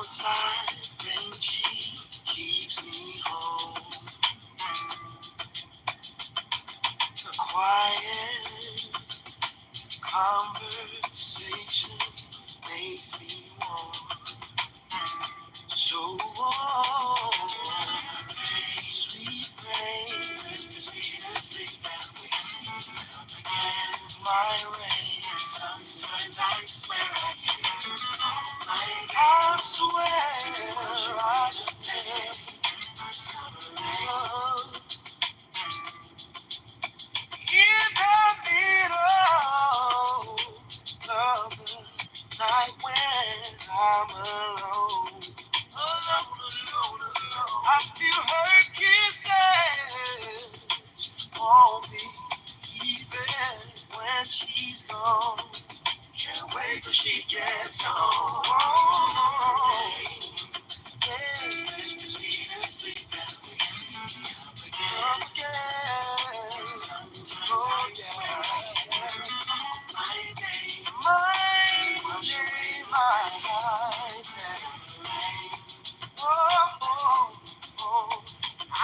outside, then she keeps me home. The quiet conversation makes me warm. So warm, sweet rain, my rain. Sometimes I swear I swear. In the middle of the night when I'm alone. I feel her kisses on me, even when she's gone. Can't wait till she gets home. Yeah. It's the sweetest sleep that wakes me up again. Oh yeah. My day, oh, I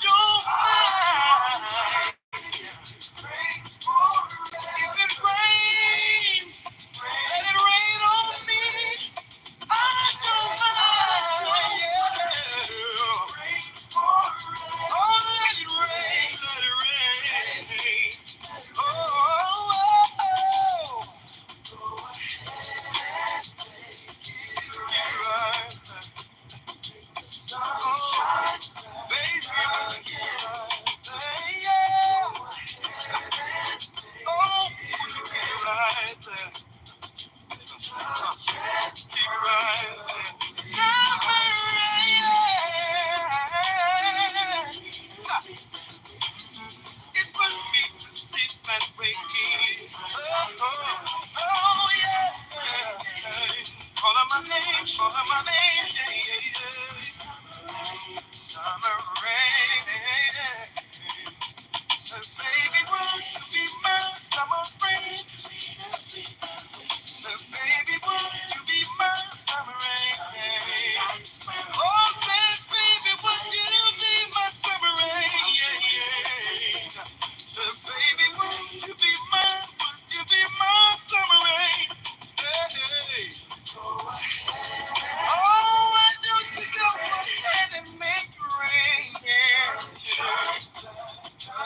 don't mind. If it rains, let it rain on me. I don't mind. Yeah. Oh, let it rain, let it rain. Oh, go ahead, get right. Sunshine, baby, yeah. Oh, get right there. Keep right there. Summer rain. It was me to sleep and wake me. Oh, yeah. Call on my name, yeah, yeah, yeah. Summer rain. Baby, won't you be my summer rain? Baby, won't you be my summer rain? Oh, say, baby, won't you be my summer rain? Yeah, yeah. Baby, won't you be my summer rain? Hey. Oh, why don't you go ahead and make it rain? Yeah. Oh,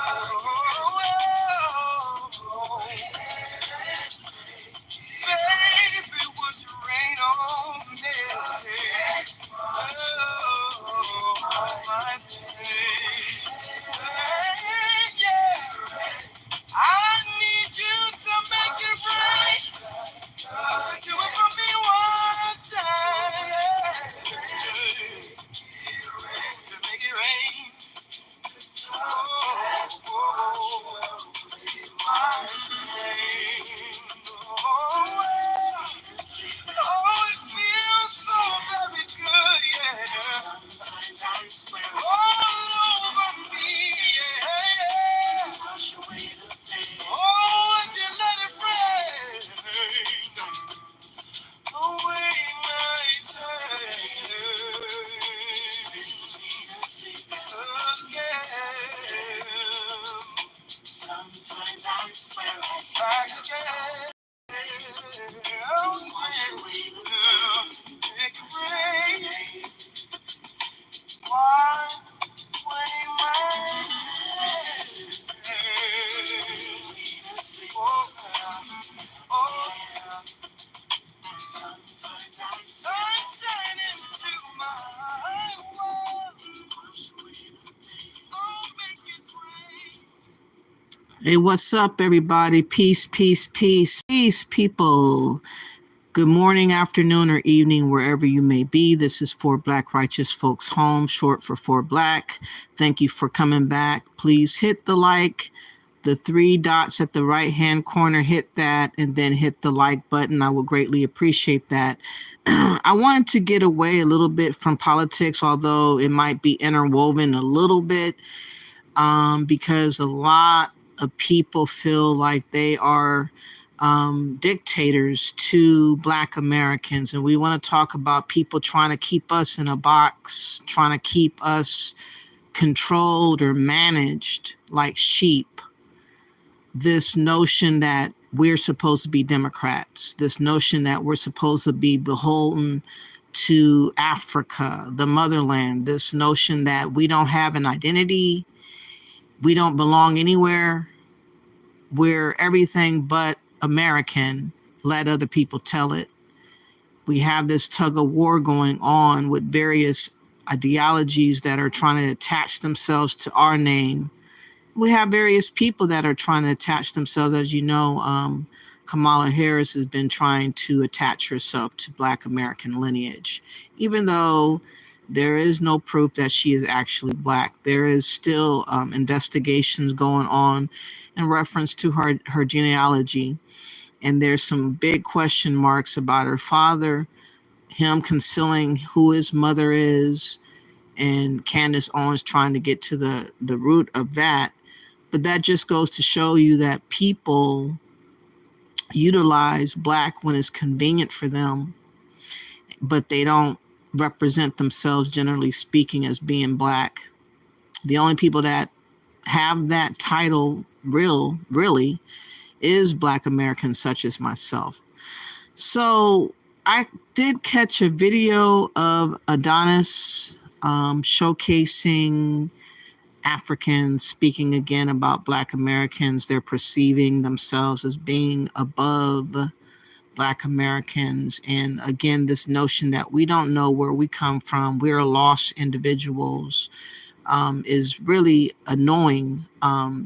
baby, would you rain on me? Oh, my baby. Yeah. I need you to make it rain. Do it for me one time. To make it rain. Oh, my rain. Oh, it feels so very good, yeah. All over me, yeah. Oh, and you let it rain away my again. Sometimes I swear I can. Oh, make it rain. Why away my oh, oh, sunshine into my world. Oh, make it rain. Hey, what's up, everybody? Peace, peace, peace, peace, people. Good morning, afternoon, or evening, wherever you may be. This is 4 Black Righteous Folks Home, short for 4 Black. Thank you for coming back. Please hit the like, the 3 dots at the right-hand corner, hit that, and then hit the like button. I would greatly appreciate that. I wanted to get away a little bit from politics, although it might be interwoven a little bit, because a lot of people feel like they are dictators to Black Americans. And we want to talk about people trying to keep us in a box, trying to keep us controlled or managed like sheep. This notion that we're supposed to be Democrats, this notion that we're supposed to be beholden to Africa, the motherland, this notion that we don't have an identity, we don't belong anywhere, we're everything but American, let other people tell it. We have this tug of war going on with various ideologies that are trying to attach themselves to our name. We have various people that are trying to attach themselves. As you know, Kamala Harris has been trying to attach herself to Black American lineage, even though there is no proof that she is actually Black. There is still investigations going on in reference to her genealogy. And there's some big question marks about her father, him concealing who his mother is, and Candace Owens trying to get to the root of that. But that just goes to show you that people utilize Black when it's convenient for them, but they don't represent themselves, generally speaking, as being Black. The only people that have that title really is Black Americans such as myself. So I did catch a video of Adonis showcasing Africans, speaking again about Black Americans. They're perceiving themselves as being above Black Americans. And again, this notion that we don't know where we come from, we're lost individuals, is really annoying,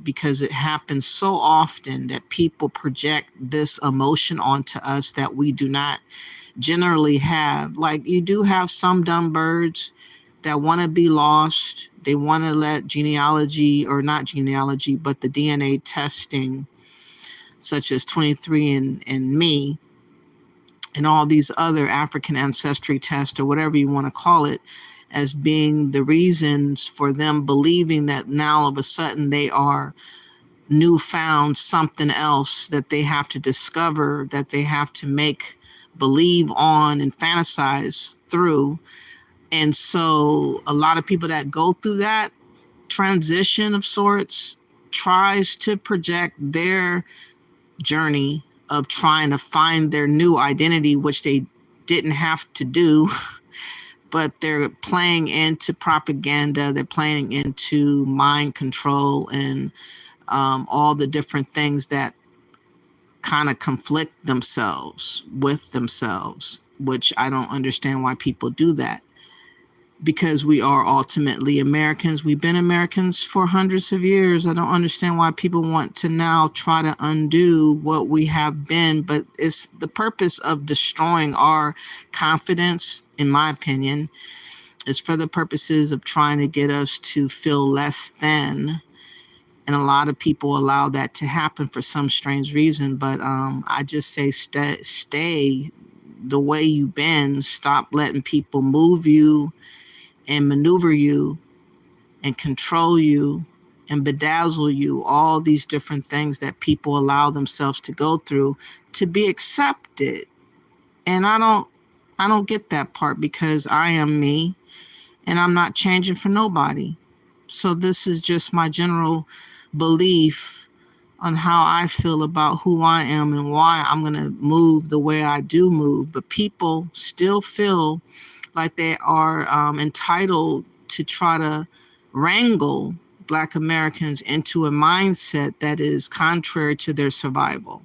because it happens so often that people project this emotion onto us that we do not generally have. Like, you do have some dumb birds that want to be lost. They want to let genealogy, or not genealogy, but the DNA testing, such as 23andMe and all these other African ancestry tests, or whatever you want to call it, as being the reasons for them believing that now all of a sudden they are newfound something else that they have to discover, that they have to make believe on and fantasize through. And so a lot of people that go through that transition of sorts tries to project their journey of trying to find their new identity, which they didn't have to do. But they're playing into propaganda, they're playing into mind control, and all the different things that kind of conflict themselves with themselves, which I don't understand why people do that. Because we are ultimately Americans. We've been Americans for hundreds of years. I don't understand why people want to now try to undo what we have been, but it's the purpose of destroying our confidence, in my opinion, is for the purposes of trying to get us to feel less than. And a lot of people allow that to happen for some strange reason. But I just say stay the way you've been. Stop letting people move you and maneuver you and control you and bedazzle you, all these different things that people allow themselves to go through to be accepted. And I don't get that part, because I am me and I'm not changing for nobody. So this is just my general belief on how I feel about who I am and why I'm going to move the way I do move. But people still feel like they are entitled to try to wrangle Black Americans into a mindset that is contrary to their survival.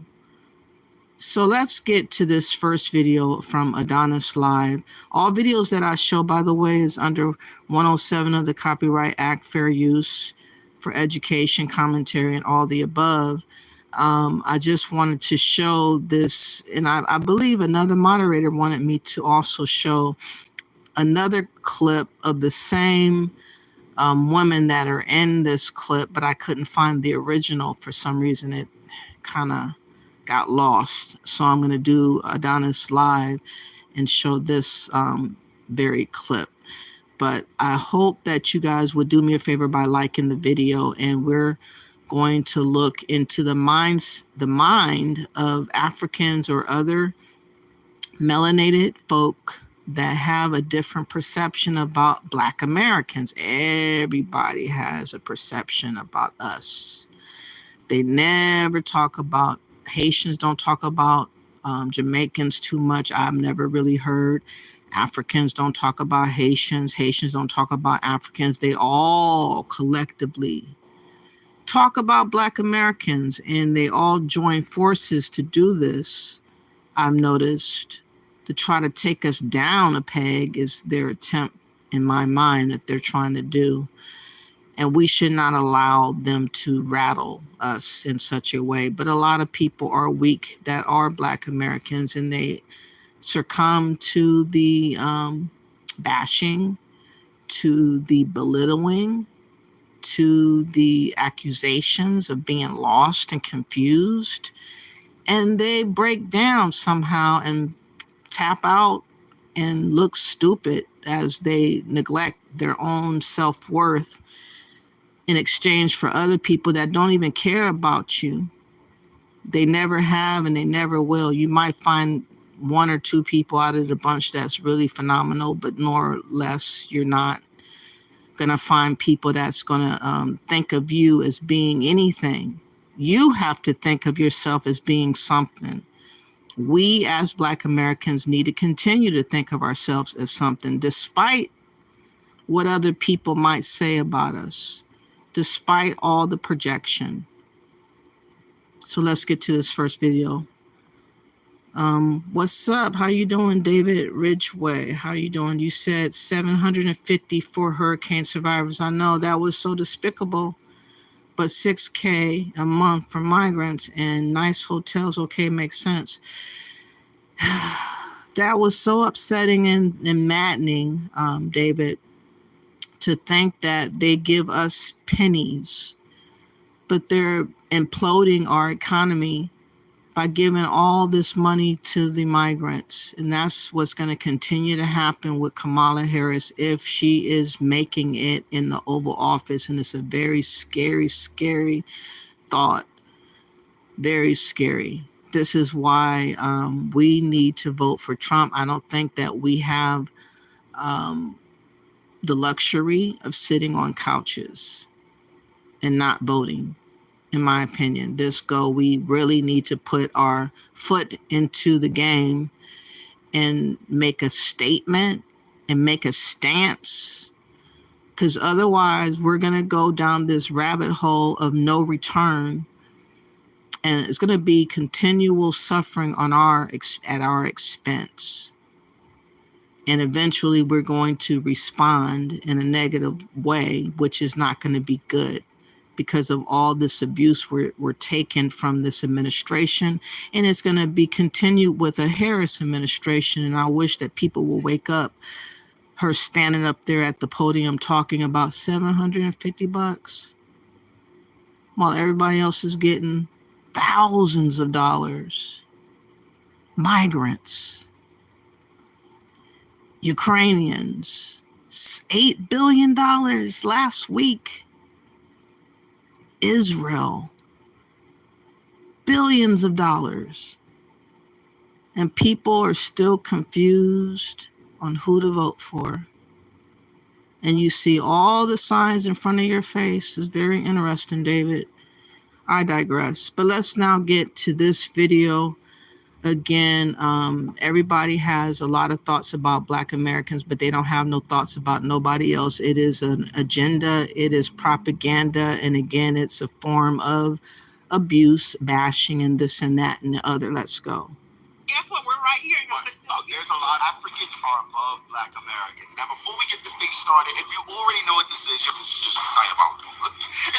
So let's get to this first video from Adonis Live. All videos that I show, by the way, is under 107 of the Copyright Act, fair use for education, commentary, and all the above. I just wanted to show this, and I believe another moderator wanted me to also show another clip of the same women that are in this clip, but I couldn't find the original. For some reason, it kind of got lost. So I'm going to do Adonis Live and show this very clip. But I hope that you guys would do me a favor by liking the video, and we're going to look into the mind of Africans or other melanated folk that have a different perception about Black Americans. Everybody has a perception about us. They never talk about Haitians, don't talk about Jamaicans too much. I've never really heard. Africans don't talk about Haitians. Haitians don't talk about Africans. They all collectively talk about Black Americans, and they all join forces to do this. I've noticed to try to take us down a peg is their attempt, in my mind, that they're trying to do. And we should not allow them to rattle us in such a way. But a lot of people are weak that are Black Americans, and they succumb to the bashing, to the belittling, to the accusations of being lost and confused. And they break down somehow and tap out and look stupid as they neglect their own self-worth in exchange for other people that don't even care about you. They never have and they never will. You might find one or two people out of the bunch that's really phenomenal, but more or less you're not going to find people that's going to think of you as being anything. You have to think of yourself as being something. We as Black Americans need to continue to think of ourselves as something, despite what other people might say about us, despite all the projection. So let's get to this first video. What's up? How you doing, David Ridgway? How you doing? You said 754 hurricane survivors. I know that was so despicable, but $6K a month for migrants and nice hotels. Okay, makes sense. That was so upsetting and maddening, David, to think that they give us pennies, but they're imploding our economy by giving all this money to the migrants. And that's what's going to continue to happen with Kamala Harris if she is making it in the Oval Office. And it's a very scary, scary thought. Very scary. This is why we need to vote for Trump. I don't think that we have the luxury of sitting on couches and not voting. In my opinion, we really need to put our foot into the game and make a statement and make a stance, because otherwise we're going to go down this rabbit hole of no return, and it's going to be continual suffering on at our expense. And eventually we're going to respond in a negative way, which is not going to be good, because of all this abuse we're taking from this administration. And it's going to be continued with a Harris administration. And I wish that people will wake up. Her standing up there at the podium talking about $750 while everybody else is getting thousands of dollars. Migrants, Ukrainians, $8 billion last week. Israel, billions of dollars. And people are still confused on who to vote for. And you see all the signs in front of your face. It's very interesting, David. I digress. But let's now get to this video. Again, everybody has a lot of thoughts about Black Americans, but they don't have no thoughts about nobody else. It is an agenda. It is propaganda. And again, it's a form of abuse, bashing, and this and that and the other. Let's go. Guess what? We're right here. There's a lot. Africans are above Black Americans. Now, before we get this thing started, if you already know what this is just diabolical.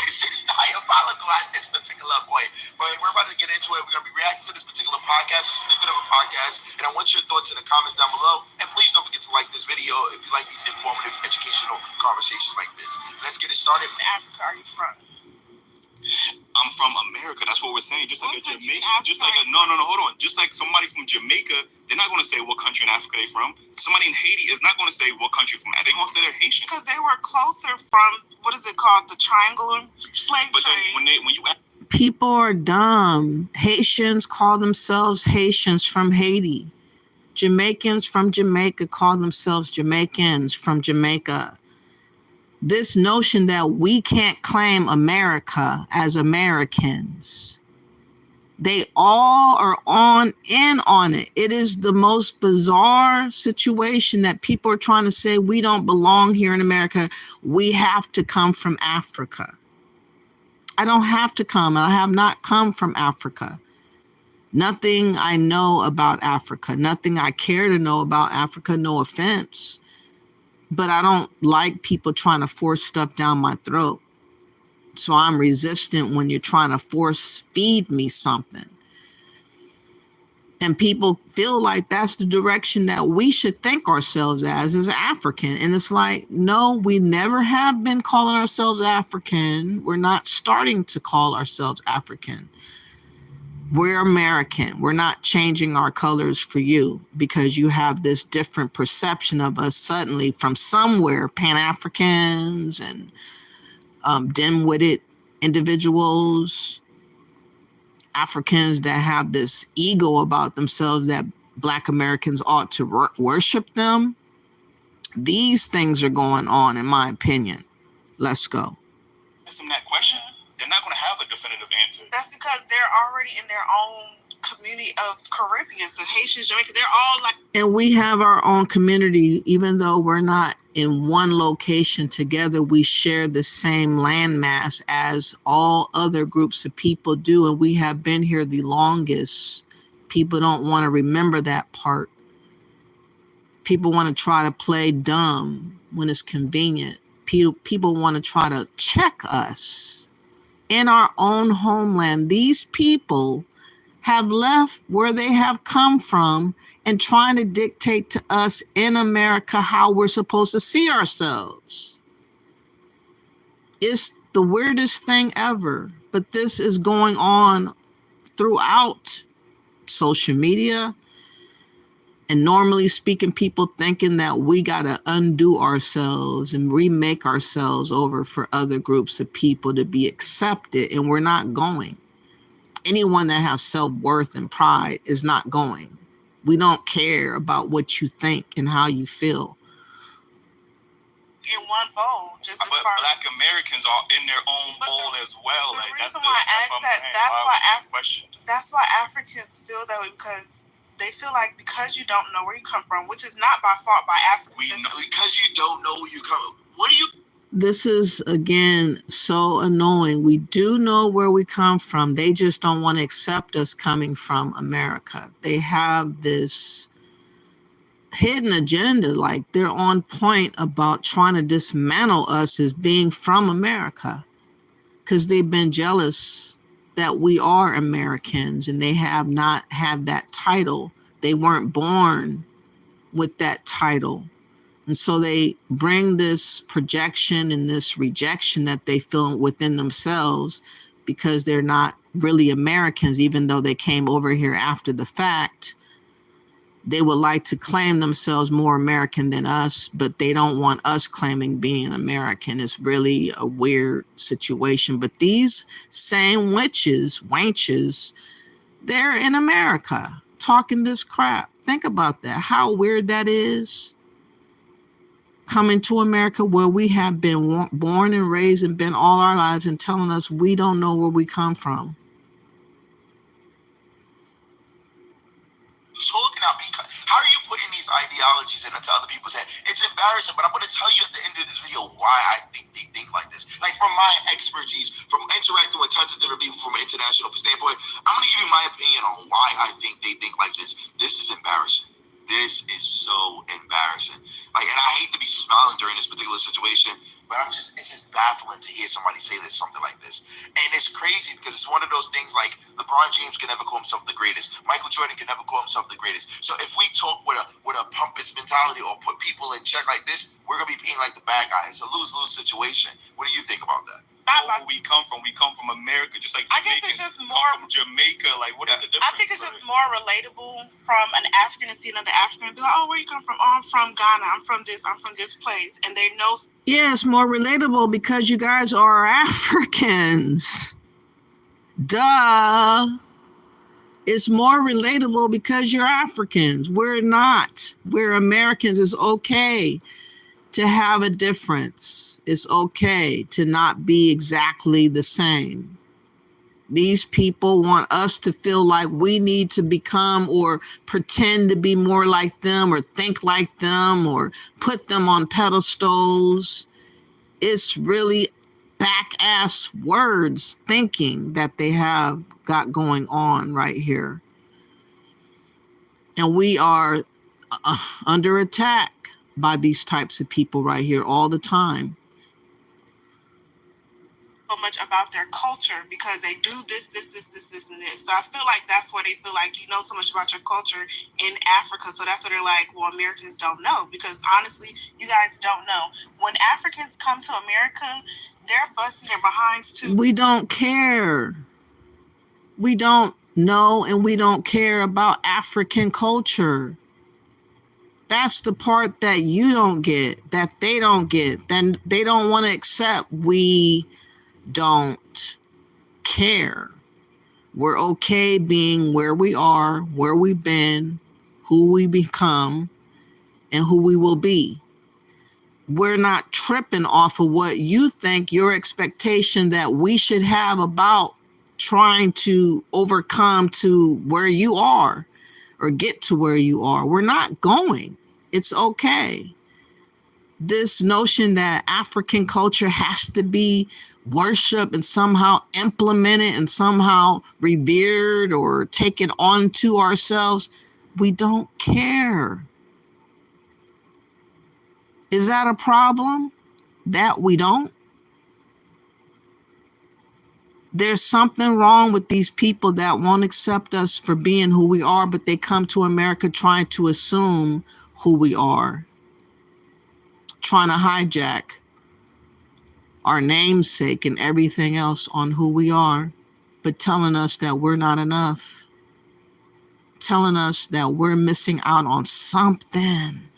It's just diabolical at this particular point. But we're about to get into it. We're going to be reacting to this particular podcast, a snippet of a podcast. And I want your thoughts in the comments down below. And please don't forget to like this video if you like these informative, educational conversations like this. Let's get it started. In Africa are you from? I'm from America. That's what we're saying. Just like a Jamaica, just like a hold on. Just like somebody from Jamaica, they're not going to say what country in Africa they're from. Somebody in Haiti is not going to say what country from. They're going to say they're Haitian because they were closer from what is it called, the triangle slave but trade. When you people are dumb. Haitians call themselves Haitians from Haiti. Jamaicans from Jamaica call themselves Jamaicans from Jamaica. This notion that we can't claim America as Americans, they all are on it. It is the most bizarre situation that people are trying to say we don't belong here in America. We have to come from Africa. I don't have to come. I have not come from Africa. Nothing I know about Africa, nothing I care to know about Africa, no offense. But I don't like people trying to force stuff down my throat. So I'm resistant when you're trying to force feed me something. And people feel like that's the direction that we should think ourselves as African. And it's like, no, we never have been calling ourselves African. We're not starting to call ourselves African. We're American. We're not changing our colors for you because you have this different perception of us suddenly from somewhere, Pan-Africans and dim-witted individuals, Africans that have this ego about themselves that Black Americans ought to worship them. These things are going on, in my opinion. Let's go. Ask them that question. They're not going to have a definitive answer. That's because they're already in their own community of Caribbeans, the Haitians, Jamaicans. They're all like. And we have our own community, even though we're not in one location together. We share the same landmass as all other groups of people do, and we have been here the longest. People don't want to remember that part. People want to try to play dumb when it's convenient. People want to try to check us. In our own homeland, these people have left where they have come from and trying to dictate to us in America how we're supposed to see ourselves. It's the weirdest thing ever, but this is going on throughout social media. And normally speaking, people thinking that we got to undo ourselves and remake ourselves over for other groups of people to be accepted. And we're not going. Anyone that has self-worth and pride is not going. We don't care about what you think and how you feel. In one bowl, just but Black Americans are in their own bowl as well. Like that's why Africans feel that way, because they feel like because you don't know where you come from, which is not by fault by Africans. We know because you don't know where you come. What do you? This is, again, so annoying. We do know where we come from. They just don't want to accept us coming from America. They have this hidden agenda, like they're on point about trying to dismantle us as being from America because they've been jealous that we are Americans and they have not had that title. They weren't born with that title. And so they bring this projection and this rejection that they feel within themselves because they're not really Americans, even though they came over here after the fact. They would like to claim themselves more American than us, but they don't want us claiming being American. It's really a weird situation. But these same wenches, they're in America talking this crap. Think about that. How weird that is. Coming to America where we have been born and raised and been all our lives and telling us we don't know where we come from. Talking out because how are you putting these ideologies into other people's head? It's embarrassing, but I'm going to tell you at the end of this video why I think they think like this. Like from my expertise, from interacting with tons of different people from an international standpoint, I'm going to give you my opinion on why I think they think like this. This is embarrassing. This is so embarrassing. Like, and I hate to be smiling during this particular situation, but it's just baffling to hear somebody say this, something like this. And it's crazy because it's one of those things like LeBron James can never call himself the greatest. Michael Jordan can never call himself the greatest. So if we talk with a pompous mentality or put people in check like this, we're going to be being like the bad guy. It's a lose-lose situation. What do you think about that? where we come from. We come from America, just like I guess it's just more from Jamaica. Like, what is the difference? I think it's just more relatable from an African to see another African and be like, oh, where you come from? Oh, I'm from Ghana. I'm from this place. And they know. Yeah, it's more relatable because you guys are Africans. Duh. It's more relatable because you're Africans. We're not. We're Americans. It's okay to have a difference. It's okay to not be exactly the same. These people want us to feel like we need to become or pretend to be more like them or think like them or put them on pedestals. It's really back-ass words thinking that they have got going on right here. And we are under attack by these types of people right here all the time. So much about their culture because they do this, and this. So I feel like that's why they feel like you know so much about your culture in Africa. So that's what they're like, well, Americans don't know. Because honestly, you guys don't know. When Africans come to America, they're busting their behinds too. We don't care. We don't know and we don't care about African culture. That's the part that you don't get, that they don't get. Then they don't want to accept. We don't care. We're okay being where we are, where we've been, who we become, and who we will be. We're not tripping off of what you think your expectation that we should have about trying to overcome to where you are or get to where you are. We're not going. It's okay. This notion that African culture has to be worshiped and somehow implemented and somehow revered or taken onto ourselves, we don't care. Is that a problem that we don't? There's something wrong with these people that won't accept us for being who we are, but they come to America trying to assume who we are, trying to hijack our namesake and everything else on who we are, but telling us that we're not enough, telling us that we're missing out on something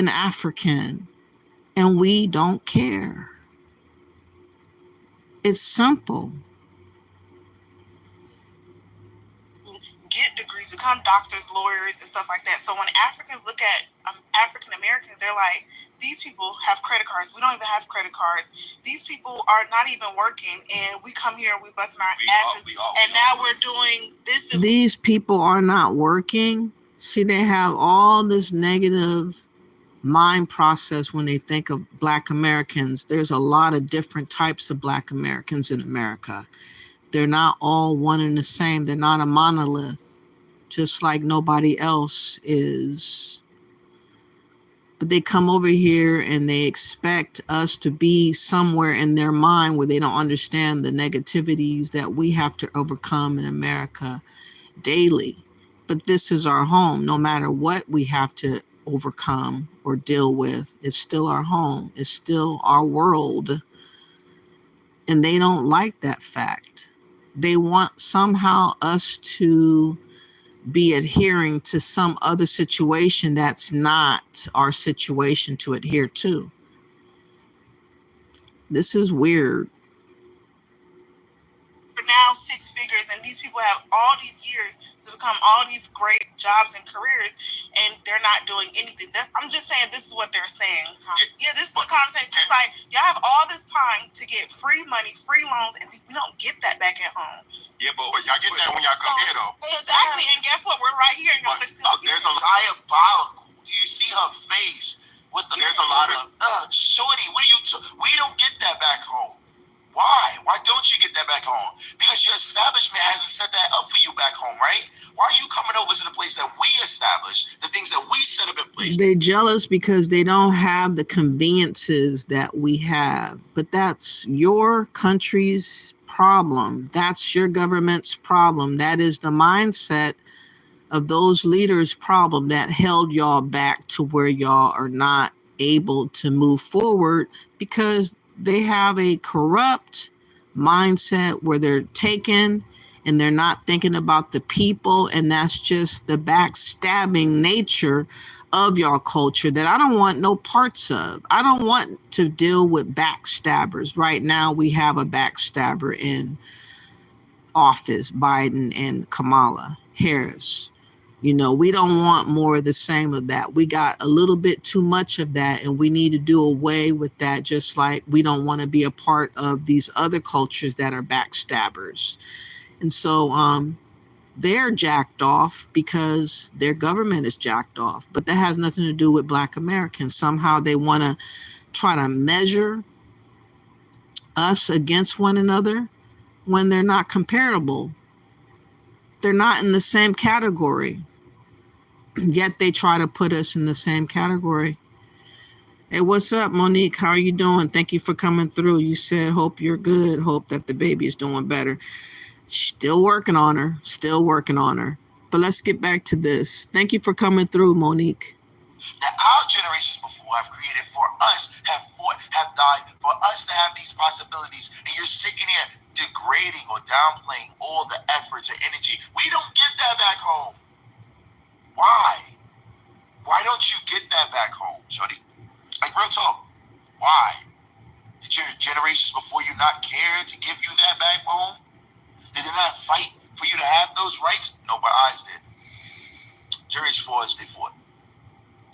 African, and we don't care. It's simple. Get degrees, become doctors, lawyers, and stuff like that. So when Africans look at African Americans, they're like, these people have credit cards. We don't even have credit cards. These people are not even working, and we come here and we busting our asses, and now we're doing this. These people are not working. See, they have all this negative mind process when they think of Black Americans. There's a lot of different types of Black Americans in America. They're not all one and the same. They're not a monolith, just like nobody else is. But they come over here and they expect us to be somewhere in their mind where they don't understand the negativities that we have to overcome in America daily. But this is our home. No matter what we have to overcome or deal with, it's still our home. It's still our world. And they don't like that fact. They want somehow us to be adhering to some other situation that's not our situation to adhere to. This is weird. For now, 6 figures, and these people have all these years to become all these great jobs and careers, and they're not doing anything. I'm just saying this is what they're saying. Yeah, this is the conversation. It's like, y'all have all this time to get free money, free loans, and we don't get that back at home. Yeah, but y'all get that when y'all come here, though. Exactly, and guess what? We're right here. But, there's a diabolical. Do you see her face? There's a lot of shorty. We don't get that back home. Why? Why don't you get that back home? Because your establishment hasn't set that up for you back home, right? Why are you coming over to the place that we established, the things that we set up in place? They're jealous because they don't have the conveniences that we have. But that's your country's problem. That's your government's problem. That is the mindset of those leaders' problem that held y'all back to where y'all are not able to move forward because They have a corrupt mindset where they're taken and they're not thinking about the people, and that's just the backstabbing nature of y'all culture that I don't want no parts of. I don't want to deal with backstabbers. Right now we have a backstabber in office, Biden and Kamala Harris. You know, we don't want more of the same of that. We got a little bit too much of that, and we need to do away with that, just like we don't want to be a part of these other cultures that are backstabbers. And so they're jacked off because their government is jacked off. But that has nothing to do with Black Americans. Somehow they want to try to measure us against one another when they're not comparable. They're not in the same category. Yet they try to put us in the same category. Hey, what's up, Monique? How are you doing? Thank you for coming through. You said, hope you're good. Hope that the baby is doing better. Still working on her. Still working on her. But let's get back to this. Thank you for coming through, Monique. That our generations before have created for us, have fought, have died, for us to have these possibilities, and you're sitting here degrading or downplaying all the efforts or energy. We don't get that back home. Why? Why don't you get that back home, shorty? Like, real talk. Why? Did your generations before you not care to give you that back home? Did they not fight for you to have those rights? No, but ours did. Generations before us, they fought.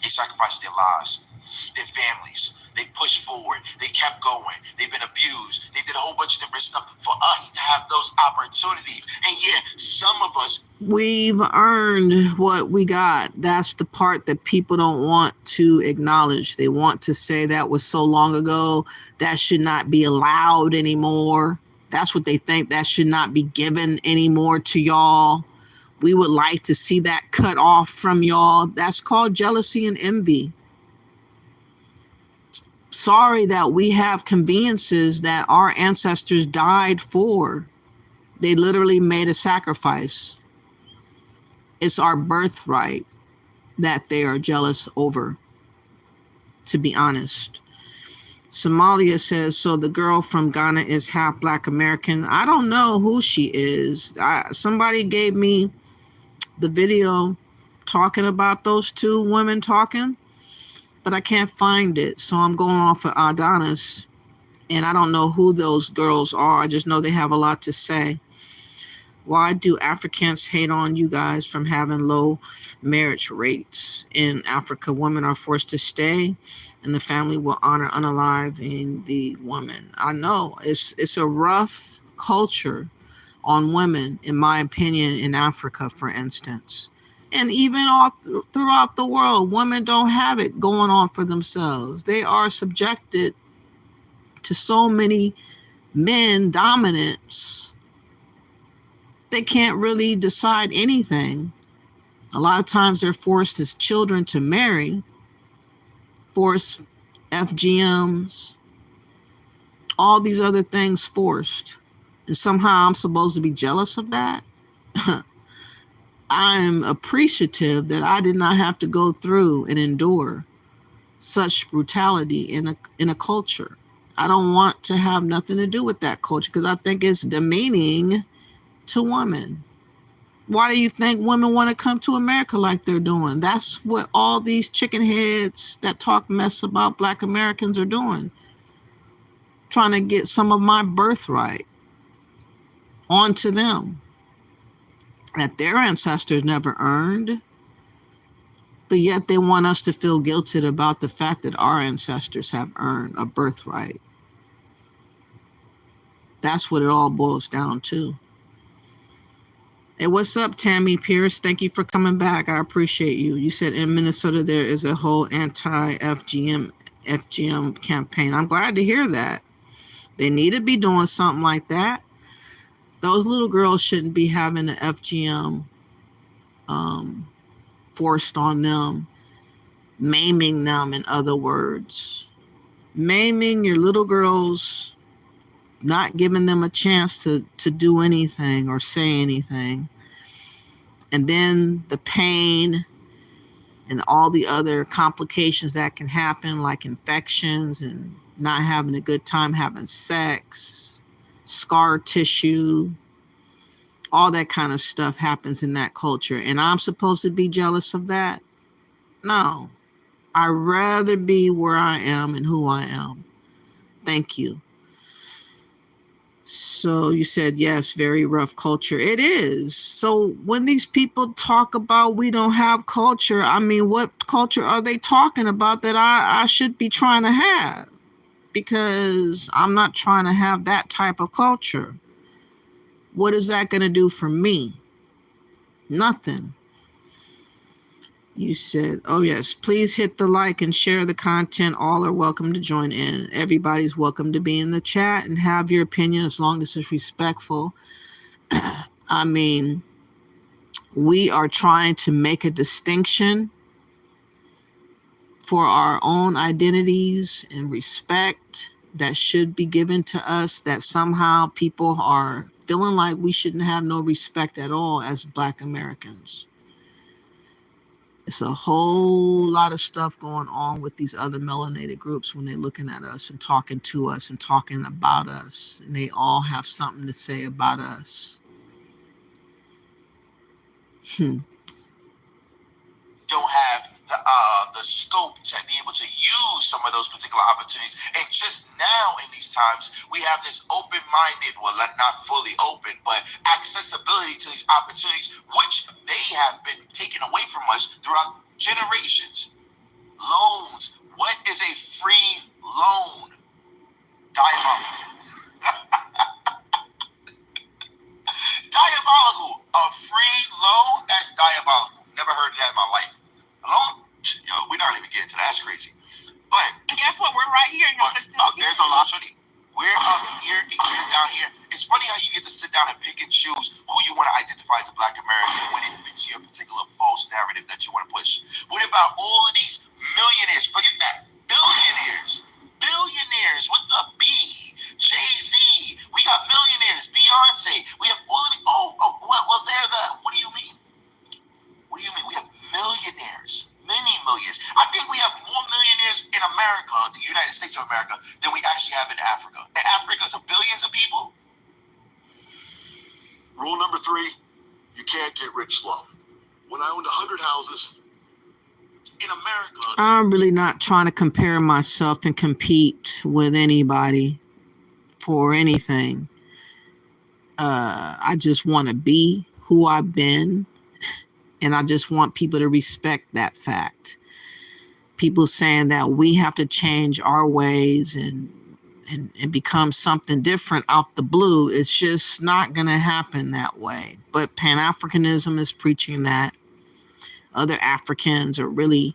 They sacrificed their lives, their families. They pushed forward. They kept going. They've been abused. They did a whole bunch of different stuff for us to have those opportunities. And yeah, some of us, we've earned what we got. That's the part that people don't want to acknowledge. They want to say that was so long ago, that should not be allowed anymore. That's what they think. That should not be given anymore to y'all. We would like to see that cut off from y'all. That's called jealousy and envy. Sorry that we have conveniences that our ancestors died for. They literally made a sacrifice. It's our birthright that they are jealous over, to be honest. Somalia says, so the girl from Ghana is half Black American. I don't know who she is. Somebody gave me the video talking about those two women talking, but I can't find it. So I'm going off of Adonis, and I don't know who those girls are. I just know they have a lot to say. Why do Africans hate on you guys from having low marriage rates? In Africa, women are forced to stay, and the family will honor unaliving the woman. I know it's a rough culture on women, in my opinion, in Africa, for instance. And even all throughout the world, women don't have it going on for themselves. They are subjected to so many men dominance. They can't really decide anything. A lot of times they're forced as children to marry, forced FGMs, all these other things forced. And somehow I'm supposed to be jealous of that? I'm appreciative that I did not have to go through and endure such brutality in a culture. I don't want to have nothing to do with that culture because I think it's demeaning to women. Why do you think women want to come to America like they're doing? That's what all these chicken heads that talk mess about Black Americans are doing. Trying to get some of my birthright onto them that their ancestors never earned, but yet they want us to feel guilty about the fact that our ancestors have earned a birthright. That's what it all boils down to. Hey, what's up, Tammy Pierce? Thank you for coming back. I appreciate you. You said in Minnesota there is a whole anti-FGM campaign. I'm glad to hear that. They need to be doing something like that. Those little girls shouldn't be having the FGM forced on them, maiming them, in other words. Maiming your little girls, not giving them a chance to do anything or say anything. And then the pain and all the other complications that can happen, like infections and not having a good time having sex, scar tissue, all that kind of stuff happens in that culture. And I'm supposed to be jealous of that? No. I'd rather be where I am and who I am. Thank you. So you said, yes, very rough culture. It is. So when these people talk about we don't have culture, I mean, what culture are they talking about that I should be trying to have? Because I'm not trying to have that type of culture. What is that going to do for me? Nothing. You said, oh yes, please hit the like and share the content. All are welcome to join in. Everybody's welcome to be in the chat and have your opinion as long as it's respectful. I mean, we are trying to make a distinction for our own identities and respect that should be given to us, that somehow people are feeling like we shouldn't have no respect at all as Black Americans. It's a whole lot of stuff going on with these other melanated groups when they're looking at us and talking to us and talking about us. And they all have something to say about us. Don't have the scope to be able to use some of those particular opportunities. And just now in these times, we have this open-minded, well, not fully open, but accessibility to these opportunities, which they have been taken away from us throughout generations. Loans. What is a free loan? Diabolical. Diabolical. A free loan? That's diabolical. Never heard of that in my life. Alone? Yo, we're not even getting to that. That's crazy. But And guess what? We're right here. there's a lot. We're up here and you're down here. It's funny how you get to sit down and pick and choose who you want to identify as a Black American when it fits your particular false narrative that you want to push. What about all of these millionaires? Forget that. Billionaires. Billionaires with the B. Jay-Z. We got millionaires. Beyonce. We have all of the. Well, they're the. What do you mean? What do you mean? We have millionaires. Many millions. I think we have more millionaires in America, the United States of America, than we actually have in Africa. And Africa's a billions of people. Rule number 3, you can't get rich slow. When I owned 100 houses in America. I'm really not trying to compare myself and compete with anybody for anything. I just want to be who I've been. And I just want people to respect that fact. People saying that we have to change our ways and become something different out the blue. It's just not going to happen that way. But Pan-Africanism is preaching that. Other Africans are really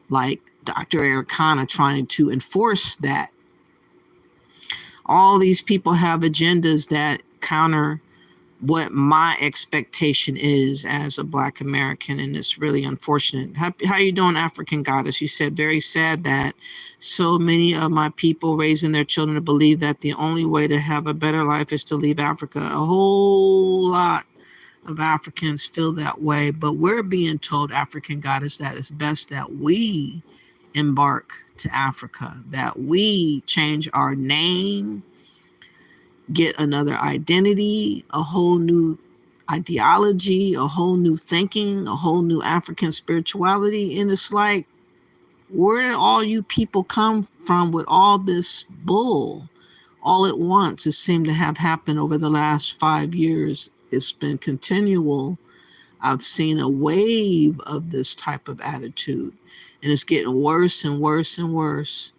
like Dr. Ericana trying to enforce that. All these people have agendas that counter what my expectation is as a Black American, and it's really unfortunate. How you doing, African Goddess? You said, very sad that so many of my people raising their children to believe that the only way to have a better life is to leave Africa. A whole lot of Africans feel that way, but we're being told, African Goddess, that it's best that we embark to Africa, that we change our name, get another identity, a whole new ideology, a whole new thinking, a whole new African spirituality. And it's like, where did all you people come from with all this bull all at once? It seemed to have happened over the last 5 years. It's been continual. I've seen a wave of this type of attitude, and it's getting worse and worse and worse.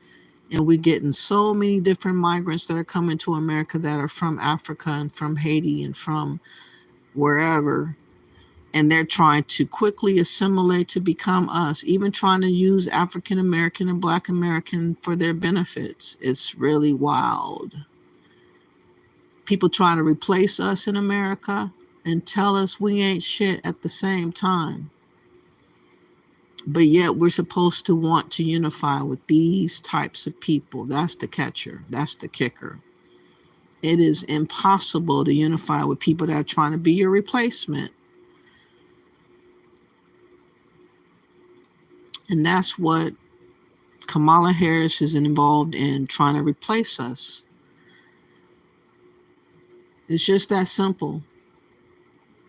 And we're getting so many different migrants that are coming to America that are from Africa and from Haiti and from wherever. And they're trying to quickly assimilate to become us, even trying to use African American and Black American for their benefits. It's really wild. People trying to replace us in America and tell us we ain't shit at the same time. But yet we're supposed to want to unify with these types of people. That's the catcher. That's the kicker. It is impossible to unify with people that are trying to be your replacement. And that's what Kamala Harris is involved in trying to replace us. It's just that simple.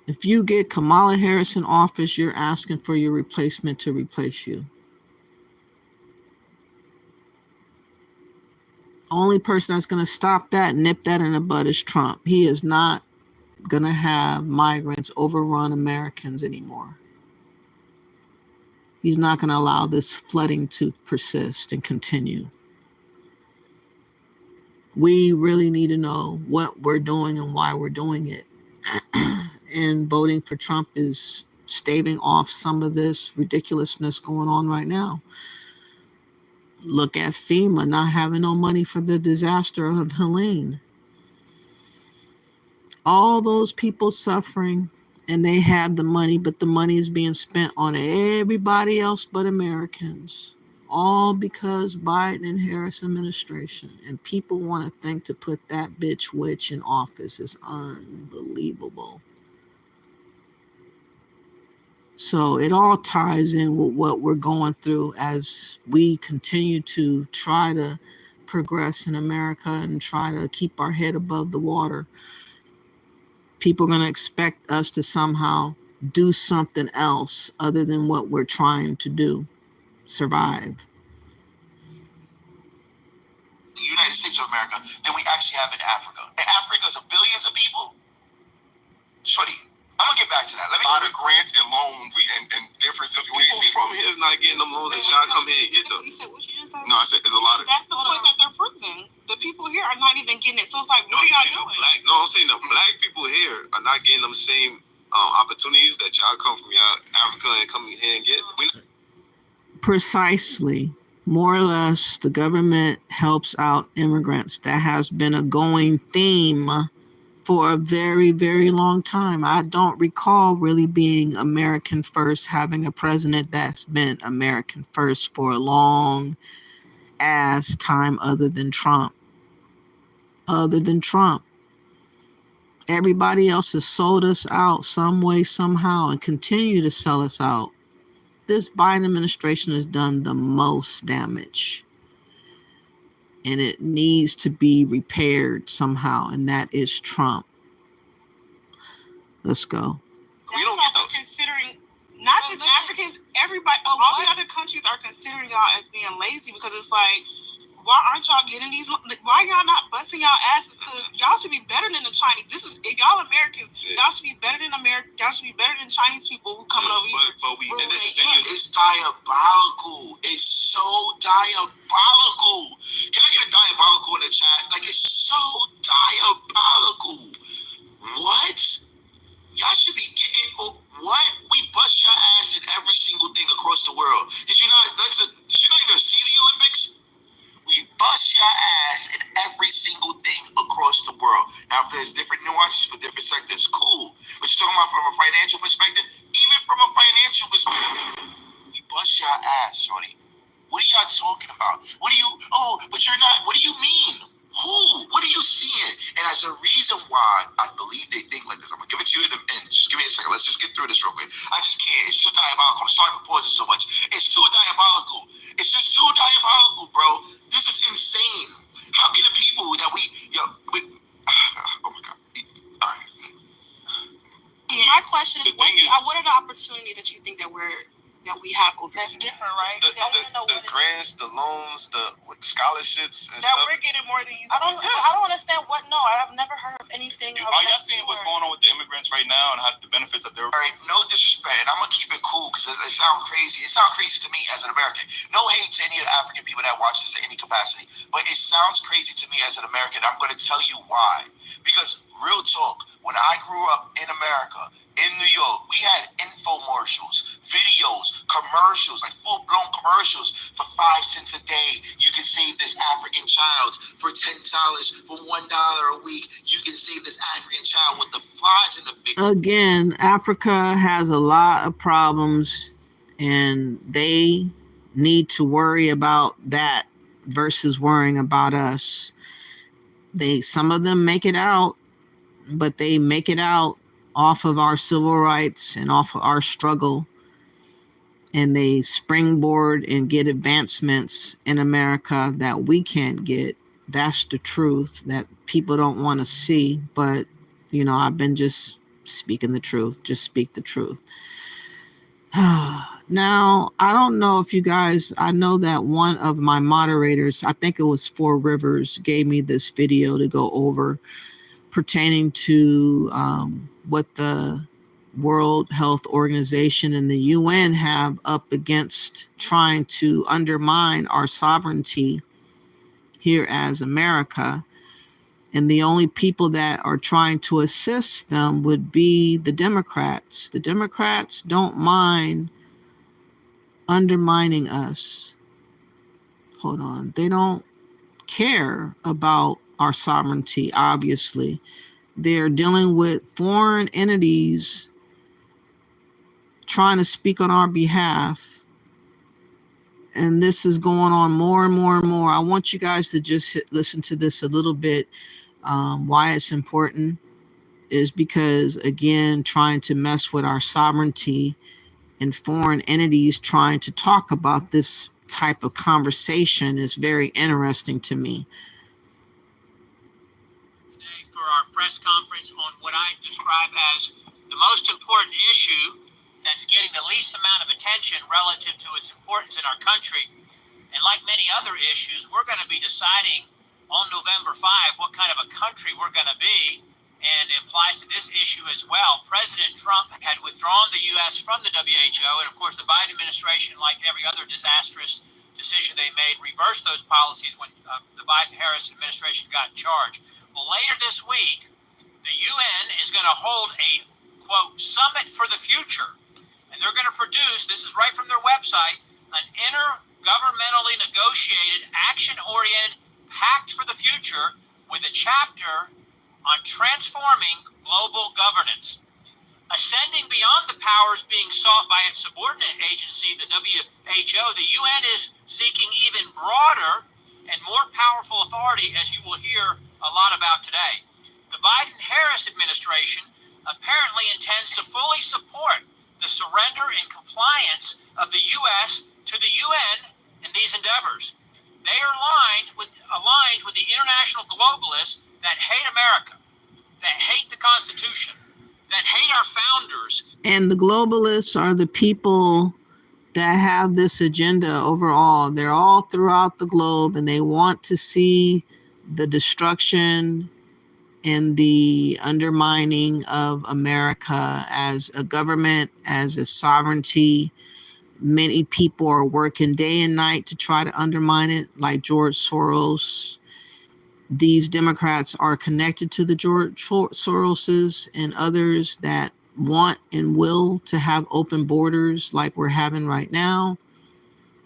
If you get Kamala Harris in office, you're asking for your replacement to replace you. Only person that's going to stop that, nip that in the bud, is Trump. He is not going to have migrants overrun Americans anymore. He's not going to allow this flooding to persist and continue. We really need to know what we're doing and why we're doing it. And voting for Trump is staving off some of this ridiculousness going on right now. Look at FEMA not having no money for the disaster of Helene. All those people suffering, and they had the money, but the money is being spent on everybody else but Americans. All because Biden and Harris administration. And people want to think to put that bitch witch in office is unbelievable. So it all ties in with what we're going through as we continue to try to progress in America and try to keep our head above the water. People are going to expect us to somehow do something else other than what we're trying to do. Survive. The United States of America than we actually have in Africa. And Africa is billions of people. Shorty, I'm gonna get back to that. Let me. A lot of grants and loans and different situations. People from here is not getting them loans, and y'all come here and get them. You said what you just said? No, I said there's a lot of. That's the point that they're proving. The people here are not even getting it. So it's like, what are y'all doing? I'm saying the black people here are not getting them same opportunities that y'all come from y'all Africa and come here and get. Precisely. More or less, the government helps out immigrants. That has been a going theme for a very, very long time. I don't recall really being American first, having a president that's been American first for a long ass time other than Trump. Everybody else has sold us out some way, somehow, and continue to sell us out. This Biden administration has done the most damage. And it needs to be repaired somehow, and that is Trump. Let's go. We don't get those. Considering not just Africans, everybody, all the other countries are considering y'all as being lazy because it's like, why aren't y'all getting these? Why y'all not busting y'all asses? Y'all should be better than the Chinese. If y'all Americans, y'all should be better than Y'all should be better than Chinese people who coming over here. But it's diabolical. It's so diabolical. Can I get a diabolical in the chat? Like, it's so diabolical. What? Y'all should be getting what? We bust your ass in every single thing across the world. Did you not even see the Olympics? We bust your ass in every single thing across the world. Now, if there's different nuances for different sectors, cool. But you're talking about from a financial perspective? Even from a financial perspective, we bust your ass, shorty. What are y'all talking about? But you're not, what do you mean? Who? What are you seeing? And as a reason why I believe they think like this, I'm going to give it to you in the end. Just give me a second. Let's just get through this real quick. I just can't. It's too diabolical. I'm sorry for pausing so much. It's too diabolical. It's just too diabolical, bro. This is insane. How can the people that oh my God. All right. My question is, what are the opportunities that you think that we have over That's here? different, right? The grants, the loans, the scholarships and that stuff. we're getting more than you. I don't understand what. No, I've never heard of anything. Are y'all seeing what's going on with the immigrants right now and how the benefits of their? All right, no disrespect, and I'm gonna keep it cool because it sounds crazy. It sounds crazy to me as an American. No hate to any of the African people that watch this in any capacity, but it sounds crazy to me as an American. I'm gonna tell you why. Because real talk, when I grew up in America, in New York, we had infomercials, videos, commercials, like full-blown commercials for 5 cents a day. You can save this African child for $10, for $1 a week. You can save this African child with the flies in the video. Again, Africa has a lot of problems, and they need to worry about that versus worrying about us. Some of them make it out, but they make it out off of our civil rights and off of our struggle. and they springboard and get advancements in America that we can't get. That's the truth that people don't want to see. But, you know, I've been just speaking the truth. Just speak the truth. Now, I don't know if you guys, I know that one of my moderators, I think it was Four Rivers, gave me this video to go over pertaining to what the World Health Organization and the UN have up against trying to undermine our sovereignty here as America. And the only people that are trying to assist them would be the Democrats. The Democrats don't mind undermining us. Hold on. They don't care about our sovereignty, obviously. They're dealing with foreign entities trying to speak on our behalf. And this is going on more and more and more. I want you guys to just listen to this a little bit. Why it's important is because, again, trying to mess with our sovereignty and foreign entities trying to talk about this type of conversation is very interesting to me. Today for our press conference on what I describe as the most important issue that's getting the least amount of attention relative to its importance in our country. And like many other issues, we're going to be deciding on November 5 what kind of a country we're going to be, and it applies to this issue as well. President Trump had withdrawn the U.S. from the WHO, and of course the Biden administration, like every other disastrous decision they made, reversed those policies when the Biden-Harris administration got in charge. Well, later this week, the UN is going to hold a, quote, summit for the future. And they're going to produce, this is right from their website, an intergovernmentally negotiated, action-oriented pact for the future with a chapter on transforming global governance. Ascending beyond the powers being sought by its subordinate agency, the WHO, the UN is seeking even broader and more powerful authority, as you will hear a lot about today. The Biden-Harris administration apparently intends to fully support the surrender and compliance of the U.S. to the UN in these endeavors. They are aligned with the international globalists that hate America, that hate the Constitution, that hate our founders. And the globalists are the people that have this agenda overall. They're all throughout the globe, and they want to see the destruction and the undermining of America as a government, as a sovereignty. Many people are working day and night to try to undermine it, like George Soros. These Democrats are connected to the George Soroses and others that want and will to have open borders like we're having right now,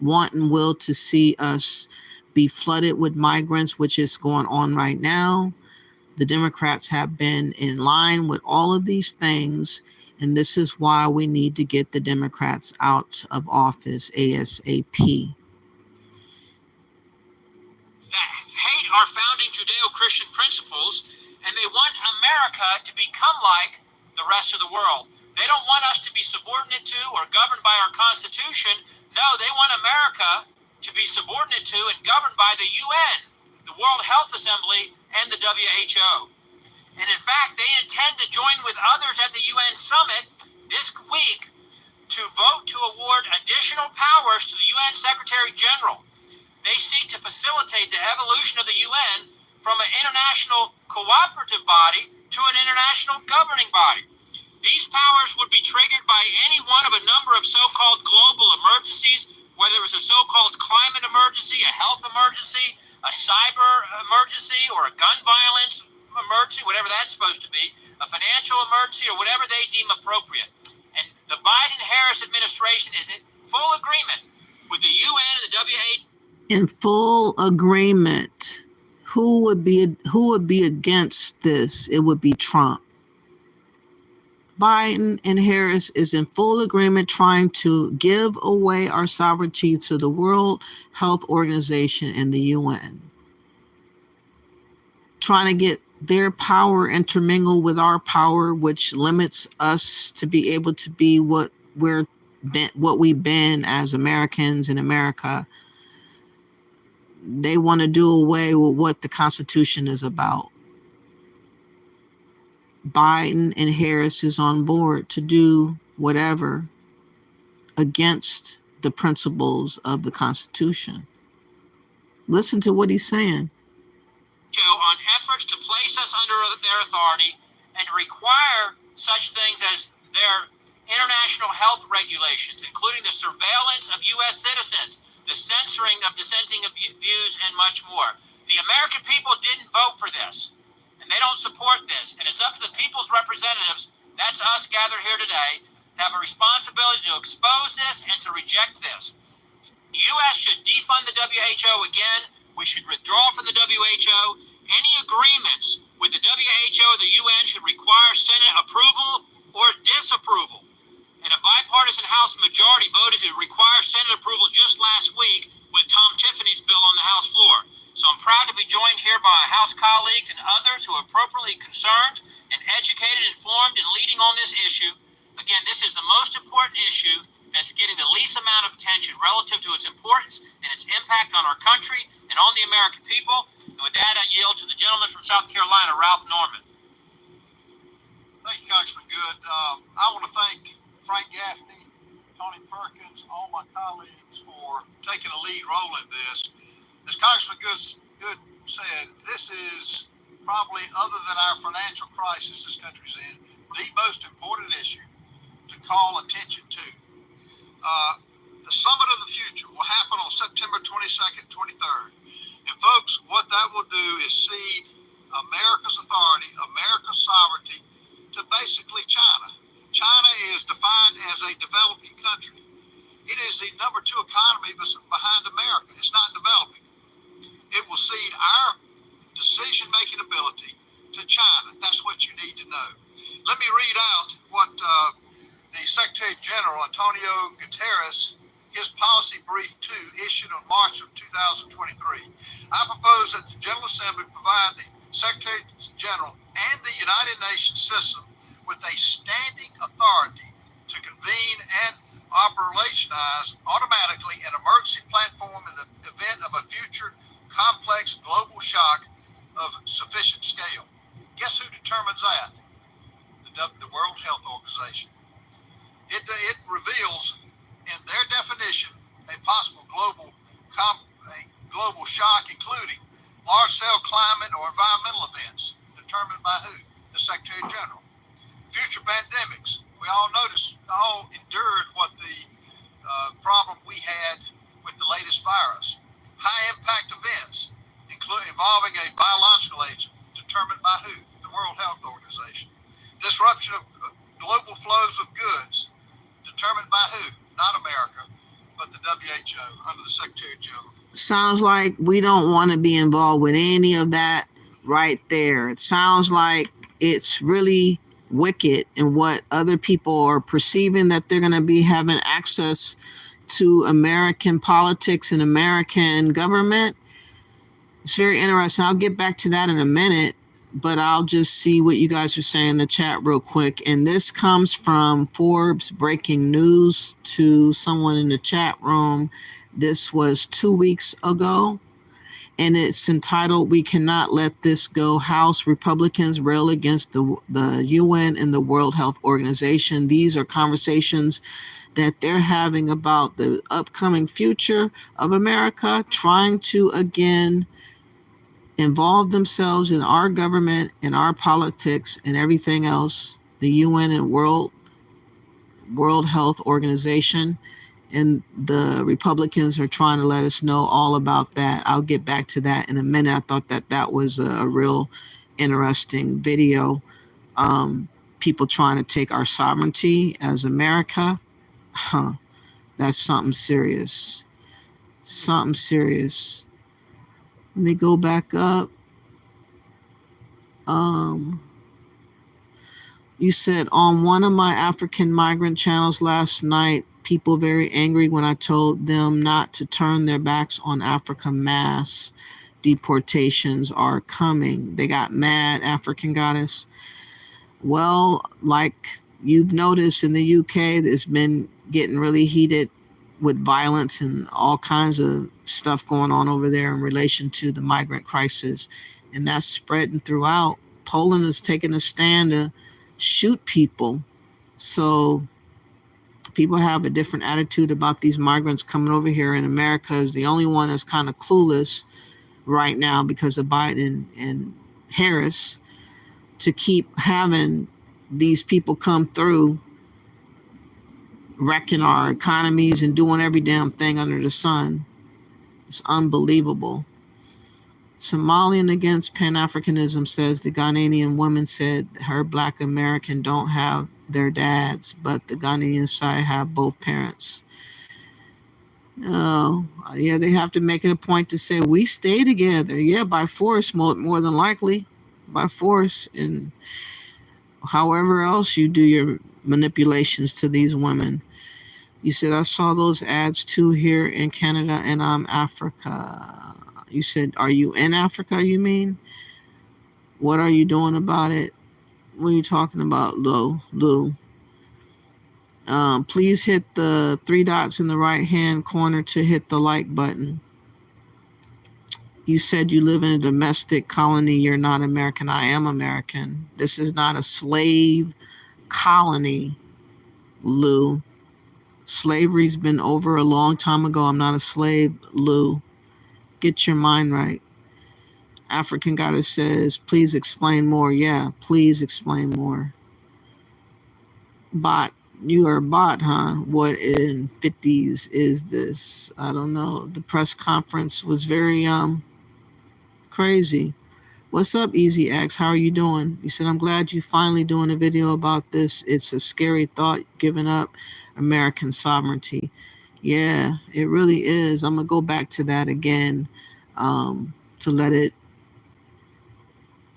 want and will to see us be flooded with migrants, which is going on right now. The Democrats have been in line with all of these things, and this is why we need to get the Democrats out of office ASAP. That hate our founding Judeo-Christian principles, and they want America to become like the rest of the world. They don't want us to be subordinate to or governed by our Constitution. No, they want America to be subordinate to and governed by the UN, the World Health Assembly, and the WHO. And in fact, they intend to join with others at the UN summit this week to vote to award additional powers to the UN Secretary General. They seek to facilitate the evolution of the UN from an international cooperative body to an international governing body. These powers would be triggered by any one of a number of so-called global emergencies, whether it was a so-called climate emergency, a health emergency, a cyber emergency, or a gun violence emergency, whatever that's supposed to be, a financial emergency, or whatever they deem appropriate. And the Biden-Harris administration is in full agreement with the UN and the WHO. In full agreement. Who would be against this? It would be Trump. Biden and Harris is in full agreement trying to give away our sovereignty to the World Health Organization and the UN. Trying to get their power intermingled with our power, which limits us to be able to be what we're what we've been as Americans in America. They want to do away with what the Constitution is about. Biden and Harris is on board to do whatever against the principles of the Constitution. Listen to what he's saying. On efforts to place us under their authority and require such things as their international health regulations, including the surveillance of U.S. citizens, the censoring of dissenting views, and much more. The American people didn't vote for this, and they don't support this, and it's up to the people's representatives, that's us gathered here today, to have a responsibility to expose this and to reject this. The U.S. should defund the WHO again. We should withdraw from the WHO. Any agreements with the WHO or the UN should require Senate approval or disapproval. And a bipartisan House majority voted to require Senate approval just last week with Tom Tiffany's bill on the House floor. So I'm proud to be joined here by House colleagues and others who are appropriately concerned and educated, informed, and leading on this issue. Again, this is the most important issue that's getting the least amount of attention relative to its importance and its impact on our country and on the American people. And with that, I yield to the gentleman from South Carolina, Ralph Norman. Thank you, Congressman Good. I want to thank Frank Gaffney, Tony Perkins, all my colleagues for taking a lead role in this. As Congressman Good said, this is probably, other than our financial crisis this country's in, the most important issue to call attention to. The Summit of the Future will happen on September 22nd, 23rd. And folks, what that will do is cede America's authority, America's sovereignty to basically China. China is defined as a developing country. It is the number 2 economy behind America. It's not developing. It will cede our decision-making ability to China. That's what you need to know. Let me read out what the Secretary General, Antonio Guterres, his policy brief 2, issued on March of 2023. I propose that the General Assembly provide the Secretary General and the United Nations system with a standing authority to convene and operationalize automatically an emergency platform in the event of a future complex global shock of sufficient scale. Guess who determines that? The World Health Organization. It reveals in their definition a possible global shock, including large-scale climate or environmental events, determined by who? The Secretary General. Future pandemics. We all endured what the problem we had with the latest virus. High-impact events, involving a biological agent, determined by who? The World Health Organization. Disruption of global flows of goods, determined by who? Not America, but the WHO under the Secretary General. Sounds like we don't want to be involved with any of that right there. It sounds like it's really wicked in what other people are perceiving, that they're going to be having access to American politics and American government. It's very interesting. I'll get back to that in a minute, but I'll just see what you guys are saying in the chat real quick. And this comes from Forbes breaking news to someone in the chat room. This was 2 weeks ago, and it's entitled, "We Cannot Let This Go. House Republicans Rail Against the UN and the World Health Organization." These are conversations that they're having about the upcoming future of America, trying to, again, involve themselves in our government and our politics and everything else, the UN and World Health Organization. And the Republicans are trying to let us know all about that. I'll get back to that in a minute. I thought that was a real interesting video. People trying to take our sovereignty as America. That's something serious. Something serious. Let me go back up. You said on one of my African migrant channels last night, people very angry when I told them not to turn their backs on Africa. Mass deportations are coming. They got mad, African Goddess. Well, like You've noticed in the UK, it's been getting really heated with violence and all kinds of stuff going on over there in relation to the migrant crisis. And that's spreading throughout. Poland is taking a stand to shoot people. So people have a different attitude about these migrants coming over here. And America is the only one that's kind of clueless right now because of Biden and Harris to keep having these people come through, wrecking our economies and doing every damn thing under the sun. It's unbelievable. Somalian against Pan-Africanism says the Ghanaian woman said her Black American don't have their dads, but the Ghanaian side have both parents. Oh, yeah, they have to make it a point to say we stay together. Yeah, by force, more than likely, by force, and however else you do your manipulations to these women. You said, I saw those ads too here in Canada and I'm Africa. You said, are you in Africa, you mean? What are you doing about it? What are you talking about, Lou? Please hit the 3 dots in the right-hand corner to hit the like button. You said you live in a domestic colony. You're not American. I am American. This is not a slave colony, Lou. Slavery's been over a long time ago. I'm not a slave, Lou. Get your mind right. African Goddess says, please explain more. Yeah, please explain more. Bot. You are a bot, huh? What in 50s is this? I don't know. The press conference was very crazy. What's up, Easy X? How are you doing? You said, I'm glad you finally doing a video about this. It's a scary thought, giving up American sovereignty. Yeah, it really is. I'm going to go back to that again to let it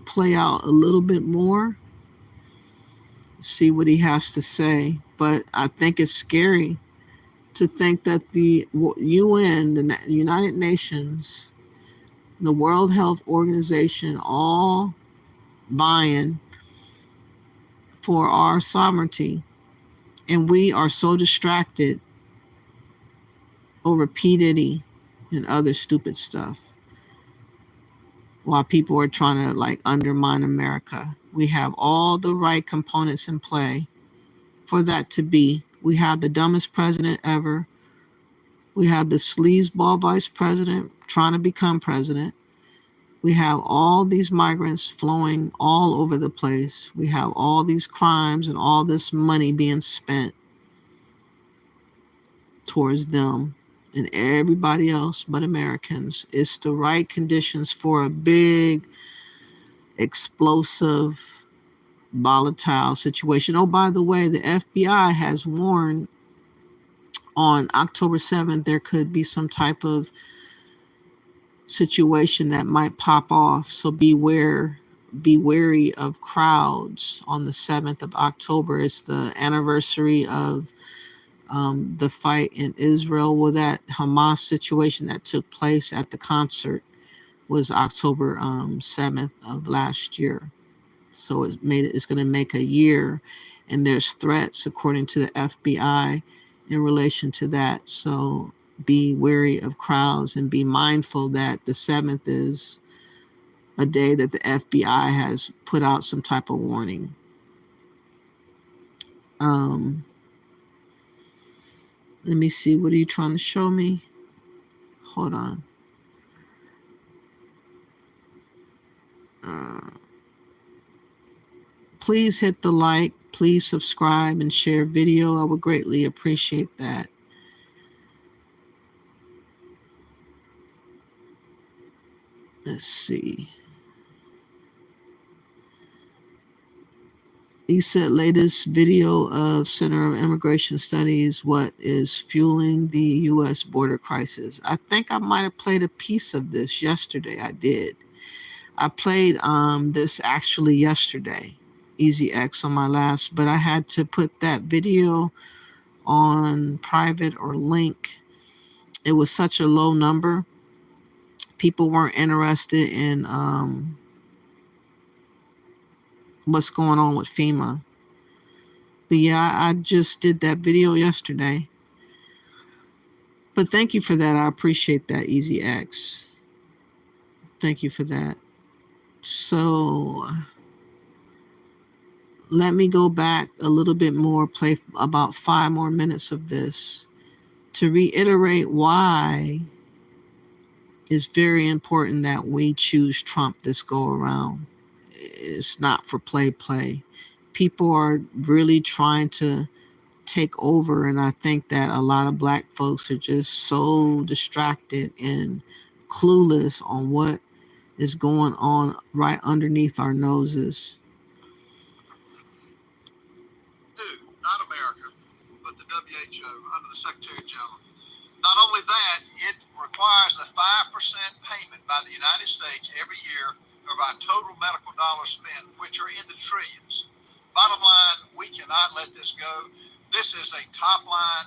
play out a little bit more, see what he has to say. But I think it's scary to think that the UN, the United Nations, the World Health Organization, all vying for our sovereignty. And we are so distracted over P. Diddy and other stupid stuff while people are trying to undermine America. We have all the right components in play for that to be. We have the dumbest president ever. We have the sleazeball vice president trying to become president. We have all these migrants flowing all over the place. We have all these crimes and all this money being spent towards them and everybody else but Americans. It's the right conditions for a big, explosive, volatile situation. Oh, by the way, the FBI has warned on October 7th there could be some type of situation that might pop off. So be wary of crowds on the 7th of October. It's the anniversary of the fight in Israel. Well, that Hamas situation that took place at the concert was October 7th of last year. So it's going to make a year, and there's threats according to the FBI in relation to that. So be wary of crowds and be mindful that the 7th is a day that the FBI has put out some type of warning. Let me see. What are you trying to show me? Hold on. Please hit the like. Please subscribe and share video. I would greatly appreciate that. Let's see. You said latest video of Center of Immigration Studies, what is fueling the U.S. border crisis. I think I might have played a piece of this yesterday. I did. I played this actually yesterday, Easy X on my last, but I had to put that video on private or link. It was such a low number. People weren't interested in what's going on with FEMA, But yeah, I just did that video yesterday. But thank you for that. I appreciate that, Easy X. Thank you for that. So let me go back a little bit more, play about 5 more minutes of this to reiterate why it's very important that we choose Trump this go around. It's not for play. People are really trying to take over, and I think that a lot of black folks are just so distracted and clueless on what is going on right underneath our noses. Not America, but the WHO under the Secretary General. Not only that, it requires a 5% payment by the United States every year of our total medical dollars spent, which are in the trillions. Bottom line, we cannot let this go. This is a top line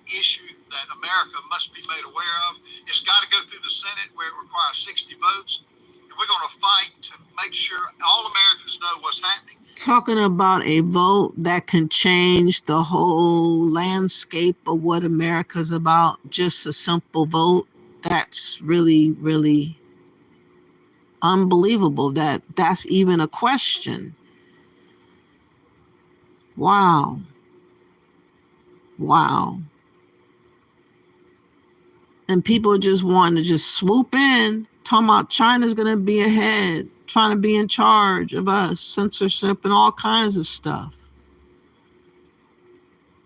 issue that America must be made aware of. It's got to go through the Senate where it requires 60 votes. And we're going to fight to make sure all Americans know what's happening. Talking about a vote that can change the whole landscape of what America's about, just a simple vote, that's really, really unbelievable that that's even a question. Wow. And people just want to just swoop in, talking about China's going to be ahead, trying to be in charge of us, censorship and all kinds of stuff.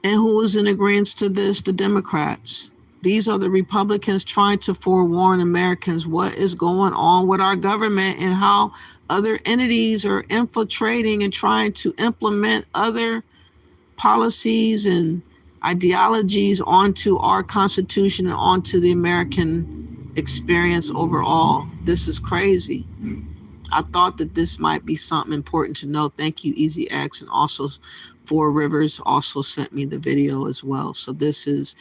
And who is in agreement to this? The Democrats. These are the Republicans trying to forewarn Americans what is going on with our government and how other entities are infiltrating and trying to implement other policies and ideologies onto our Constitution and onto the American experience overall. This is crazy. I thought that this might be something important to know. Thank you, Easy X, and also 4 Rivers also sent me the video as well. So this is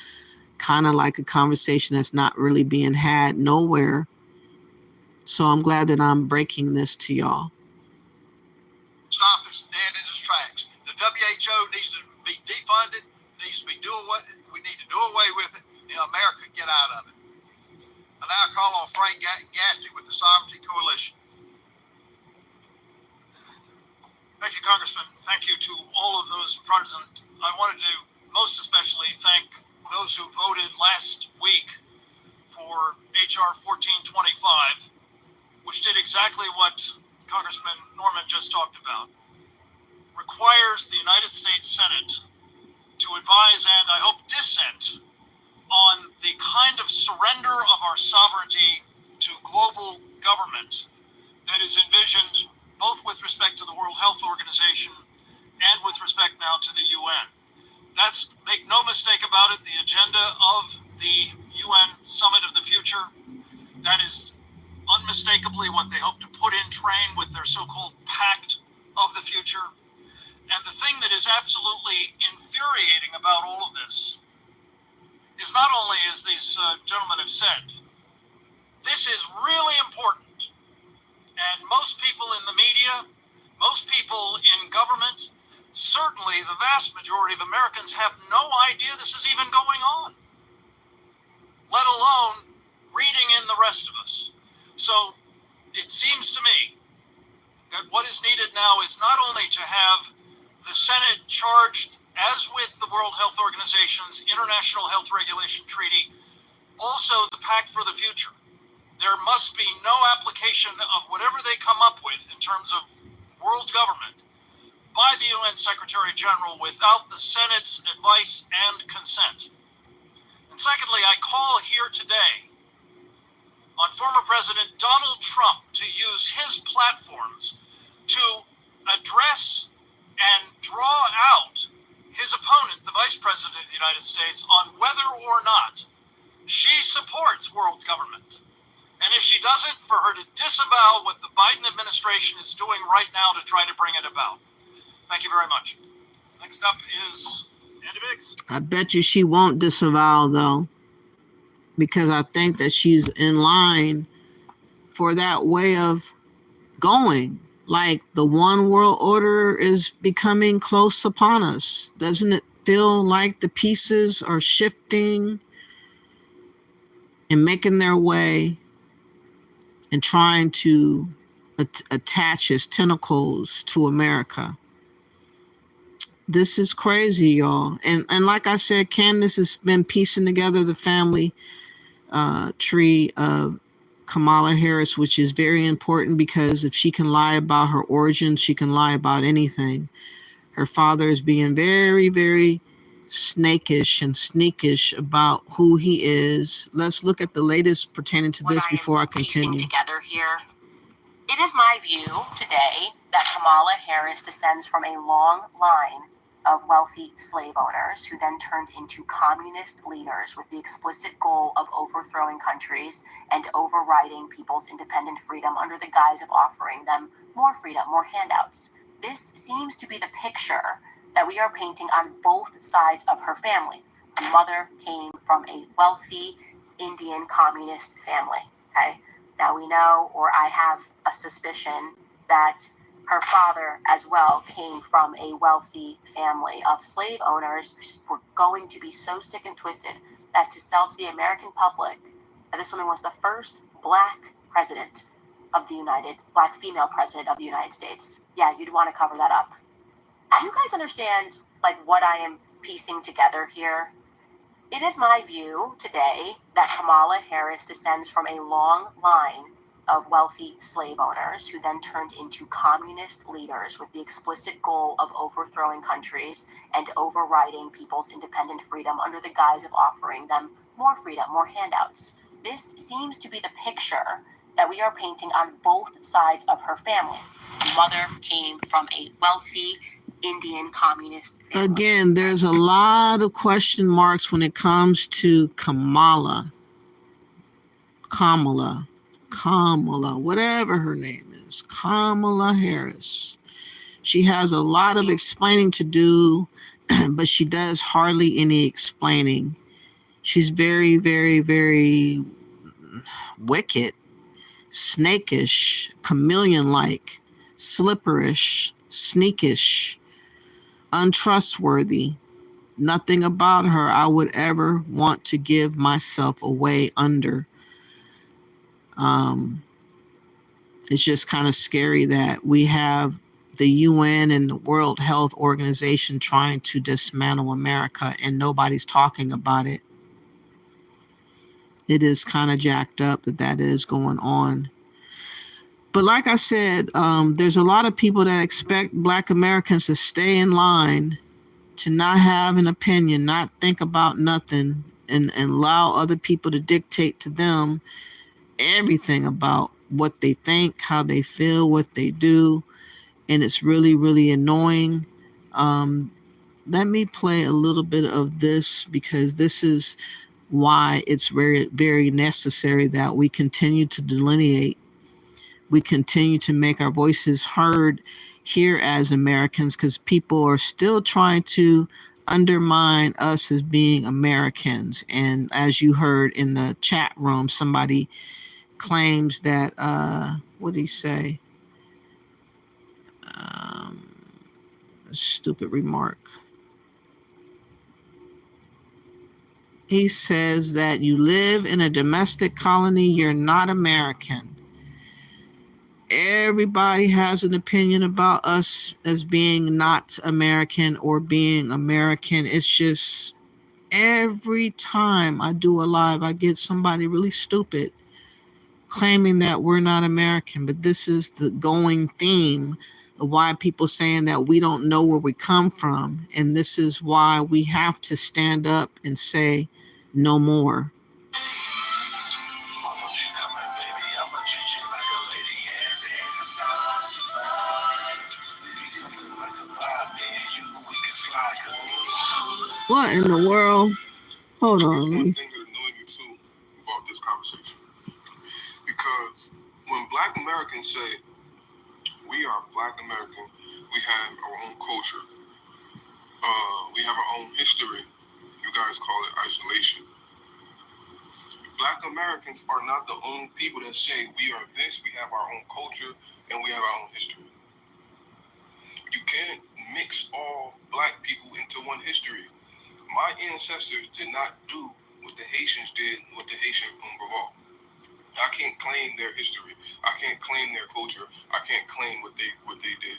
kind of like a conversation that's not really being had nowhere. So I'm glad that I'm breaking this to y'all. Stop this dead in its tracks. The WHO needs to be defunded. Needs to be we need to do away with it. America get out of it. I now call on Frank Gaffney with the Sovereignty Coalition. Thank you, Congressman. Thank you to all of those present. I wanted to most especially thank those who voted last week for H.R. 1425, which did exactly what Congressman Norman just talked about. Requires the United States Senate to advise and, I hope, dissent on the kind of surrender of our sovereignty to global government that is envisioned both with respect to the World Health Organization and with respect now to the UN. That's, make no mistake about it, the agenda of the UN Summit of the Future. That is unmistakably what they hope to put in train with their so-called Pact of the Future. And the thing that is absolutely infuriating about all of this is not only, as these gentlemen have said, this is really important. And most people in the media, most people in government, certainly the vast majority of Americans have no idea this is even going on, let alone reading in the rest of us. So it seems to me that what is needed now is not only to have the Senate charged, as with the World Health Organization's International Health Regulation Treaty, also the Pact for the Future. There must be no application of whatever they come up with in terms of world government by the UN Secretary General without the Senate's advice and consent. And secondly, I call here today on former President Donald Trump to use his platforms to address and draw out his opponent, the Vice President of the United States, on whether or not she supports world government. And if she doesn't, for her to disavow what the Biden administration is doing right now to try to bring it about. Thank you very much. Next up is Andy Biggs. I bet you she won't disavow, though, because I think that she's in line for that way of going. like the one world order is becoming close upon us? Doesn't it feel like the pieces are shifting and making their way and trying to attach its tentacles to America? This is crazy, y'all. And like I said, Candace has been piecing together the family tree of Kamala Harris, which is very important because if she can lie about her origins, she can lie about anything. Her father is being very, very snakish and sneakish about who he is. Let's look at the latest pertaining to this before I continue. Piecing together here. It is my view today that Kamala Harris descends from a long line of wealthy slave owners who then turned into communist leaders with the explicit goal of overthrowing countries and overriding people's independent freedom under the guise of offering them more freedom, more handouts. This seems to be the picture that we are painting on both sides of her family. Her mother came from a wealthy Indian communist family, okay? Now we know, or I have a suspicion, that her father as well came from a wealthy family of slave owners who were going to be so sick and twisted as to sell to the American public that this woman was the first black president of the black female president of the United States. Yeah, you'd want to cover that up. Do you guys understand, like, what I am piecing together here? It is my view today that Kamala Harris descends from a long line of wealthy slave owners who then turned into communist leaders with the explicit goal of overthrowing countries and overriding people's independent freedom under the guise of offering them more freedom, more handouts. This seems to be the picture that we are painting on both sides of her family. Her mother came from a wealthy Indian communist family. Again, there's a lot of question marks when it comes to Kamala, whatever her name is, Kamala Harris. She has a lot of explaining to do, but she does hardly any explaining. She's very, very, very wicked, snakish, chameleon-like, slipperish, sneakish, untrustworthy. Nothing about her I would ever want to give myself away under. It's just kind of scary that we have the UN and the World Health Organization trying to dismantle America and nobody's talking about it. It is kind of jacked up that is going on. But like I said, there's a lot of people that expect Black Americans to stay in line, to not have an opinion, not think about nothing, and allow other people to dictate to them everything about what they think, how they feel, what they do. And it's really, really annoying. Let me play a little bit of this because this is why it's very, very necessary that we continue to delineate. We continue to make our voices heard here as Americans, because people are still trying to undermine us as being Americans. And as you heard in the chat room, somebody claims that, what did he say? A stupid remark. He says that you live in a domestic colony, you're not American. Everybody has an opinion about us as being not American or being American. It's just every time I do a live, I get somebody really stupid claiming that we're not American. But this is the going theme of why people saying that we don't know where we come from. And this is why we have to stand up and say no more. What in the world? Hold on. One thing that annoyed me too about this conversation, because when Black Americans say we are Black American, we have our own culture, we have our own history. You guys call it isolation. Black Americans are not the only people that say we are this. We have our own culture and we have our own history. You can't mix all black people into one history. My ancestors did not do what the Haitians did with the Haitian Revolt. I can't claim their history. I can't claim their culture. I can't claim what they did.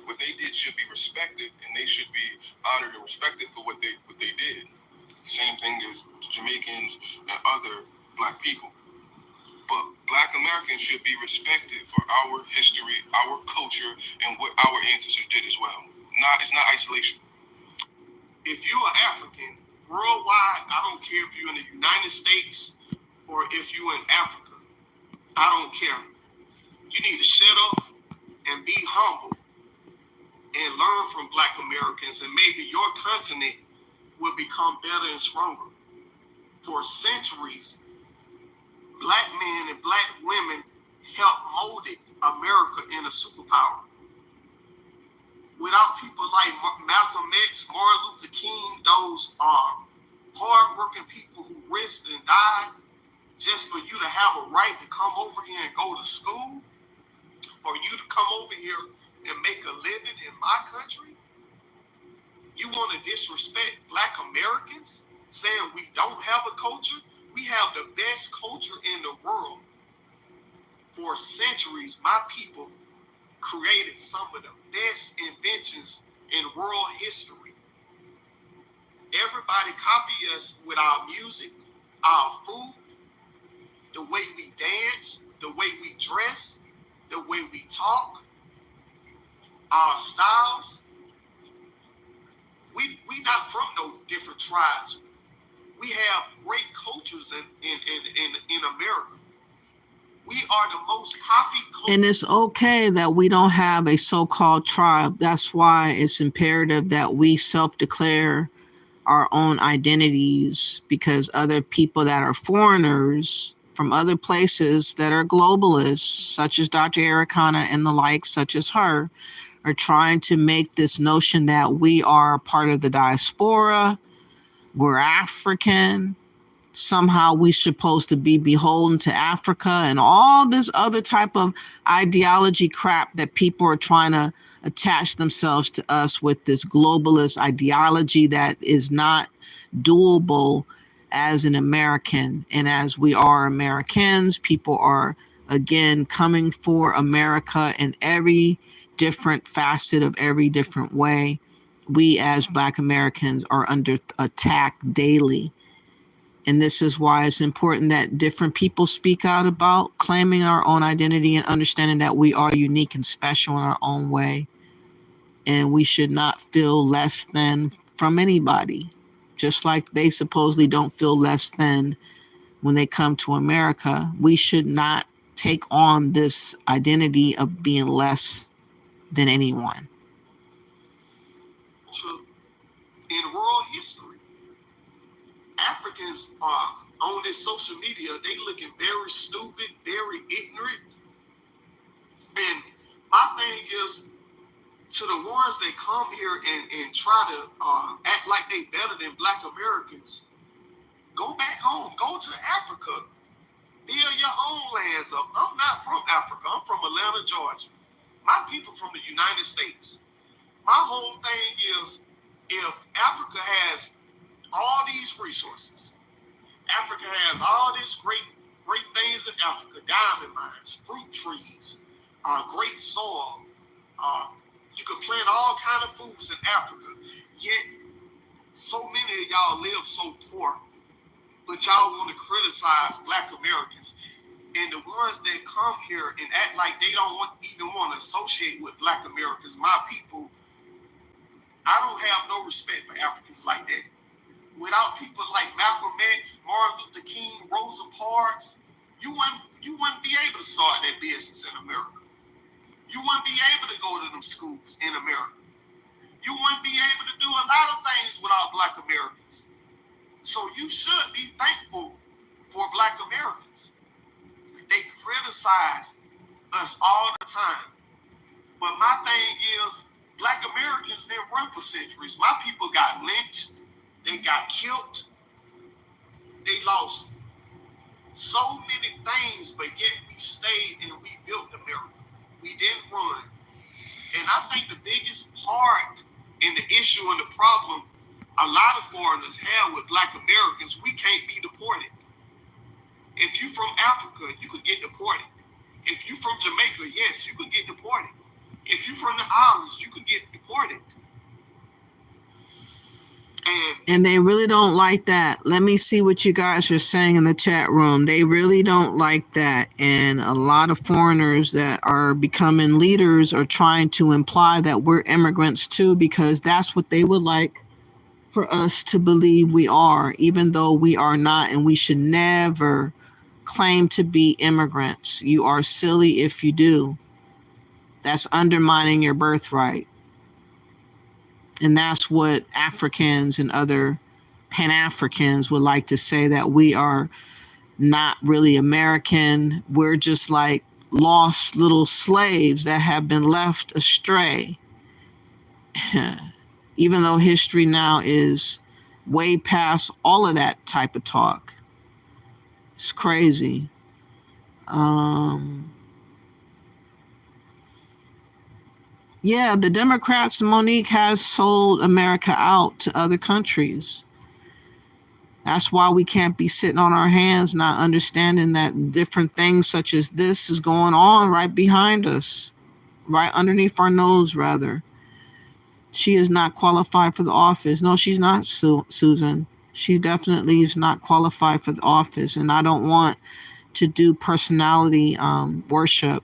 What they did should be respected, and they should be honored and respected for what they did. Same thing as Jamaicans and other black people. But black Americans should be respected for our history, our culture, and what our ancestors did as well. It's not isolation. If you're African, worldwide, I don't care if you're in the United States or if you're in Africa, I don't care. You need to shut up and be humble and learn from black Americans, and maybe your continent will become better and stronger. For centuries, black men and black women helped mold America in a superpower. Without people like Malcolm X, Martin Luther King, those hard-working people who risked and died just for you to have a right to come over here and go to school, for you to come over here and make a living in my country, you want to disrespect black Americans, saying we don't have a culture? We have the best culture in the world. For centuries, my people created some of the best inventions in world history. Everybody copy us with our music, our food, the way we dance, the way we dress, the way we talk, our styles. We not from no different tribes. We have great cultures in America. We are the most copied culture. And it's okay that we don't have a so-called tribe. That's why it's imperative that we self-declare our own identities, because other people that are foreigners from other places that are globalists, such as Dr. Ericana and the like, such as her, are trying to make this notion that we are part of the diaspora, we're African, somehow we're supposed to be beholden to Africa, and all this other type of ideology crap that people are trying to attach themselves to us with, this globalist ideology that is not doable as an American. And as we are Americans, people are again coming for America in every different facet of every different way. We as Black Americans are under attack daily. And this is why it's important that different people speak out about claiming our own identity and understanding that we are unique and special in our own way. And we should not feel less than from anybody, just like they supposedly don't feel less than when they come to America. We should not take on this identity of being less than anyone. In world history, Africans are on this social media, they looking very stupid, very ignorant. And my thing is, to the ones that come here and try to act like they better than Black Americans, go back home, go to Africa, build your own lands up. I'm not from Africa, I'm from Atlanta, Georgia. My people from the United States. My whole thing is, if Africa has all these resources, Africa has all these great things in Africa, diamond mines, fruit trees, great soil, you can plant all kind of foods in Africa, yet so many of y'all live so poor, but y'all want to criticize Black Americans. And the ones that come here and act like they don't even want to associate with Black Americans, my people, I don't have no respect for Africans like that. Without people like Malcolm X, Martin Luther King, Rosa Parks, you wouldn't be able to start that business in America. You wouldn't be able to go to them schools in America. You wouldn't be able to do a lot of things without Black Americans. So you should be thankful for Black Americans. They criticize us all the time. But my thing is, Black Americans didn't run for centuries. My people got lynched. They got killed. They lost so many things, but yet we stayed and we built America. We didn't run. And I think the biggest part in the issue and the problem a lot of foreigners have with Black Americans, we can't be deported. If you from Africa, you could get deported. If you from Jamaica, yes, you could get deported. If you from the islands, you could get deported. And they really don't like that. Let me see what you guys are saying in the chat room. They really don't like that. And a lot of foreigners that are becoming leaders are trying to imply that we're immigrants too, because that's what they would like for us to believe we are, even though we are not, and we should never claim to be immigrants. You are silly if you do. That's undermining your birthright. And that's what Africans and other Pan-Africans would like to say, that we are not really American. We're just like lost little slaves that have been left astray. Even though history now is way past all of that type of talk. It's crazy. Yeah, the Democrats, Monique, has sold America out to other countries. That's why we can't be sitting on our hands not understanding that different things such as this is going on right behind us, right underneath our nose, rather. She is not qualified for the office. No, she's not, Susan. She definitely is not qualified for the office. And I don't want to do personality worship.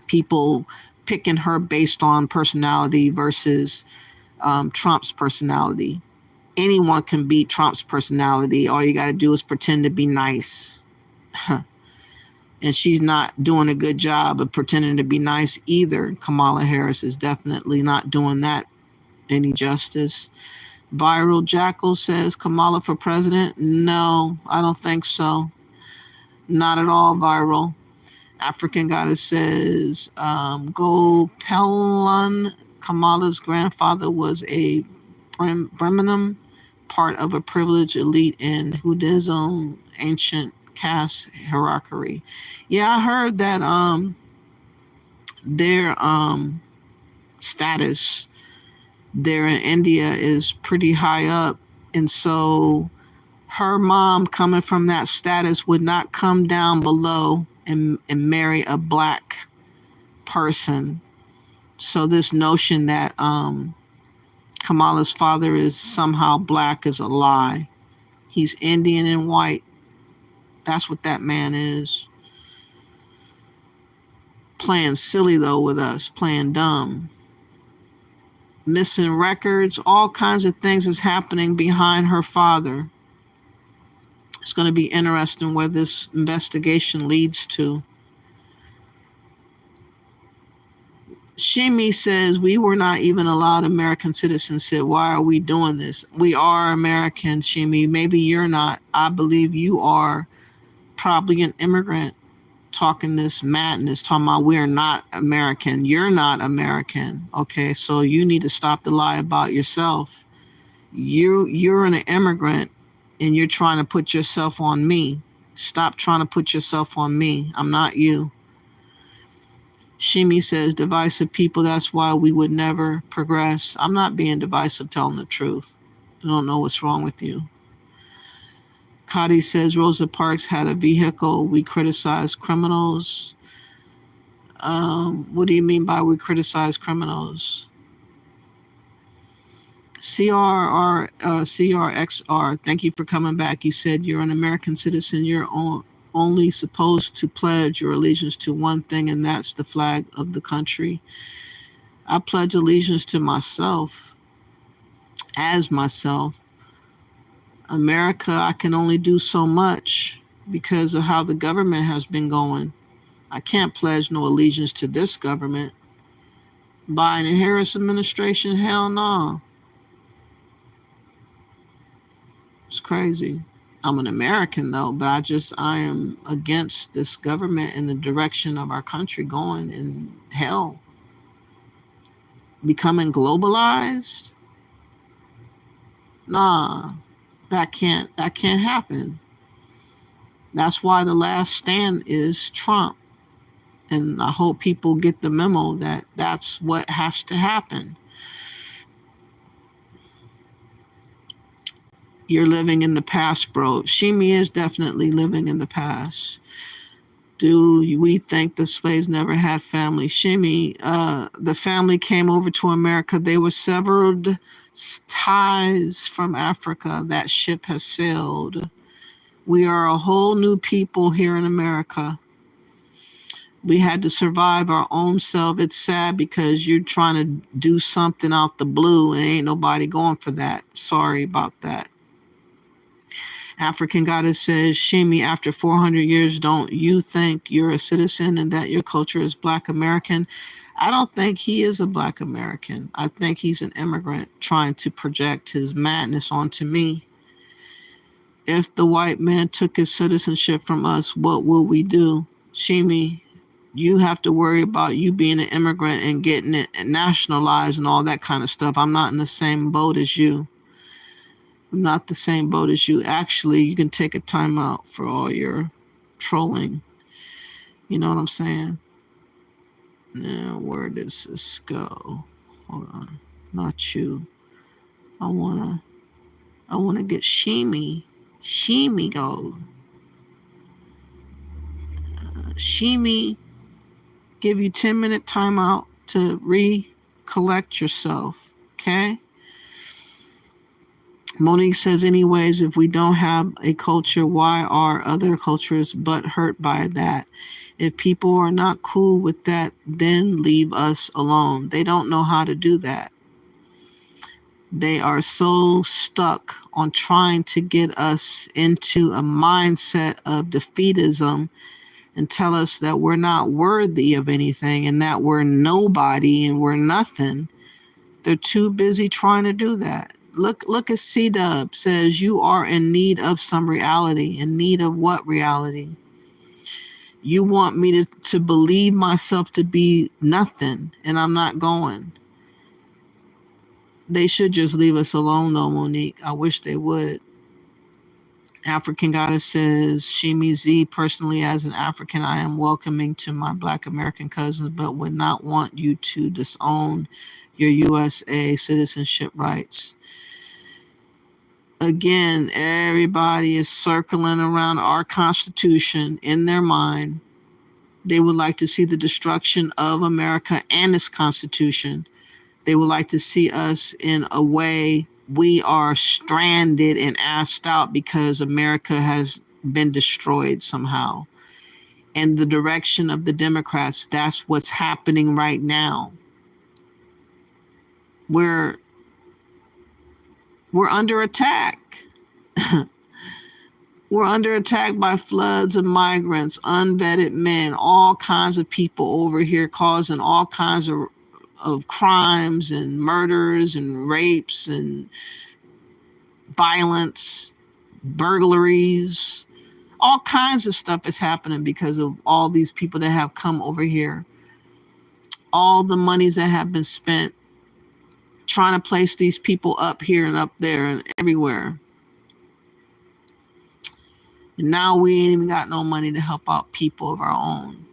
People picking her based on personality versus Trump's personality. Anyone can beat Trump's personality. All you got to do is pretend to be nice. And she's not doing a good job of pretending to be nice either. Kamala Harris is definitely not doing that any justice. Viral Jackal says, Kamala for president? No, I don't think so. Not at all, Viral. African Goddess says, Go Pelon. Kamala's grandfather was a Brahmin, part of a privileged elite in Buddhism, ancient caste hierarchy. Yeah, I heard that their status there in India is pretty high up, and so her mom, coming from that status, would not come down below and marry a black person. So this notion that Kamala's father is somehow black is a lie. He's Indian and white. That's what that man is. Playing silly, though, with us, playing dumb. Missing records, all kinds of things is happening behind her father. It's going to be interesting where this investigation leads to. Shimi says, we were not even allowed American citizenship. Why are we doing this? We are American, Shimi. Maybe you're not. I believe you are probably an immigrant talking this madness, talking about we're not American. You're not American. Okay, so you need to stop the lie about yourself. You're an immigrant and you're trying to put yourself on me. Stop trying to put yourself on me. I'm not you. Shimi says, divisive people, that's why we would never progress. I'm not being divisive, telling the truth. I don't know what's wrong with you. Kadi says, Rosa Parks had a vehicle. We criticize criminals. What do you mean by we criticize criminals? CRXR, thank you for coming back. You said you're an American citizen. You're only supposed to pledge your allegiance to one thing, and that's the flag of the country. I pledge allegiance to myself, as myself. America, I can only do so much because of how the government has been going. I can't pledge no allegiance to this government. Biden and Harris administration, hell no. It's crazy. I'm an American though, but I am against this government and the direction of our country going in hell. Becoming globalized? Nah, that can't happen. That's why the last stand is Trump. And I hope people get the memo that that's what has to happen. You're living in the past, bro. Shimi is definitely living in the past. Do we think the slaves never had family? Shimi, the family came over to America. They were severed ties from Africa. That ship has sailed. We are a whole new people here in America. We had to survive our own self. It's sad because you're trying to do something out the blue and ain't nobody going for that. Sorry about that. African goddess says, Shimi, after 400 years, don't you think you're a citizen and that your culture is Black American? I don't think he is a Black American. I think he's an immigrant trying to project his madness onto me. If the white man took his citizenship from us, what will we do? Shimi, you have to worry about you being an immigrant and getting it nationalized and all that kind of stuff. I'm not in the same boat as you. I'm not the same boat as you. Actually, you can take a time out for all your trolling. You know what I'm saying? Now, where does this go? Hold on. Not you. I wanna get Shimi. Shimi go. Shimi, give you 10-minute timeout to recollect yourself. Okay? Monique says, anyways, if we don't have a culture, why are other cultures but hurt by that? If people are not cool with that, then leave us alone. They don't know how to do that. They are so stuck on trying to get us into a mindset of defeatism and tell us that we're not worthy of anything and that we're nobody and we're nothing. They're too busy trying to do that. Look at C-Dub says, you are in need of some reality. In need of what reality? You want me to believe myself to be nothing, and I'm not going. They should just leave us alone, though, Monique. I wish they would. African Goddess says, Shimi Z, personally as an African, I am welcoming to my Black American cousins, but would not want you to disown your USA citizenship rights. Again, everybody is circling around our Constitution in their mind. They would like to see the destruction of America and its Constitution. They would like to see us in a way we are stranded and asked out because America has been destroyed somehow. And the direction of the Democrats, that's what's happening right now. We're under attack. We're under attack by floods of migrants, unvetted men, all kinds of people over here causing all kinds of crimes and murders and rapes and violence, burglaries. All kinds of stuff is happening because of all these people that have come over here. All the monies that have been spent trying to place these people up here and up there and everywhere. And now we ain't even got no money to help out people of our own.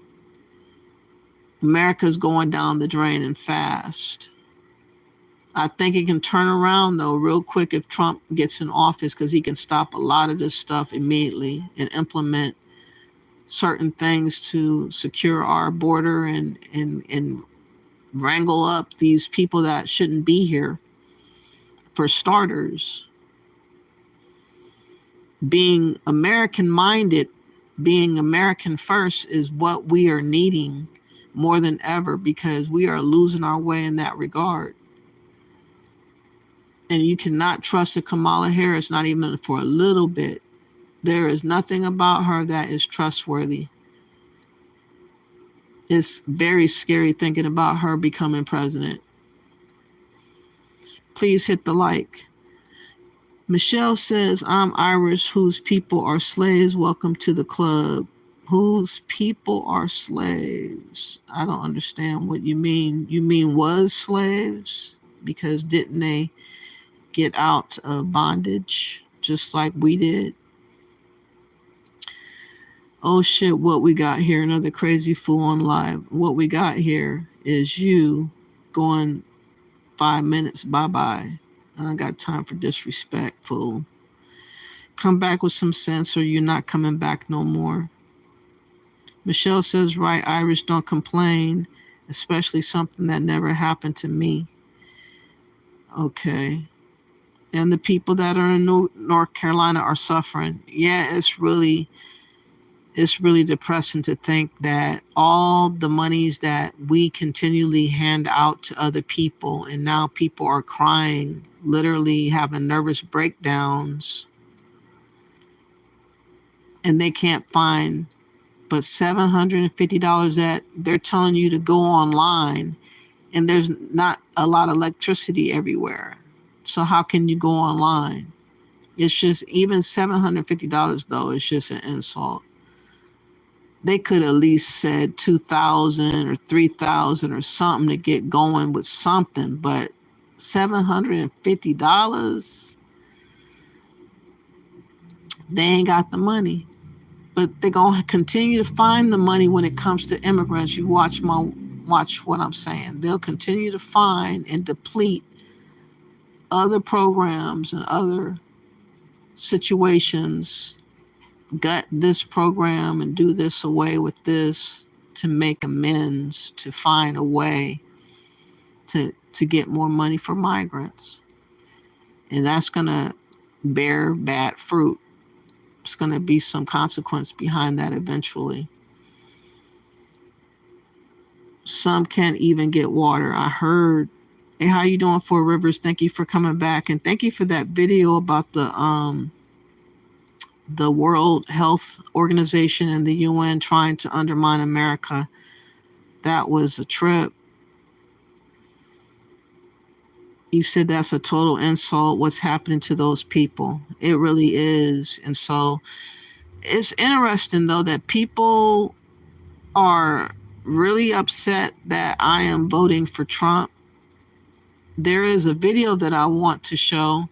America's going down the drain and fast. I think it can turn around, though, real quick if Trump gets in office, because he can stop a lot of this stuff immediately and implement certain things to secure our border and wrangle up these people that shouldn't be here. For starters, being American-minded, being American first is what we are needing more than ever, because we are losing our way in that regard. And you cannot trust a Kamala Harris, not even for a little bit. There is nothing about her that is trustworthy. It's very scary thinking about her becoming president. Please hit the like. Michelle says, I'm Irish, whose people are slaves. Welcome to the club. Whose people are slaves? I don't understand what you mean. You mean was slaves? Because didn't they get out of bondage just like we did? Oh shit, what we got here, another crazy fool on live. What we got here is you going 5 minutes, bye-bye. I don't got time for disrespect, fool. Come back with some sense or you're not coming back no more. Michelle says, right, Irish, don't complain, especially something that never happened to me. Okay. And the people that are in North Carolina are suffering. Yeah, it's really depressing to think that all the monies that we continually hand out to other people, and now people are crying, literally having nervous breakdowns, and they can't find but $750 that they're telling you to go online, and there's not a lot of electricity everywhere. So how can you go online? It's just, even $750 though, it's just an insult. They could at least said $2,000 or $3,000 or something to get going with something, but $750, they ain't got the money. But they're gonna continue to find the money when it comes to immigrants. You watch what I'm saying. They'll continue to find and deplete other programs and other situations, gut this program and do this away with this to make amends, to find a way to get more money for migrants. And that's going to bear bad fruit. It's going to be some consequence behind that eventually. Some can't even get water. I heard. Hey, how you doing, Four Rivers? Thank you for coming back. And thank you for that video about the World Health Organization and the UN trying to undermine America. That was a trip. You said that's a total insult. What's happening to those people? It really is. And so it's interesting, though, that people are really upset that I am voting for Trump. There is a video that I want to show.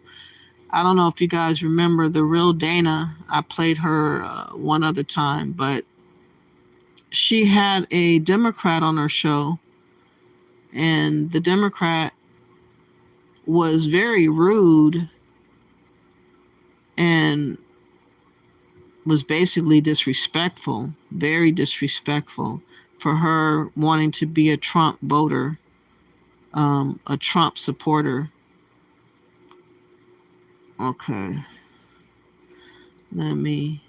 I don't know if you guys remember the real Dana. I played her one other time, but she had a Democrat on her show, and the Democrat was very rude and was basically disrespectful, very disrespectful for her wanting to be a Trump voter, a Trump supporter. Okay. Let me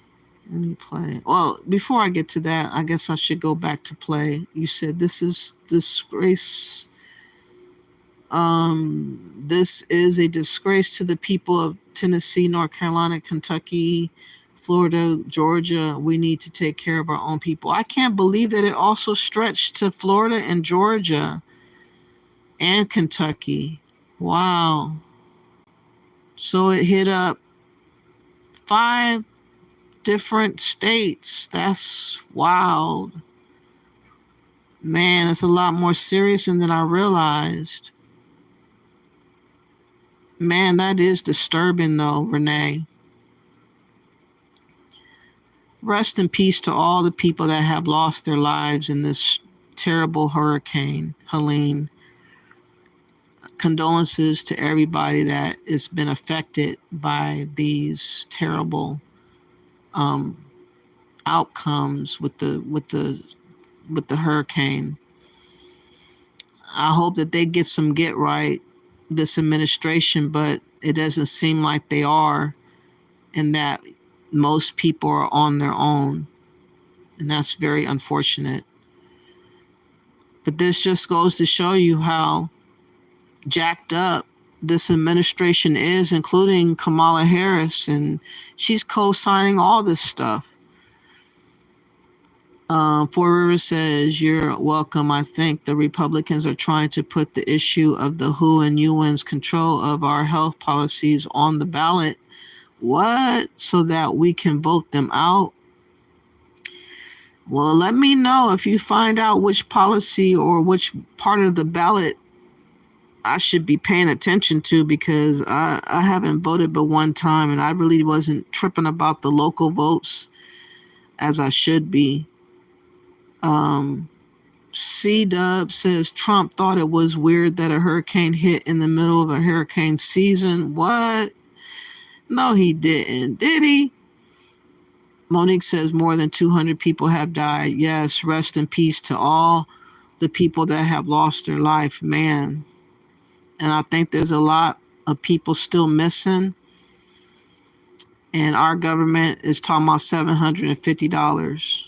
play. Well, before I get to that, I guess I should go back to play. You said this is disgrace. This is a disgrace to the people of Tennessee, North Carolina, Kentucky, Florida, Georgia. We need to take care of our own people. I can't believe that it also stretched to Florida and Georgia and Kentucky. Wow. So it hit up 5 different states. That's wild. Man, it's a lot more serious than I realized. Man, that is disturbing though, Renee. Rest in peace to all the people that have lost their lives in this terrible hurricane, Helene. Condolences to everybody that has been affected by these terrible outcomes with the hurricane. I hope that they get some get right, this administration, but it doesn't seem like they are, and that most people are on their own, and that's very unfortunate. But this just goes to show you how jacked up this administration is, including Kamala Harris, and she's co-signing all this stuff. Four Rivers says, you're welcome. I think the Republicans are trying to put the issue of the WHO and UN's control of our health policies on the ballot. What? So that we can vote them out? Well, let me know if you find out which policy or which part of the ballot I should be paying attention to, because I haven't voted but one time, and I really wasn't tripping about the local votes. as I should be. C-Dub says Trump thought it was weird that a hurricane hit in the middle of a hurricane season. What? No, he didn't. Did he? Monique says more than 200 people have died. Yes, rest in peace to all the people that have lost their life, man. And I think there's a lot of people still missing. And our government is talking about $750.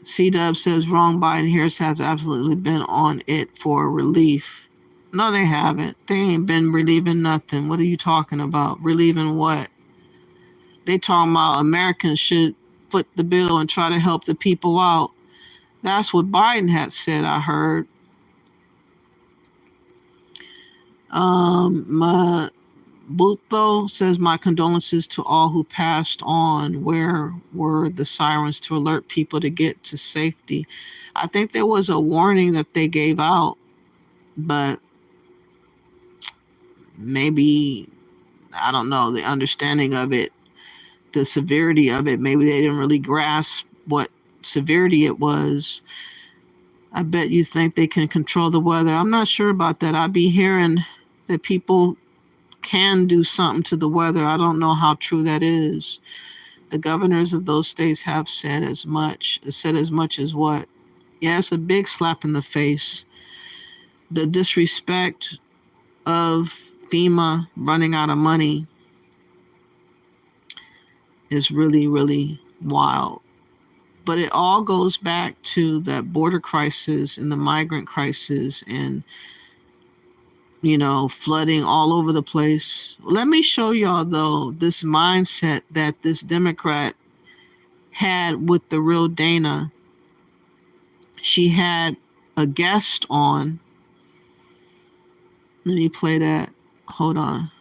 C-Dub says wrong. Biden Harris has absolutely been on it for relief. No, they haven't. They ain't been relieving nothing. What are you talking about? Relieving what? They talking about Americans should foot the bill and try to help the people out. That's what Biden had said, I heard. Mabuto says, my condolences to all who passed on. Where were the sirens to alert people to get to safety? I think there was a warning that they gave out, but maybe, I don't know, the understanding of it, the severity of it, maybe they didn't really grasp what severity it was. I bet you think they can control the weather. I'm not sure about that. I be hearing that people can do something to the weather. I don't know how true that is. The governors of those states have said as much. Said as much as what? Yeah, it's a big slap in the face. The disrespect of FEMA running out of money is really, really wild. But it all goes back to that border crisis and the migrant crisis and, you know, flooding all over the place. Let me show y'all, though, this mindset that this Democrat had with the real Dana. She had a guest on. Let me play that. Hold on.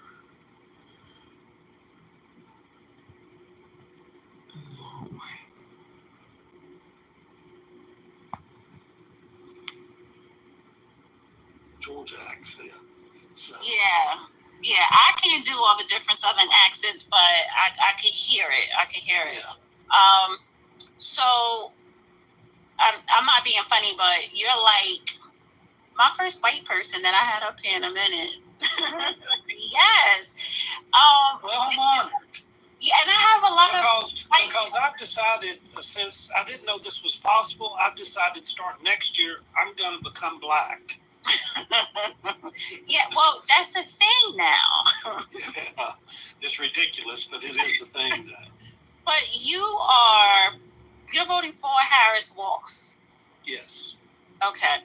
Georgia accent. So. Yeah, I can't do all the different Southern accents, but I can hear it. Yeah. So I'm not being funny, but you're like my first white person that I had up here in a minute. Yes. Well, I'm honored. Yeah, and I have a lot because I've decided, since I didn't know this was possible, I've decided starting next year I'm going to become black. Yeah, well, that's a thing now. Yeah, it's ridiculous, but it is the thing now. But you're voting for Harris Walsh. Yes. Okay.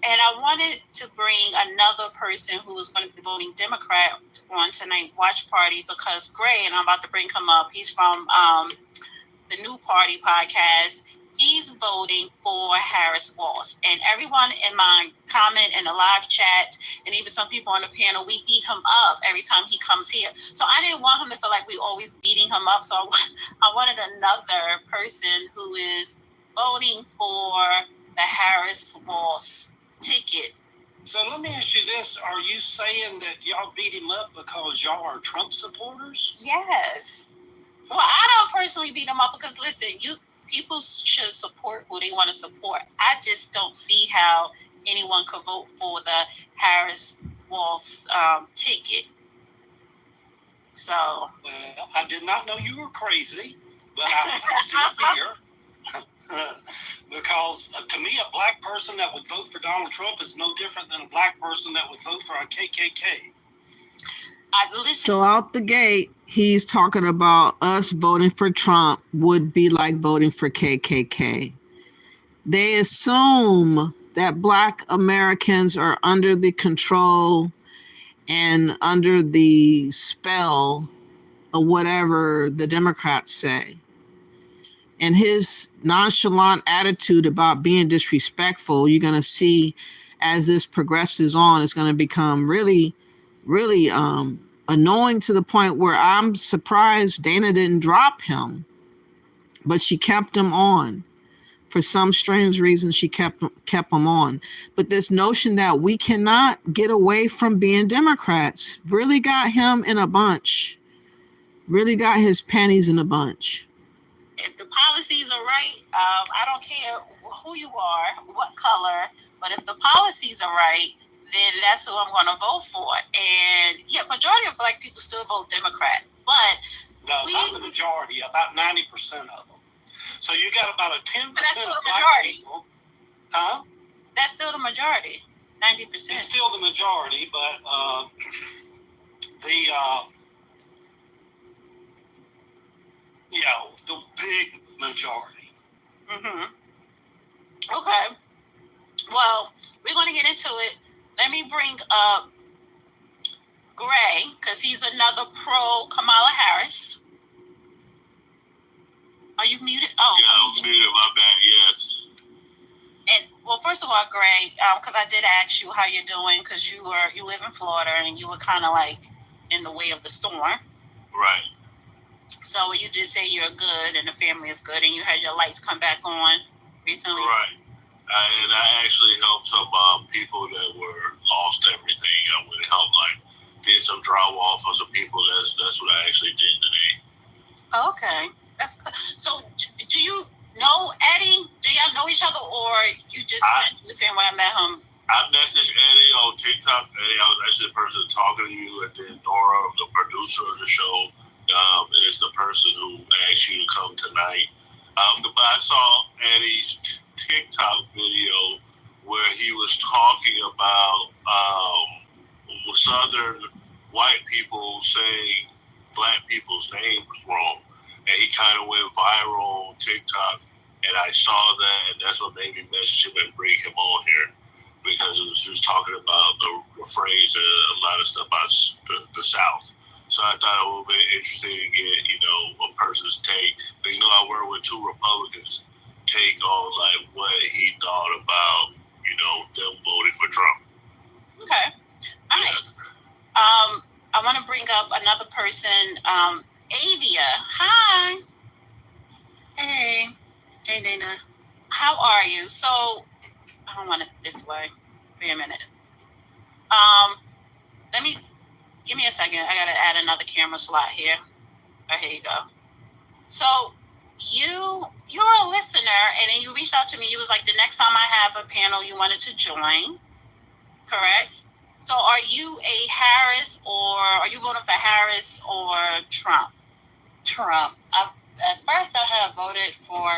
And I wanted to bring another person who is going to be voting Democrat on tonight watch party because Gray, and I'm about to bring him up, he's from the New Party podcast. He's voting for Harris Walsh. And everyone in my comment in the live chat, and even some people on the panel, we beat him up every time he comes here. So I didn't want him to feel like we always beating him up. So I wanted another person who is voting for the Harris Walsh ticket. So let me ask you this. Are you saying that y'all beat him up because y'all are Trump supporters? Yes. Well, I don't personally beat him up because, listen, people should support who they want to support. I just don't see how anyone could vote for the Harris Walsh ticket. So. Well, I did not know you were crazy, but I'm still here. Because to me, a black person that would vote for Donald Trump is no different than a black person that would vote for a KKK. So out the gate, he's talking about us voting for Trump would be like voting for KKK. They assume that black Americans are under the control and under the spell of whatever the Democrats say. And his nonchalant attitude about being disrespectful, you're going to see as this progresses on, it's going to become really, really annoying to the point where I'm surprised Dana didn't drop him. But she kept him on. For some strange reason, she kept him on. But this notion that we cannot get away from being Democrats really got him in a bunch. Really got his panties in a bunch. If the policies are right, I don't care who you are, what color, but if the policies are right, then that's who I'm going to vote for. And yeah, majority of black people still vote Democrat, but no, not the majority, about 90% of them. So you got about a 10% that's still of the black majority. people. Huh? That's still the majority, 90%. It's still the majority, but the big majority. Mm-hmm. Okay. Well, we're going to get into it. Let me bring up Gray, because he's another pro Kamala Harris. Are you muted? Oh, yeah, I'm muted. My bad. Yes. And well, first of all, Gray, because I did ask you how you're doing, because you live in Florida and you were kind of like in the way of the storm. Right. So you did say you're good and the family is good, and you had your lights come back on recently. Right. And I actually helped some people that were lost everything. I went and helped, did some drywall for some people. That's what I actually did today. Okay, that's good. So, do you know Eddie? Do y'all know each other, or you just met the same way I met him? I messaged Eddie on TikTok. Eddie, I was actually the person talking to you, and then Nora, the producer of the show, is the person who asked you to come tonight. But I saw Eddie's TikTok video where he was talking about Southern white people saying black people's names wrong, and he kind of went viral on TikTok, and I saw that, and that's what made me message him and bring him on here, because he was talking about the phrase and a lot of stuff about the South. So I thought it would be interesting to get, a person's take. Because, I work with two Republicans, take on, what he thought about, them voting for Trump. Okay. All right. I want to bring up another person, Avia. Hi. Hey. Hey, Dana. How are you? So, I don't want it this way. Wait a minute. Give me a second. I got to add another camera slot here. Oh, here you go. So, you're a listener, and then you reached out to me. You was like, the next time I have a panel, you wanted to join. Correct? So are you a Harris, or are you voting for Harris or Trump? Trump. At first I had voted for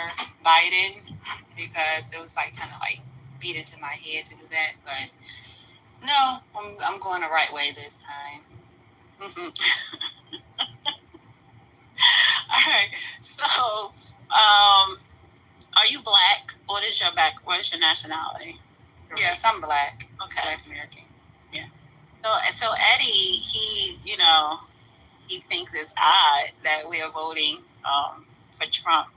Biden because it was kind of beat into my head to do that, but no, I'm going the right way this time. Mm-hmm. All right. So, are you black? What is your nationality? Yes, I'm black. Okay. Black American. Yeah. So Eddie, he thinks it's odd that we are voting for Trump.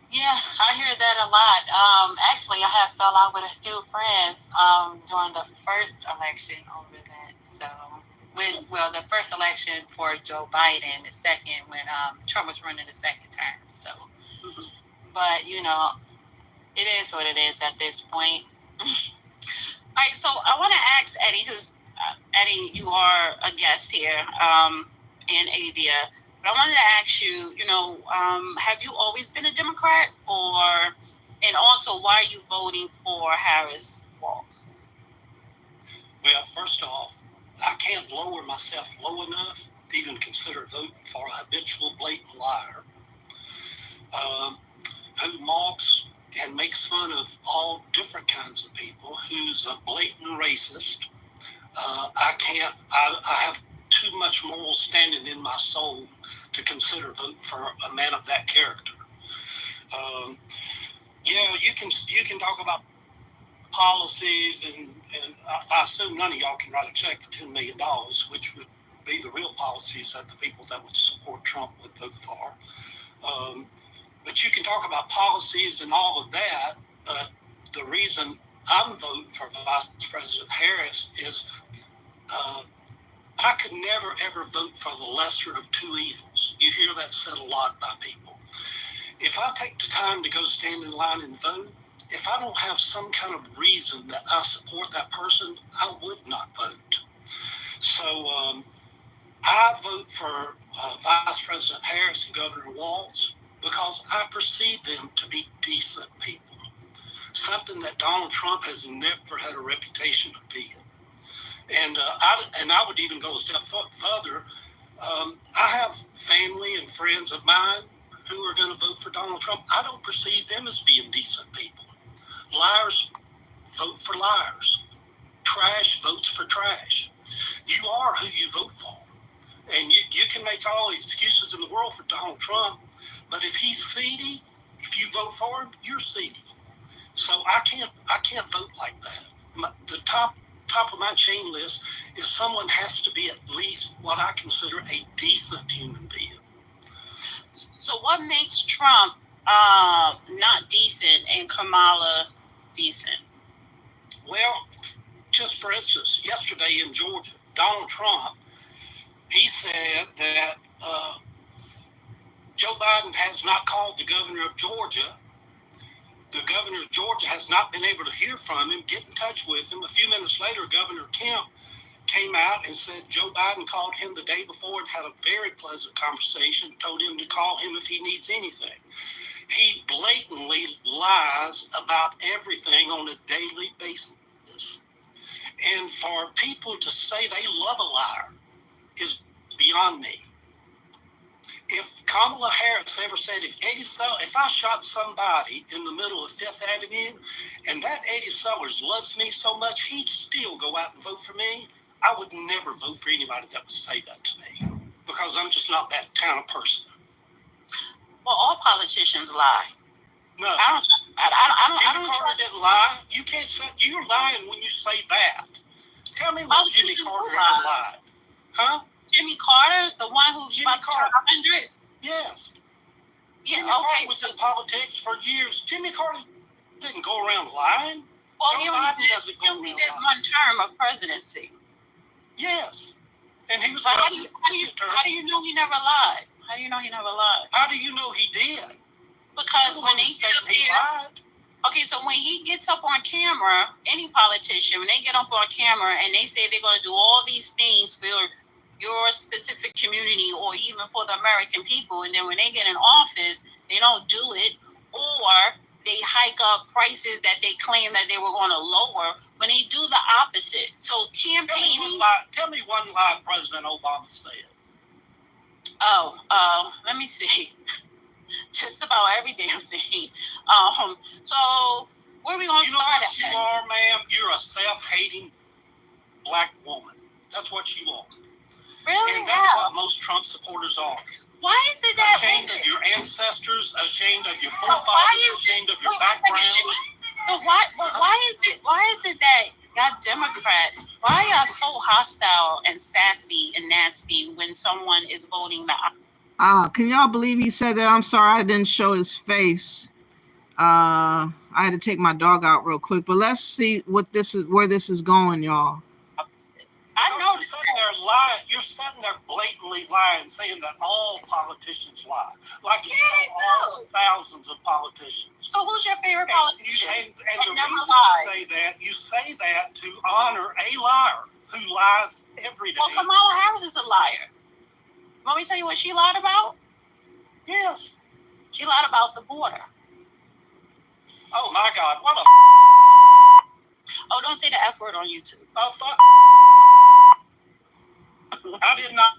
Yeah, I hear that a lot. Actually, I have fell out with a few friends during the first election over that. So, the first election for Joe Biden, the second when Trump was running the second term. So, but it is what it is at this point. All right, so I want to ask Eddie, because Eddie, you are a guest here in Avia. But I wanted to ask you, have you always been a Democrat, and also why are you voting for Harris Walks? Well, first off, I can't lower myself low enough to even consider voting for a habitual, blatant liar who mocks and makes fun of all different kinds of people, who's a blatant racist. I have too much moral standing in my soul to consider voting for a man of that character. You can talk about policies, and I assume none of y'all can write a check for $10 million, which would be the real policies that the people that would support Trump would vote for. But you can talk about policies and all of that, but the reason I'm voting for Vice President Harris is I could never, ever vote for the lesser of two evils. You hear that said a lot by people. If I take the time to go stand in line and vote, if I don't have some kind of reason that I support that person, I would not vote. So I vote for Vice President Harris and Governor Walz because I perceive them to be decent people, something that Donald Trump has never had a reputation of being. And I would even go a step further. I have family and friends of mine who are going to vote for Donald Trump. I don't perceive them as being decent people. Liars vote for liars. Trash votes for trash. You are who you vote for. And you can make all the excuses in the world for Donald Trump, but if he's seedy, if you vote for him, you're seedy. So I can't vote like that. The top of my chain list is someone has to be at least what I consider a decent human being. So what makes Trump not decent and Kamala decent? Well, just for instance, yesterday in Georgia, Donald Trump, he said that Joe Biden has not called the governor of Georgia. The governor of Georgia has not been able to hear from him, get in touch with him. A few minutes later, Governor Kemp came out and said Joe Biden called him the day before and had a very pleasant conversation, told him to call him if he needs anything. He blatantly lies about everything on a daily basis. And for people to say they love a liar is beyond me. If Kamala Harris ever said, if I shot somebody in the middle of Fifth Avenue and that Eddie Sellers loves me so much, he'd still go out and vote for me, I would never vote for anybody that would say that to me because I'm just not that kind of person. Well, all politicians lie. No. I don't Jimmy Carter didn't lie. You can't say, you're lying when you say that. Tell me what Jimmy Carter ever lied. Huh? Jimmy Carter, the one who's about to turn 100? Yes. Yeah, Jimmy Carter was in politics for years. Jimmy Carter didn't go around lying. Well, he only did one term of presidency. Yes. And he was. But how do you know he never lied? How do you know he never lied? How do you know he did? Because when they get up there, okay, so when he gets up on camera, any politician, when they get up on camera and they say they're going to do all these things for your specific community or even for the American people, and then when they get in office, they don't do it, or they hike up prices that they claim that they were going to lower when they do the opposite. So campaigning. Tell me one lie President Obama said. Let me see. Just about every damn thing. So where are we going to start at? You are, ma'am. You're a self-hating black woman. That's what you are. Really? And that's what most Trump supporters are. Why is it that ashamed of your ancestors, ashamed of your forefathers, ashamed of your background? So why is it that y'all Democrats, why are y'all so hostile and sassy and nasty when someone is voting the opposite? Can y'all believe he said that? I'm sorry I didn't show his face. I had to take my dog out real quick, but let's see where this is going, y'all. I know you're sitting there blatantly lying, saying that all politicians lie. Like you know all thousands of politicians. So who's your favorite politician? And the reason you say that to honor a liar who lies every day. Well, Kamala Harris is a liar. Want me to tell you what she lied about? Yes. She lied about the border. Oh my God, what a Oh, don't say the F word on YouTube. Oh, fuck. I did not.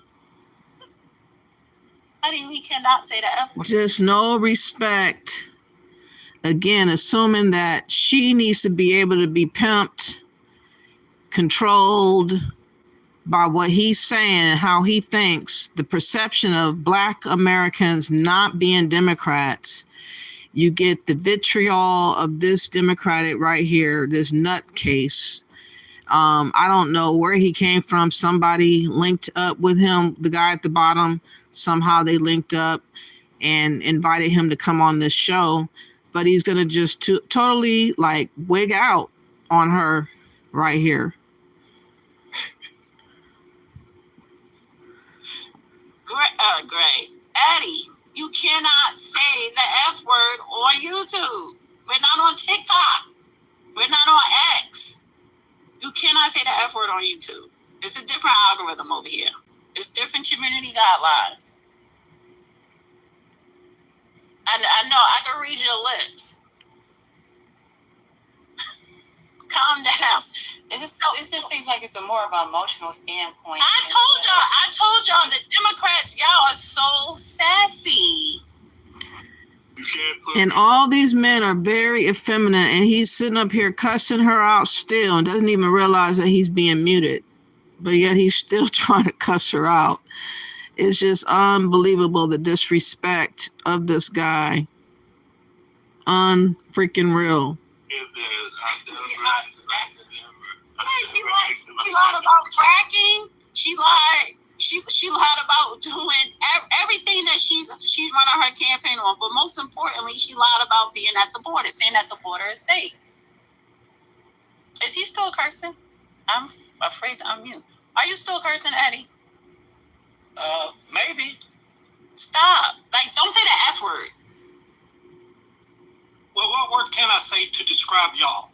Honey, we cannot say the F word. Just no respect. Again, assuming that she needs to be able to be pimped, controlled by what he's saying and how he thinks. The perception of Black Americans not being Democrats. You get the vitriol of this Democratic right here, this nutcase. I don't know where he came from. Somebody linked up with him, the guy at the bottom. Somehow they linked up and invited him to come on this show. But he's going to just totally like wig out on her right here. Gray. Addie, you cannot say the F word on YouTube. We're not on TikTok. We're not on X. You cannot say the F word on YouTube. It's a different algorithm over here. It's different community guidelines. I know, I can read your lips. Calm down. It just seems like it's a more of an emotional standpoint. I told y'all the Democrats, y'all are so sassy. And all these men are very effeminate, and he's sitting up here cussing her out still and doesn't even realize that he's being muted. But yet he's still trying to cuss her out. It's just unbelievable, the disrespect of this guy. Unfreaking real. She lied about fracking. She lied. She lied about doing everything that she's running her campaign on. But most importantly, she lied about being at the border, saying that the border is safe. Is he still cursing? I'm afraid to unmute. Are you still cursing, Eddie? Maybe. Stop. Like, don't say the F word. Well, what word can I say to describe y'all?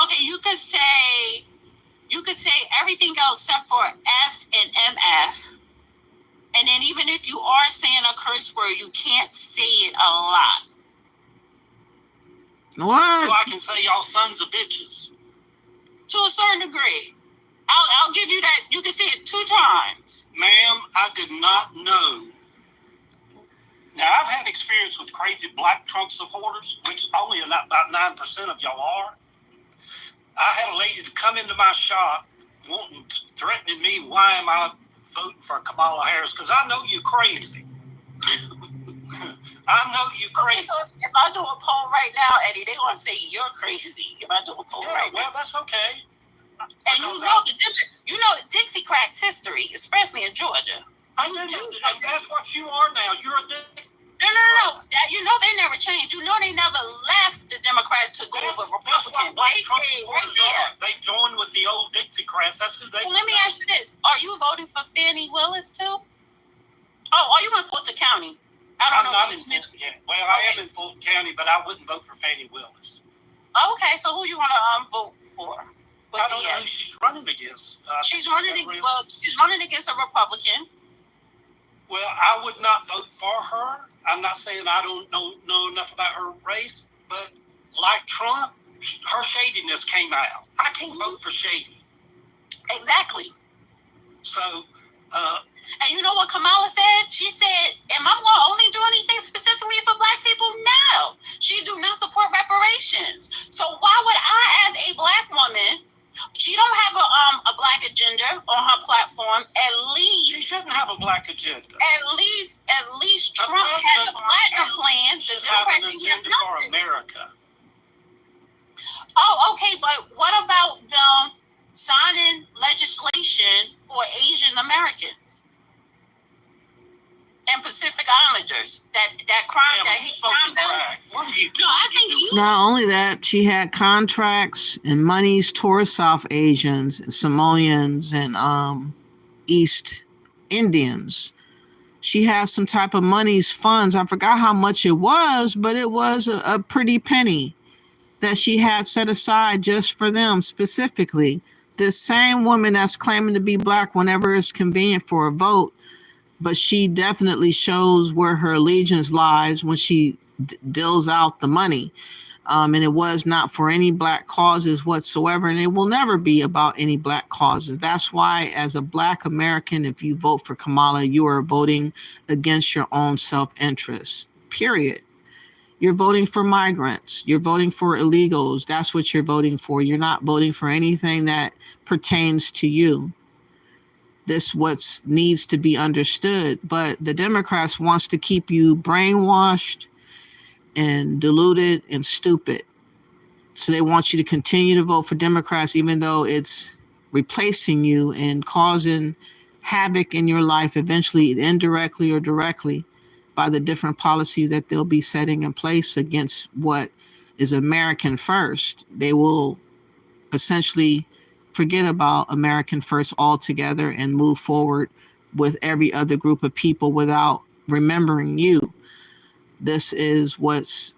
Okay, you could say everything else except for F and MF. And then even if you are saying a curse word, you can't say it a lot. What? So I can say y'all sons of bitches. To a certain degree. I'll give you that. You can say it 2 times. Ma'am, I did not know. Now, I've had experience with crazy black Trump supporters, which only about 9% of y'all are. I had a lady to come into my shop threatening me, why am I voting for Kamala Harris? Because I know you're crazy. I know you're crazy. Okay, so if I do a poll right now, Eddie, they're going to say you're crazy. If I do a poll right now. Well, that's okay. And you know the Dixiecrats history, especially in Georgia. I know, and that's what you are now. You're a Dixiecrat. No. You know they never changed. You know they never left the Democrat to go with Republican. They joined with the old Dixiecrats. That's who they. So let me ask you this: are you voting for Fannie Willis too? Oh, are you in Fulton County? I'm not in Fulton County. Well, I am in Fulton County, but I wouldn't vote for Fannie Willis. Okay, so who you want to vote for? I don't know who she's running against. She's running against a Republican. Well, I would not vote for her. I'm not saying I don't know enough about her race, but like Trump, her shadiness came out. I can't vote for shady. Exactly. So, and you know what Kamala said? She said, am I going to only do anything specifically for black people? No. She do not support reparations. So why would I, as a black woman, she don't have a black agenda on her platform. At least she shouldn't have a black agenda. At least Trump has a platinum plan. Should have an agenda for America. Oh, okay, but what about them signing legislation for Asian Americans and Pacific Islanders? That crime, What are you doing? No, I think you. Not only that, she had contracts and monies towards South Asians, and Samoans, and East Indians. She has some type of monies, funds. I forgot how much it was, but it was a pretty penny that she had set aside just for them specifically. This same woman that's claiming to be black whenever it's convenient for a vote, but she definitely shows where her allegiance lies when she deals out the money. And it was not for any black causes whatsoever, and it will never be about any black causes. That's why, as a black American, if you vote for Kamala, you are voting against your own self-interest, period. You're voting for migrants. You're voting for illegals. That's what you're voting for. You're not voting for anything that pertains to you. This what needs to be understood. But the Democrats wants to keep you brainwashed and deluded and stupid. So they want you to continue to vote for Democrats, even though it's replacing you and causing havoc in your life, eventually indirectly or directly, by the different policies that they'll be setting in place against what is American first. They will essentially forget about American first altogether and move forward with every other group of people without remembering you. This is what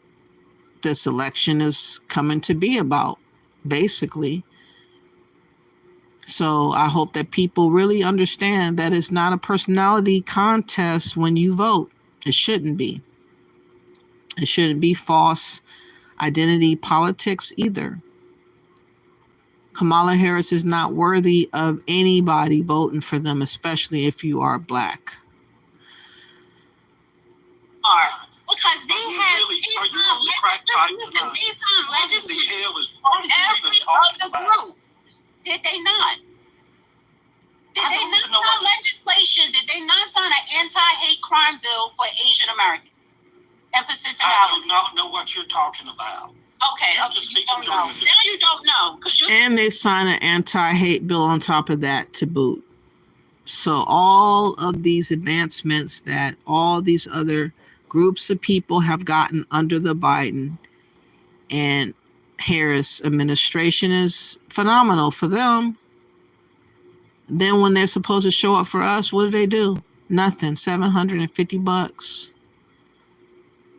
this election is coming to be about, basically. So I hope that people really understand that it's not a personality contest when you vote. It shouldn't be. It shouldn't be false identity politics either. Kamala Harris is not worthy of anybody voting for them, especially if you are black. Because they have based on legislation on every other group. Did they not? Did they not sign legislation? Did they not sign an anti-hate crime bill for Asian Americans and Pacific Islanders? I do not know what you're talking about. Okay, you don't know. Now you don't know. And they sign an anti-hate bill on top of that to boot. So all of these advancements that all these other groups of people have gotten under the Biden and Harris administration is phenomenal for them. Then when they're supposed to show up for us, what do? Nothing. $750.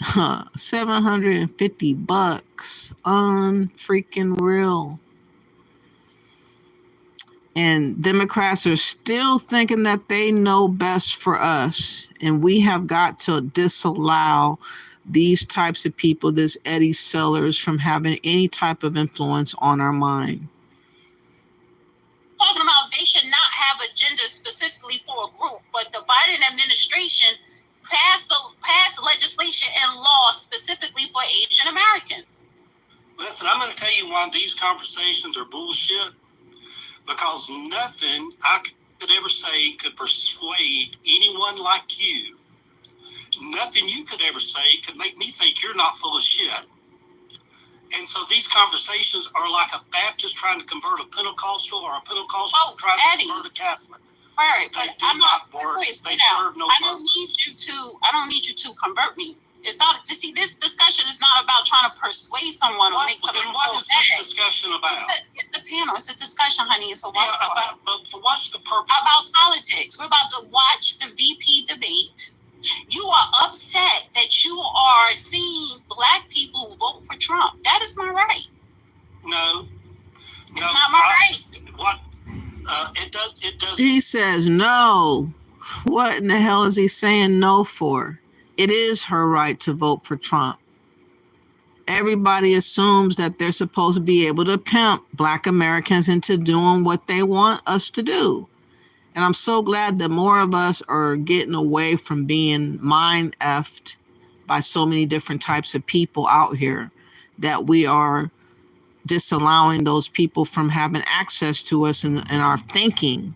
$750. Unfreaking real. And Democrats are still thinking that they know best for us. And we have got to disallow these types of people, this Eddie Sellers, from having any type of influence on our mind. Talking about they should not have agendas specifically for a group, but the Biden administration passed legislation and laws specifically for Asian Americans. Listen, I'm going to tell you why these conversations are bullshit. Because nothing I could ever say could persuade anyone like you. Nothing you could ever say could make me think you're not full of shit. And so these conversations are like a Baptist trying to convert a Pentecostal or a Pentecostal trying to convert a Catholic. All right, but I'm not worried. They serve no I don't need you to convert me. It's not to see this discussion is not about trying to persuade someone or make someone. Then what is this discussion about? It's the panel. It's a discussion, honey. It's a watch but what's the purpose? About politics. We're about to watch the VP debate. You are upset that you are seeing black people vote for Trump. That is my right. No. It's not my right. What? It does. He says no. What in the hell is he saying no for? It is her right to vote for Trump. Everybody assumes that they're supposed to be able to pimp black Americans into doing what they want us to do. And I'm so glad that more of us are getting away from being mind-effed by so many different types of people out here, that we are disallowing those people from having access to us and our thinking.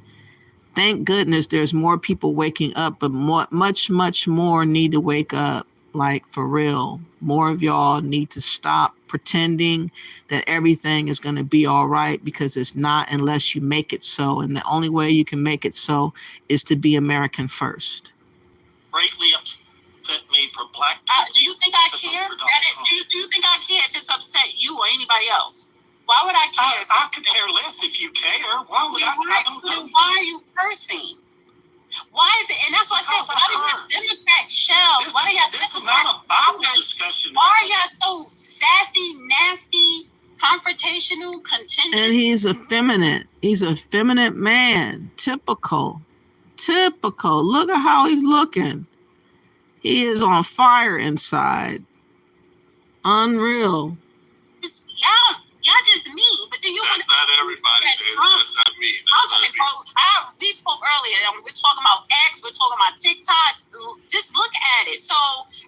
Thank goodness there's more people waking up, but much more need to wake up, like for real. More of y'all need to stop pretending that everything is going to be all right, because it's not unless you make it so. And the only way you can make it so is to be American first. Greatly upset me for black people. Do you think I care? Do you think I care if it's upset you or anybody else? Why would I care? I could care less if you care. Why would I don't know. Why are you cursing? Why is it? And that's why I said, why do you Democrat shells? Why do y'all This is not a Bible discussion. Why are y'all so sassy, nasty, confrontational, contentious? And he's effeminate. He's a effeminate man. Typical. Look at how he's looking. He is on fire inside. Unreal. Y'all just mean, but then you That's not everybody, baby. That's not me. We spoke earlier, and we're talking about X, we're talking about TikTok. Just look at it. So,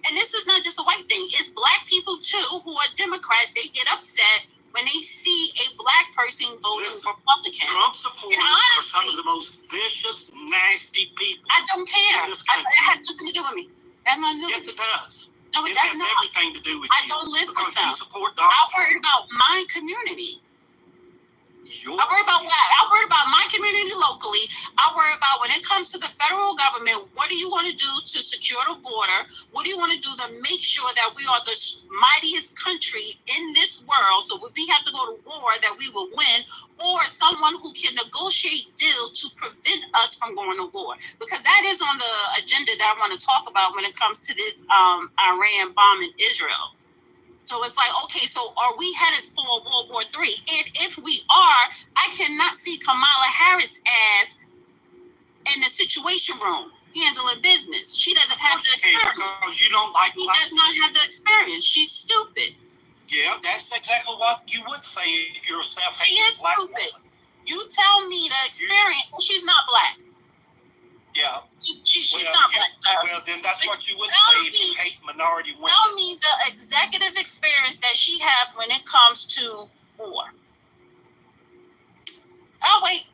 and this is not just a white thing. It's black people too who are Democrats. They get upset when they see a black person voting Republican. Trump supporters are some of the most vicious, nasty people. I don't care. That has nothing to do with me. That's not new. Yes, it does. No, it that's has not. everything to do with I you. don't live with them. You support Donald I worry about my community. I worry about what? I worry about my community locally. I worry about when it comes to the federal government, what do you want to do to secure the border? What do you want to do to make sure that we are the mightiest country in this world? So if we have to go to war, that we will win, or someone who can negotiate deals to prevent us from going to war. Because that is on the agenda that I want to talk about when it comes to this Iran bombing Israel. So it's like, okay, so are we headed for World War III? And if we are, I cannot see Kamala Harris as in the Situation Room handling business. She doesn't have the experience. Because you don't like. She does not have the experience. She's stupid. Yeah, that's exactly what you would say if you're a self-hating She is black stupid. woman. You tell me the experience. She's not black. Yeah. She's not black, sir. Well, then that's what you would say if you hate minority women. Tell me the executive experience that she has when it comes to war. Oh, wait.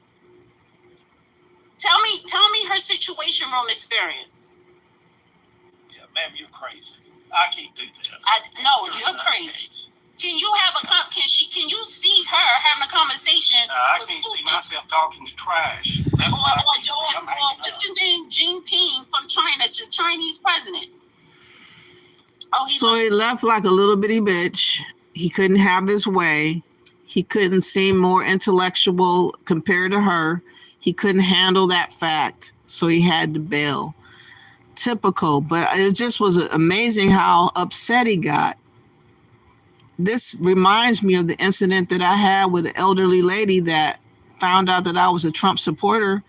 Tell me her Situation Room experience. Yeah, ma'am, you're crazy. I can't do this. No, you're crazy. Can you have can you see her having a conversation? I can't see myself talking to trash. That's what's his name? Jinping from China, the Chinese president. Oh, so he left like a little bitty bitch. He couldn't have his way. He couldn't seem more intellectual compared to her. He couldn't handle that fact, so he had to bail. Typical, but it just was amazing how upset he got. This reminds me of the incident that I had with an elderly lady that found out that I was a Trump supporter.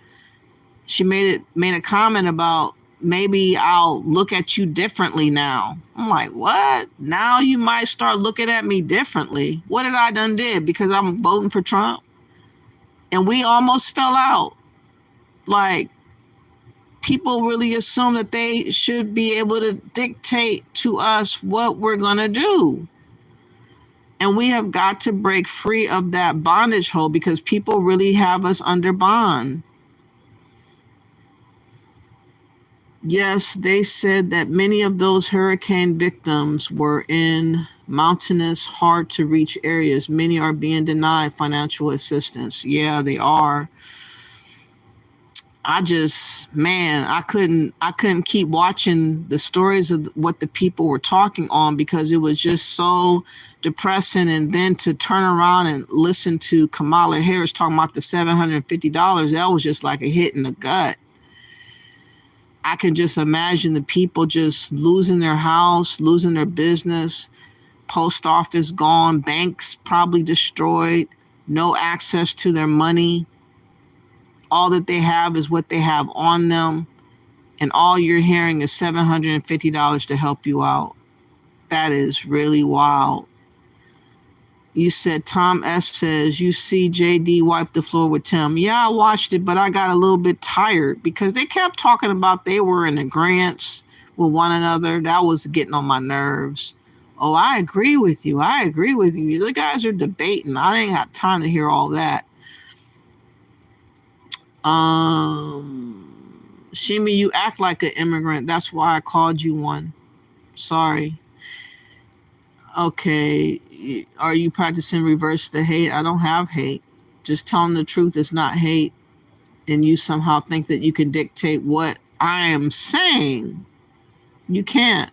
She made a comment about, maybe I'll look at you differently now. I'm like, what? Now you might start looking at me differently. What did I done did? Because I'm voting for Trump? And we almost fell out. Like, people really assume that they should be able to dictate to us what we're going to do. And we have got to break free of that bondage hold, because people really have us under bond. Yes, they said that many of those hurricane victims were in mountainous, hard to reach areas. Many are being denied financial assistance. Yeah, they are. I couldn't keep watching the stories of what the people were talking on, because it was just so depressing. And then to turn around and listen to Kamala Harris talking about the $750, that was just like a hit in the gut. I can just imagine the people just losing their house, losing their business, post office gone, banks probably destroyed, no access to their money. All that they have is what they have on them. And all you're hearing is $750 to help you out. That is really wild. You said, Tom S. says, you see JD wipe the floor with Tim. Yeah, I watched it, but I got a little bit tired because they kept talking about they were in agreement with one another. That was getting on my nerves. Oh, I agree with you. I agree with you. The guys are debating. I ain't got time to hear all that. Shimi, you act like an immigrant. That's why I called you one. Sorry. Okay. Are you practicing reverse the hate? I don't have hate. Just telling the truth is not hate. And you somehow think that you can dictate what I am saying. You can't.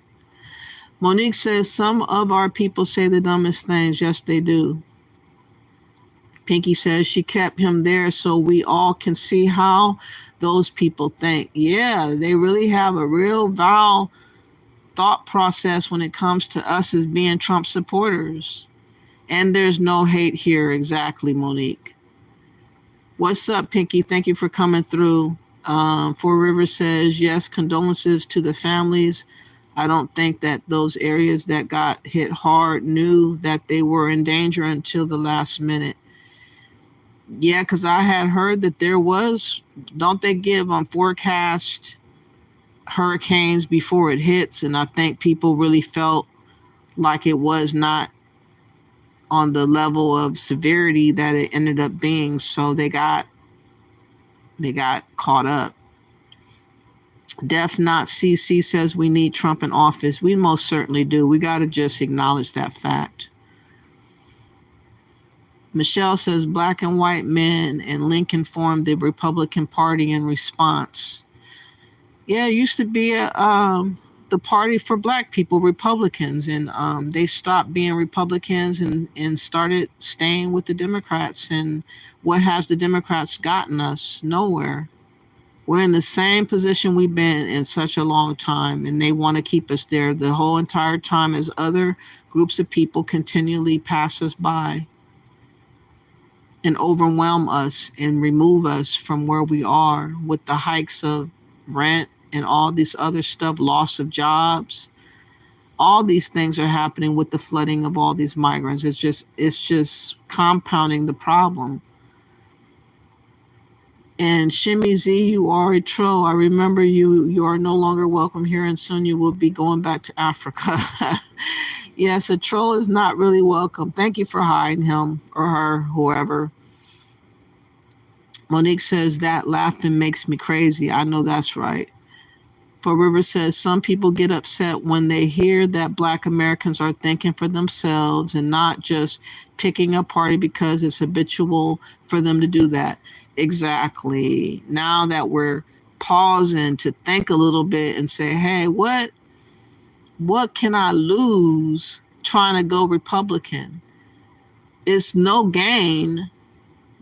Monique says some of our people say the dumbest things. Yes, they do. Pinky says she kept him there so we all can see how those people think. Yeah, they really have a real vile thought process when it comes to us as being Trump supporters. And there's no hate here. Exactly, Monique. What's up, Pinky? Thank you for coming through. Four Rivers says, yes, condolences to the families. I don't think that those areas that got hit hard knew that they were in danger until the last minute. Yeah, because I had heard that there was, don't they give on forecast hurricanes before it hits? And I think people really felt like it was not on the level of severity that it ended up being. So they got caught up. Def Not CC says we need Trump in office. We most certainly do. We got to just acknowledge that fact. Michelle says black and white men and Lincoln formed the Republican Party in response. Yeah, it used to be the party for black people, Republicans, and they stopped being Republicans and started staying with the Democrats. And what has the Democrats gotten us? Nowhere. We're in the same position we've been in such a long time, and they want to keep us there the whole entire time as other groups of people continually pass us by and overwhelm us and remove us from where we are with the hikes of rent and all this other stuff, loss of jobs. All these things are happening with the flooding of all these migrants. It's just compounding the problem. And Shimmy Z, you are a troll. I remember you. You are no longer welcome here, and soon you will be going back to Africa. Yes, a troll is not really welcome. Thank you for hiding him or her, whoever. Monique says that laughing makes me crazy. I know that's right. For River says some people get upset when they hear that Black Americans are thinking for themselves and not just picking a party because it's habitual for them to do that. Exactly. Now that we're pausing to think a little bit and say, hey, what can I lose trying to go Republican? It's no gain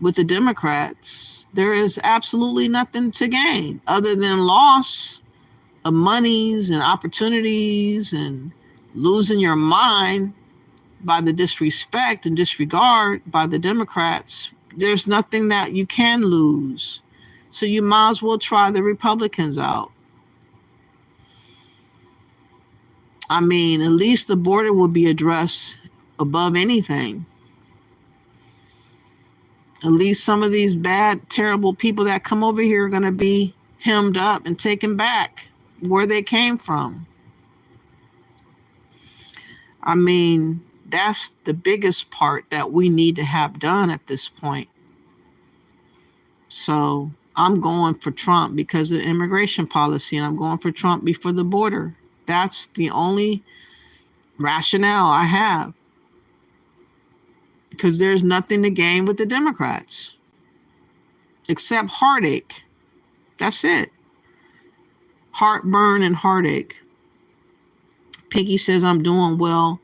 with the Democrats. There is absolutely nothing to gain other than loss of monies and opportunities and losing your mind by the disrespect and disregard by the Democrats. There's nothing that you can lose. So you might as well try the Republicans out. I mean, at least the border will be addressed above anything. At least some of these bad, terrible people that come over here are going to be hemmed up and taken back where they came from. I mean, that's the biggest part that we need to have done at this point. So I'm going for Trump because of immigration policy, and I'm going for Trump before the border. That's the only rationale I have, because there's nothing to gain with the Democrats except heartache. That's it. Heartburn and heartache. Pinky says, I'm doing well.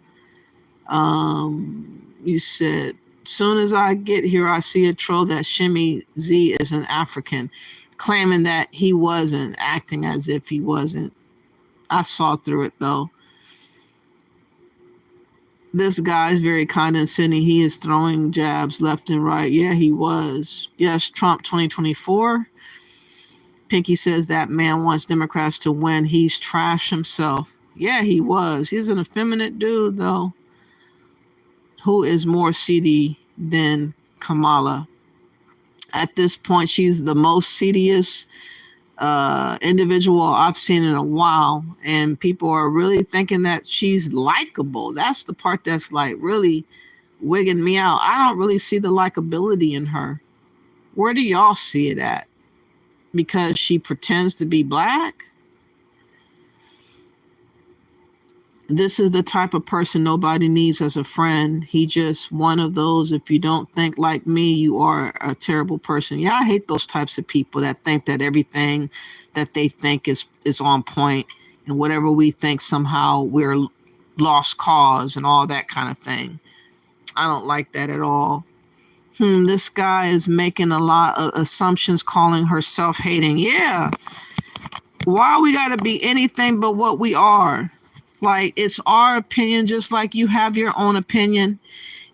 You said, soon as I get here, I see a troll that Shimmy Z is an African, claiming that he wasn't, acting as if he wasn't. I saw through it, though. This guy's very condescending. He is throwing jabs left and right. Yeah, he was. Yes, Trump 2024. Pinky says that man wants Democrats to win. He's trash himself. Yeah, he was. He's an effeminate dude, though, who is more seedy than Kamala. At this point, she's the most seediest individual I've seen in a while, and people are really thinking that she's likable. That's the part that's like really wigging me out. I don't really see the likability in her. Where do y'all see it at? Because she pretends to be Black? This is the type of person nobody needs as a friend. He just one of those, if you don't think like me, you are a terrible person. Yeah, I hate those types of people that think that everything that they think is on point, and whatever we think somehow we're lost cause and all that kind of thing. I don't like that at all. This guy is making a lot of assumptions, calling her self-hating. Yeah. Why we got to be anything but what we are? Like, it's our opinion, just like you have your own opinion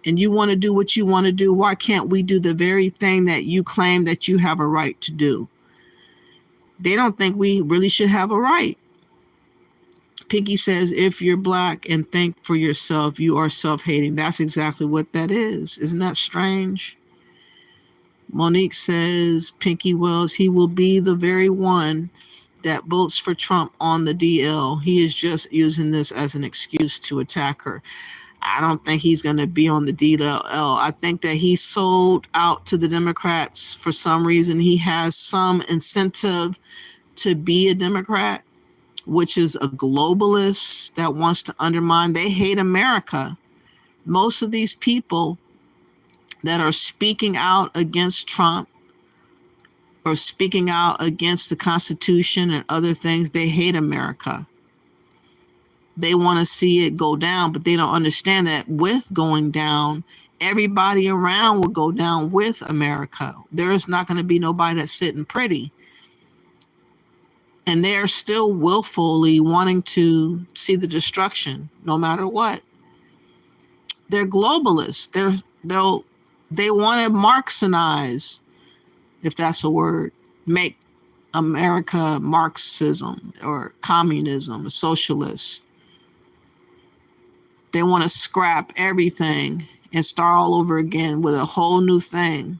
and you want to do what you want to do. Why can't we do the very thing that you claim that you have a right to do? They don't think we really should have a right. Pinky says, if you're Black and think for yourself, you are self-hating. That's exactly what that is. Isn't that strange? Monique says, Pinky Wells, he will be the very one that votes for Trump on the DL. He is just using this as an excuse to attack her. I don't think he's going to be on the DL. I think that he sold out to the Democrats for some reason. He has some incentive to be a Democrat, which is a globalist that wants to undermine. They hate America. Most of these people that are speaking out against Trump or speaking out against the Constitution and other things, they hate America. They want to see it go down, but they don't understand that with going down, everybody around will go down with America. There is not going to be nobody that's sitting pretty. And they are still willfully wanting to see the destruction, no matter what. They're globalists. They want to Marxianize, if that's a word, make America Marxism or communism, socialist. They want to scrap everything and start all over again with a whole new thing,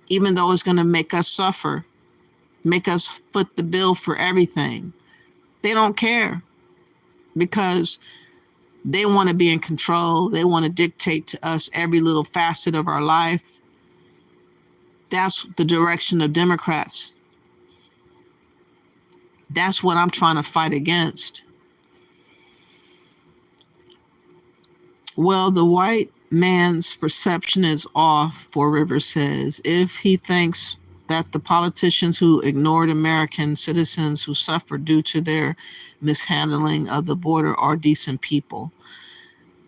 even though it's going to make us suffer, make us foot the bill for everything. They don't care because they want to be in control. They want to dictate to us every little facet of our life. That's the direction of Democrats. That's what I'm trying to fight against. Well, the white man's perception is off, Four Rivers says, if he thinks that the politicians who ignored American citizens who suffered due to their mishandling of the border are decent people.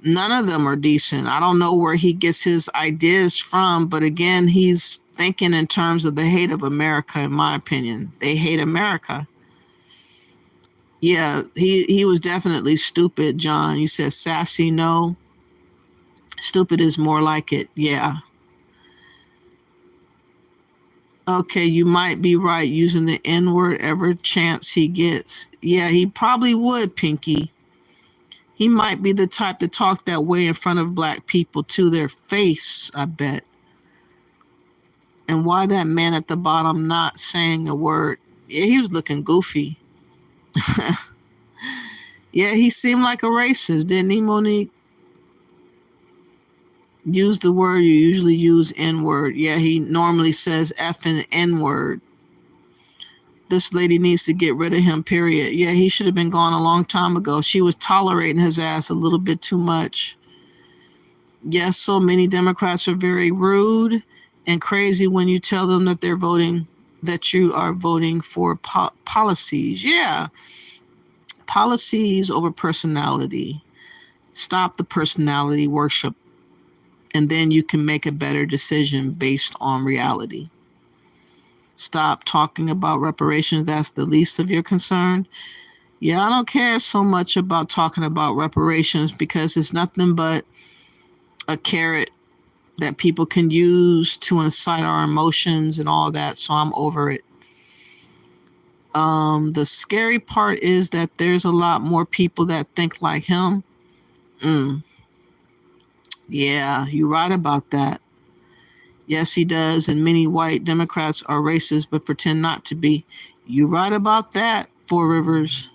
None of them are decent. I don't know where he gets his ideas from, but again, he's thinking in terms of the hate of America, in my opinion. They hate America. Yeah, he was definitely stupid, John. You said sassy, no. Stupid is more like it, yeah. Okay, you might be right, using the N-word every chance he gets. Yeah, he probably would, Pinky. He might be the type to talk that way in front of black people to their face, I bet. And why that man at the bottom not saying a word? Yeah, he was looking goofy. Yeah, he seemed like a racist, didn't he, Monique? Use the word you usually use, N-word. Yeah, he normally says F and N-word. This lady needs to get rid of him, period. Yeah, he should have been gone a long time ago. She was tolerating his ass a little bit too much. Yes, so many Democrats are very rude and crazy when you tell them that they're voting, that you are voting for policies. Yeah, policies over personality. Stop the personality worship. And then you can make a better decision based on reality. Stop talking about reparations. That's the least of your concern. Yeah, I don't care so much about talking about reparations because it's nothing but a carrot that people can use to incite our emotions and all that. So I'm over it. The scary part is that there's a lot more people that think like him. Yeah, you're right about that. Yes, he does. And many white Democrats are racist, but pretend not to be. You're right about that, Four Rivers.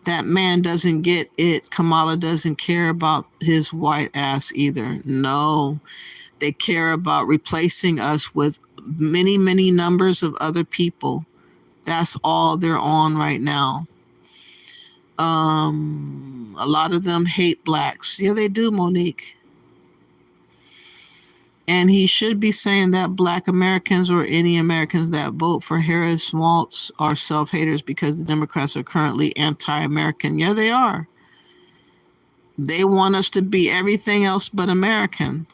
That man doesn't get it. Kamala doesn't care about his white ass either. No, they care about replacing us with many, many numbers of other people. That's all they're on right now. A lot of them hate blacks. Yeah, they do, Monique. And he should be saying that black Americans or any Americans that vote for Harris Waltz are self-haters because the Democrats are currently anti-American. Yeah, they are. They want us to be everything else but American.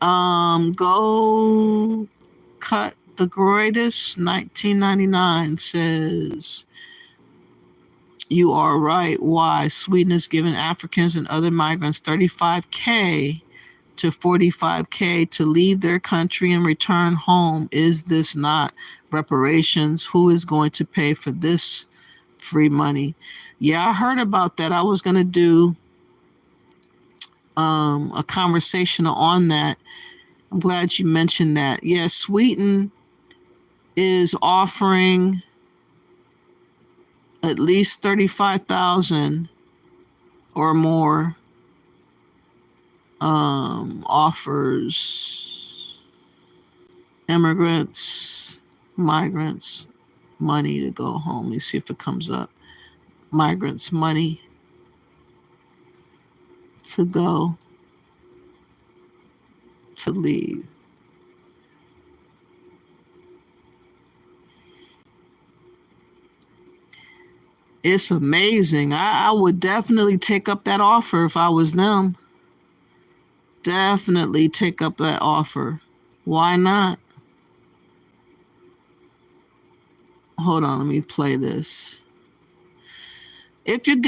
Go cut the greatest 1999 says, you are right. Why? Sweden is giving Africans and other migrants $35K to $45K to leave their country and return home. Is this not reparations? Who is going to pay for this free money? Yeah, I heard about that. I was going to do a conversation on that. I'm glad you mentioned that. Yeah, Sweden is offering at least 35,000 or more offers migrants money to go home. Let me see if it comes up. Migrants money to go, to leave. It's amazing. I would definitely take up that offer if I was them. Definitely take up that offer. Why not? hold on, let me play this. If you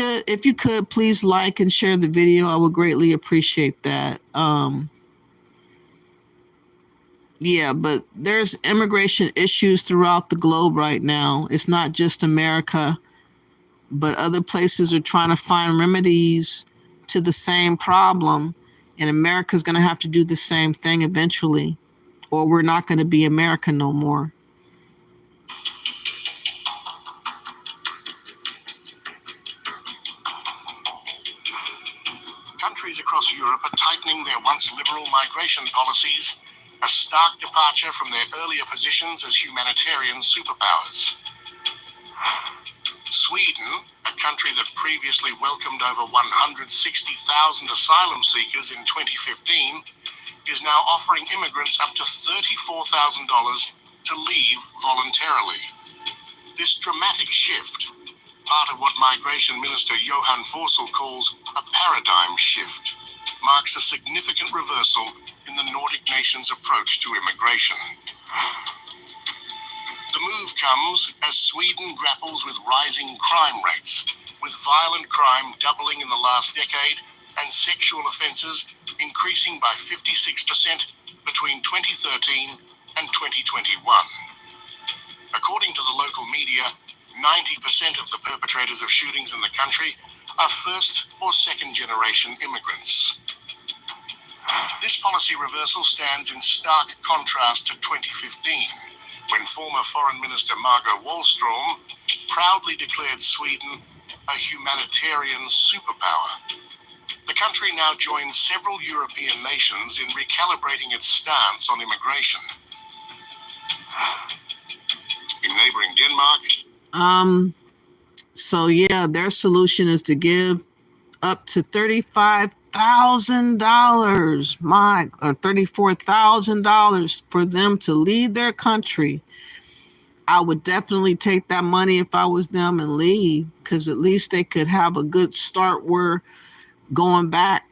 could, please like and share the video. I would greatly appreciate that. Yeah, but there's immigration issues throughout the globe right now. It's not just America, but other places are trying to find remedies to the same problem. And America's going to have to do the same thing eventually, or we're not going to be America no more. Countries across Europe are tightening their once liberal migration policies, a stark departure from their earlier positions as humanitarian superpowers. Sweden, a country that previously welcomed over 160,000 asylum seekers in 2015, is now offering immigrants up to $34,000 to leave voluntarily. This dramatic shift, part of what Migration Minister Johan Forsell calls a paradigm shift, marks a significant reversal in the Nordic nations' approach to immigration. The move comes as Sweden grapples with rising crime rates, with violent crime doubling in the last decade and sexual offences increasing by 56% between 2013 and 2021. According to the local media, 90% of the perpetrators of shootings in the country are first or second generation immigrants. This policy reversal stands in stark contrast to 2015, when former Foreign Minister Margot Wallström proudly declared Sweden a humanitarian superpower. The country now joins several European nations in recalibrating its stance on immigration. In neighboring Denmark, So yeah, their solution is to give up to $35,000, or $34,000 for them to leave their country. I would definitely take that money if I was them and leave, because at least they could have a good start where going back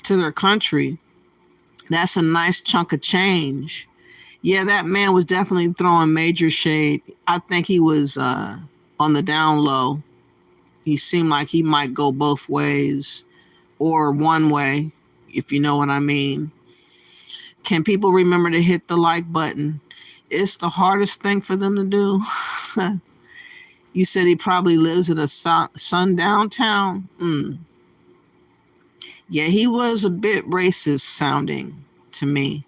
to their country. That's a nice chunk of change. Yeah, that man was definitely throwing major shade. I think he was on the down low. He seemed like he might go both ways, or one way, if you know what I mean. Can people remember to hit the like button? It's the hardest thing for them to do. You said he probably lives in a sundown town. Yeah, he was a bit racist sounding to me.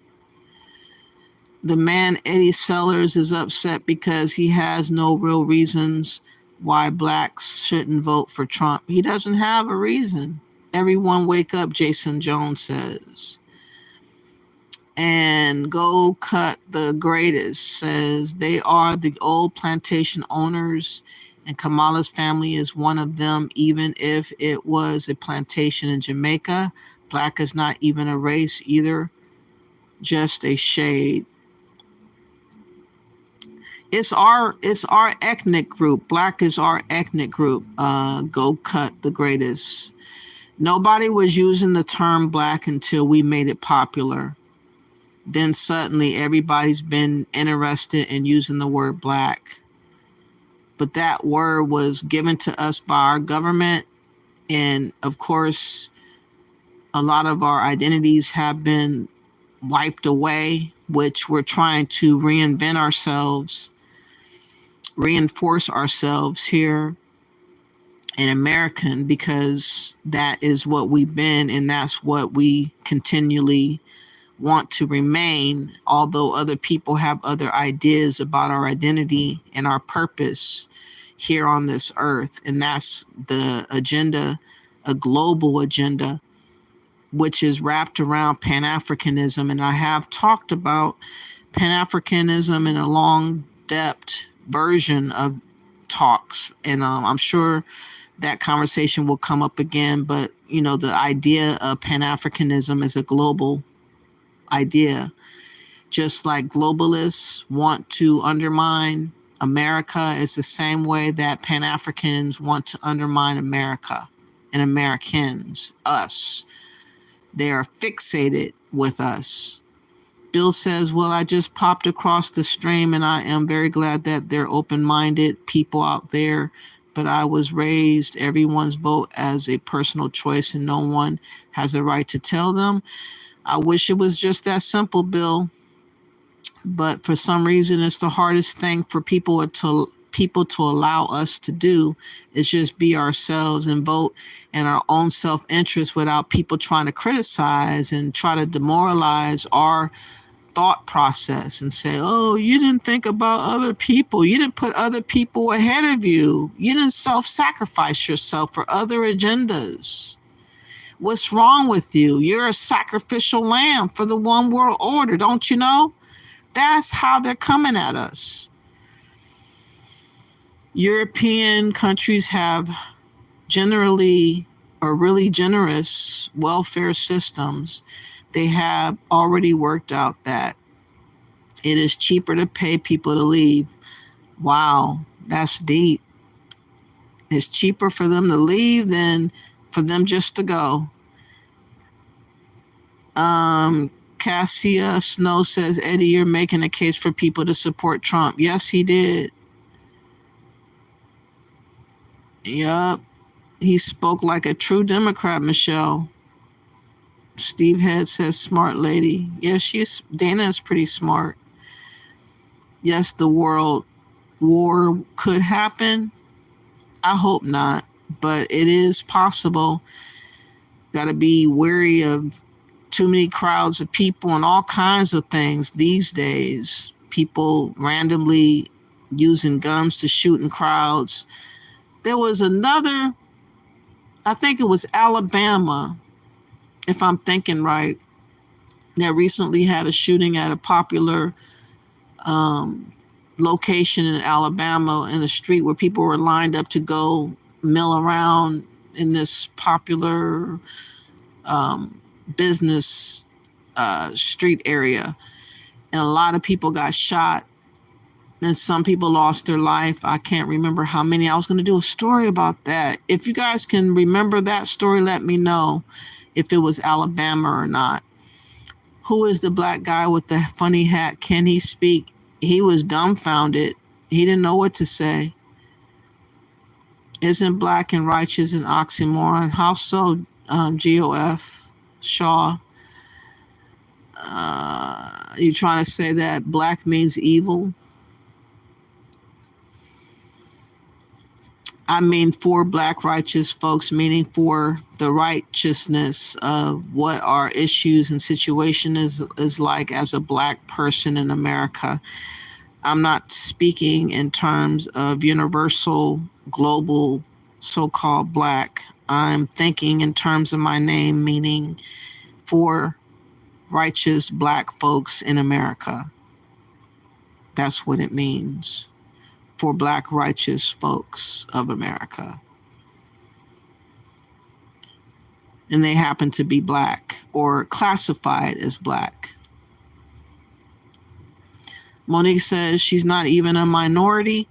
The man, Eddie Sellers, is upset because he has no real reasons why blacks shouldn't vote for Trump. He doesn't have a reason. Everyone wake up, Jason Jones says. And Go Cut the Greatest says they are the old plantation owners, and Kamala's family is one of them, even if it was a plantation in Jamaica. Black is not even a race either, just a shade. It's our ethnic group. Black is our ethnic group. Go Cut the Greatest. Nobody was using the term black until we made it popular. Then suddenly everybody's been interested in using the word black. But that word was given to us by our government. And of course, a lot of our identities have been wiped away, which we're trying to reinvent ourselves, reinforce ourselves here in American, because that is what we've been, and that's what we continually want to remain, although other people have other ideas about our identity and our purpose here on this earth. And that's the agenda, a global agenda, which is wrapped around Pan-Africanism. And I have talked about Pan-Africanism in a long depth version of talks, and I'm sure that conversation will come up again. But you know, the idea of Pan-Africanism is a global idea, just like globalists want to undermine America. Is the same way that Pan-Africans want to undermine America and Americans, us. They are fixated with us. Bill says, well, I just popped across the stream and I am very glad that they're open-minded people out there. But I was raised everyone's vote as a personal choice and no one has a right to tell them. I wish it was just that simple, Bill. But for some reason, it's the hardest thing for people to allow us to do is just be ourselves and vote in our own self-interest without people trying to criticize and try to demoralize our thought process and say, oh, you didn't think about other people. You didn't put other people ahead of you. You didn't self-sacrifice yourself for other agendas. What's wrong with you? You're a sacrificial lamb for the one world order. Don't you know? That's how they're coming at us. European countries have generally or really generous welfare systems. They have already worked out that it is cheaper to pay people to leave. Wow, that's deep. It's cheaper for them to leave than for them just to go. Cassia Snow says, Eddie, you're making a case for people to support Trump. Yes, he did. Yup. He spoke like a true Democrat, Michelle. Steve Head says, smart lady. Yes, Dana is pretty smart. Yes, the world war could happen. I hope not, but it is possible. Got to be wary of too many crowds of people and all kinds of things these days. People randomly using guns to shoot in crowds. There was another, I think it was Alabama, if I'm thinking right, that recently had a shooting at a popular location in Alabama in a street where people were lined up to go mill around in this popular business street area. And a lot of people got shot and some people lost their life. I can't remember how many. I was going to do a story about that. If you guys can remember that story, let me know if it was Alabama or not. Who is the black guy with the funny hat? Can he speak? He was dumbfounded. He didn't know what to say. Isn't black and righteous an oxymoron? How so, GOF Shaw? You trying to say that black means evil? I mean, for black righteous folks, meaning for the righteousness of what our issues and situation is like as a black person in America. I'm not speaking in terms of universal, global, so-called black. I'm thinking in terms of my name, meaning for righteous black folks in America. That's what it means. For black righteous folks of America. And they happen to be black or classified as black. Monique says she's not even a minority.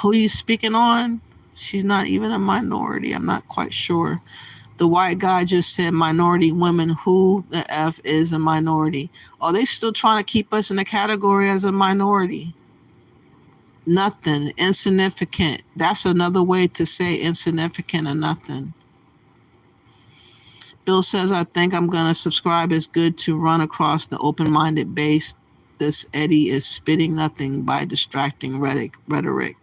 Who are you speaking on? She's not even a minority. I'm not quite sure. The white guy just said minority women. Who the F is a minority? Are they still trying to keep us in a category as a minority? Nothing. Insignificant. That's another way to say insignificant or nothing. Bill says, I think I'm going to subscribe. It's good to run across the open-minded base. This Eddie is spitting nothing by distracting rhetoric.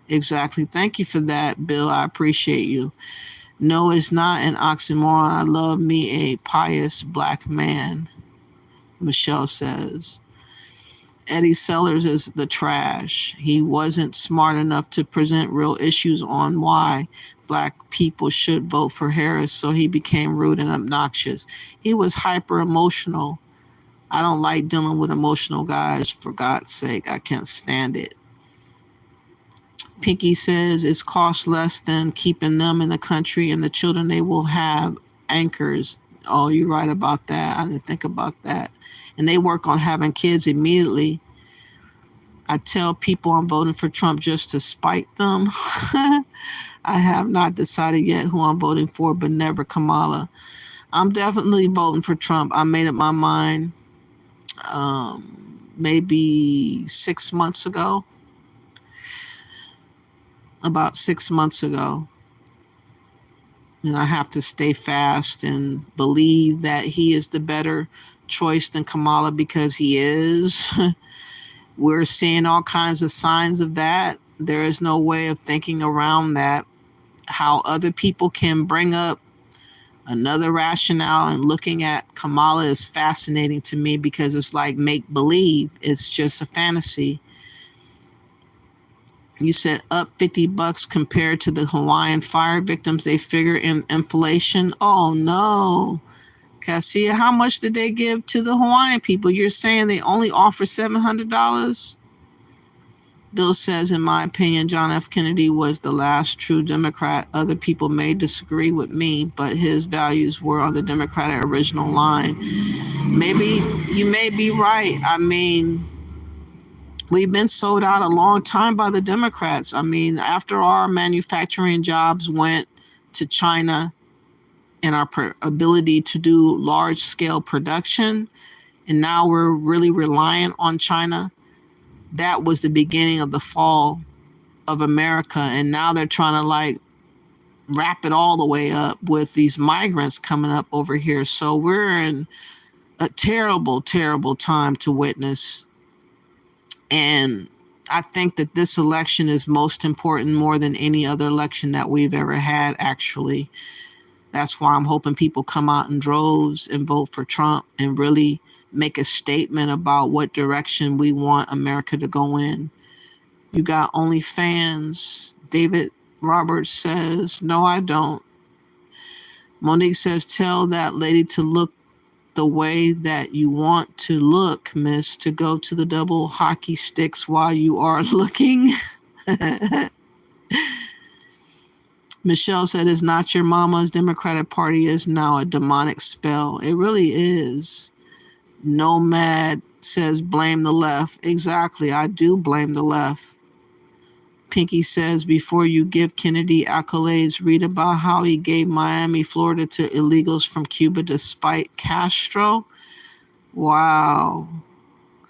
Exactly. Thank you for that, Bill. I appreciate you. No, it's not an oxymoron. I love me a pious black man, Michelle says. Eddie Sellers is the trash. He wasn't smart enough to present real issues on why black people should vote for Harris, so he became rude and obnoxious. He was hyper emotional. I don't like dealing with emotional guys, for God's sake. I can't stand it. Pinky says it's cost less than keeping them in the country and the children they will have anchors. Oh, you're right about that. I didn't think about that. And they work on having kids immediately. I tell people I'm voting for Trump just to spite them. I have not decided yet who I'm voting for, but never Kamala. I'm definitely voting for Trump. I made up my mind. maybe 6 months ago. About 6 months ago. And I have to stay fast and believe that he is the better choice than Kamala, because he is. We're seeing all kinds of signs of that. There is no way of thinking around that. How other people can bring up another rationale and looking at Kamala is fascinating to me, because it's like make believe. It's just a fantasy. You said up $50 compared to the Hawaiian fire victims. They figure in inflation. Oh no. Cassia, how much did they give to the Hawaiian people? You're saying they only offer $700? Bill says, in my opinion, John F. Kennedy was the last true Democrat. Other people may disagree with me, but his values were on the Democratic original line. Maybe you may be right. I mean, we've been sold out a long time by the Democrats. I mean, after our manufacturing jobs went to China and our ability to do large-scale production, and now we're really reliant on China, that was the beginning of the fall of America. And now they're trying to like wrap it all the way up with these migrants coming up over here. So we're in a terrible, terrible time to witness. And I think that this election is most important, more than any other election that we've ever had, actually. That's why I'm hoping people come out in droves and vote for Trump and really make a statement about what direction we want America to go in. You got OnlyFans. David Roberts says, no, I don't. Monique says, tell that lady to look the way that you want to look, miss, to go to the double hockey sticks while you are looking. Michelle said, it's not your mama's Democratic Party is now a demonic spell. It really is. Nomad says, blame the left. Exactly. I do blame the left. Pinky says, before you give Kennedy accolades, read about how he gave Miami, Florida to illegals from Cuba despite Castro. Wow.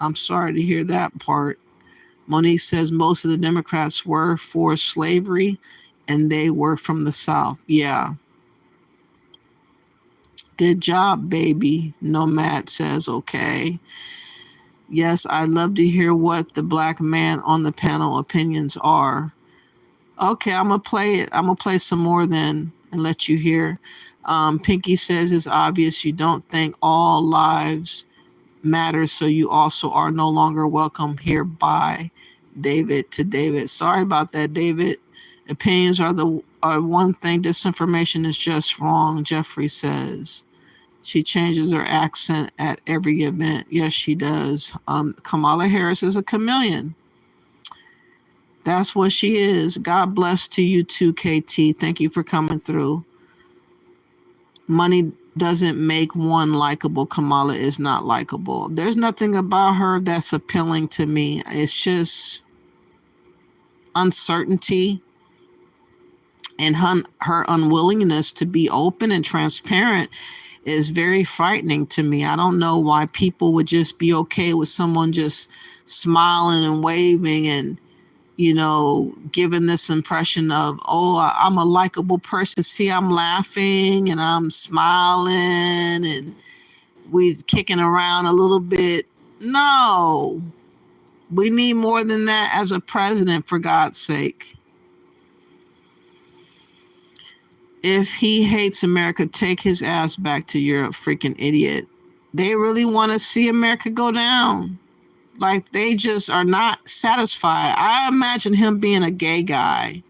I'm sorry to hear that part. Monique says, most of the Democrats were for slavery and they were from the South. Yeah. Good job, baby. Nomad says, okay. Yes, I'd love to hear what the black man on the panel opinions are. Okay, I'm going to play it. I'm going to play some more then and let you hear. Pinky says, it's obvious you don't think all lives matter, so you also are no longer welcome here. Bye, David to David. Sorry about that, David. Opinions are one thing. Disinformation is just wrong, Jeffrey says. She changes her accent at every event. Yes, she does. Kamala Harris is a chameleon. That's what she is. God bless to you too, KT. Thank you for coming through. Money doesn't make one likable. Kamala is not likable. There's nothing about her that's appealing to me. It's just uncertainty and her unwillingness to be open and transparent is very frightening to me. I don't know why people would just be okay with someone just smiling and waving and, you know, giving this impression of, oh, I'm a likable person. See, I'm laughing and I'm smiling and we're kicking around a little bit. No, we need more than that as a president, for God's sake. If he hates America, take his ass back to Europe, freaking idiot. They really want to see America go down. Like, they just are not satisfied. I imagine him being a gay guy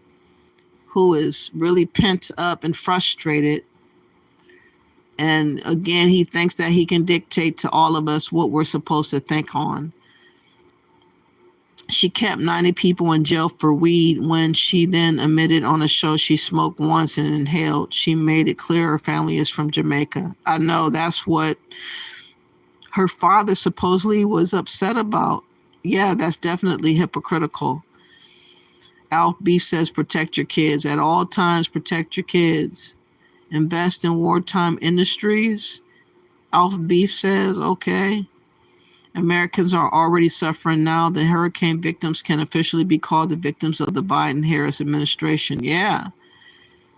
who is really pent up and frustrated. And again, he thinks that he can dictate to all of us what we're supposed to think on. She kept 90 people in jail for weed when she then admitted on a show she smoked once and inhaled. She made it clear her family is from Jamaica. I know that's what her father supposedly was upset about. Yeah, that's definitely hypocritical. Alf B says, protect your kids. At all times, protect your kids. Invest in wartime industries. Alf Beef says, okay. Americans are already suffering now. The hurricane victims can officially be called the victims of the Biden-Harris administration. Yeah.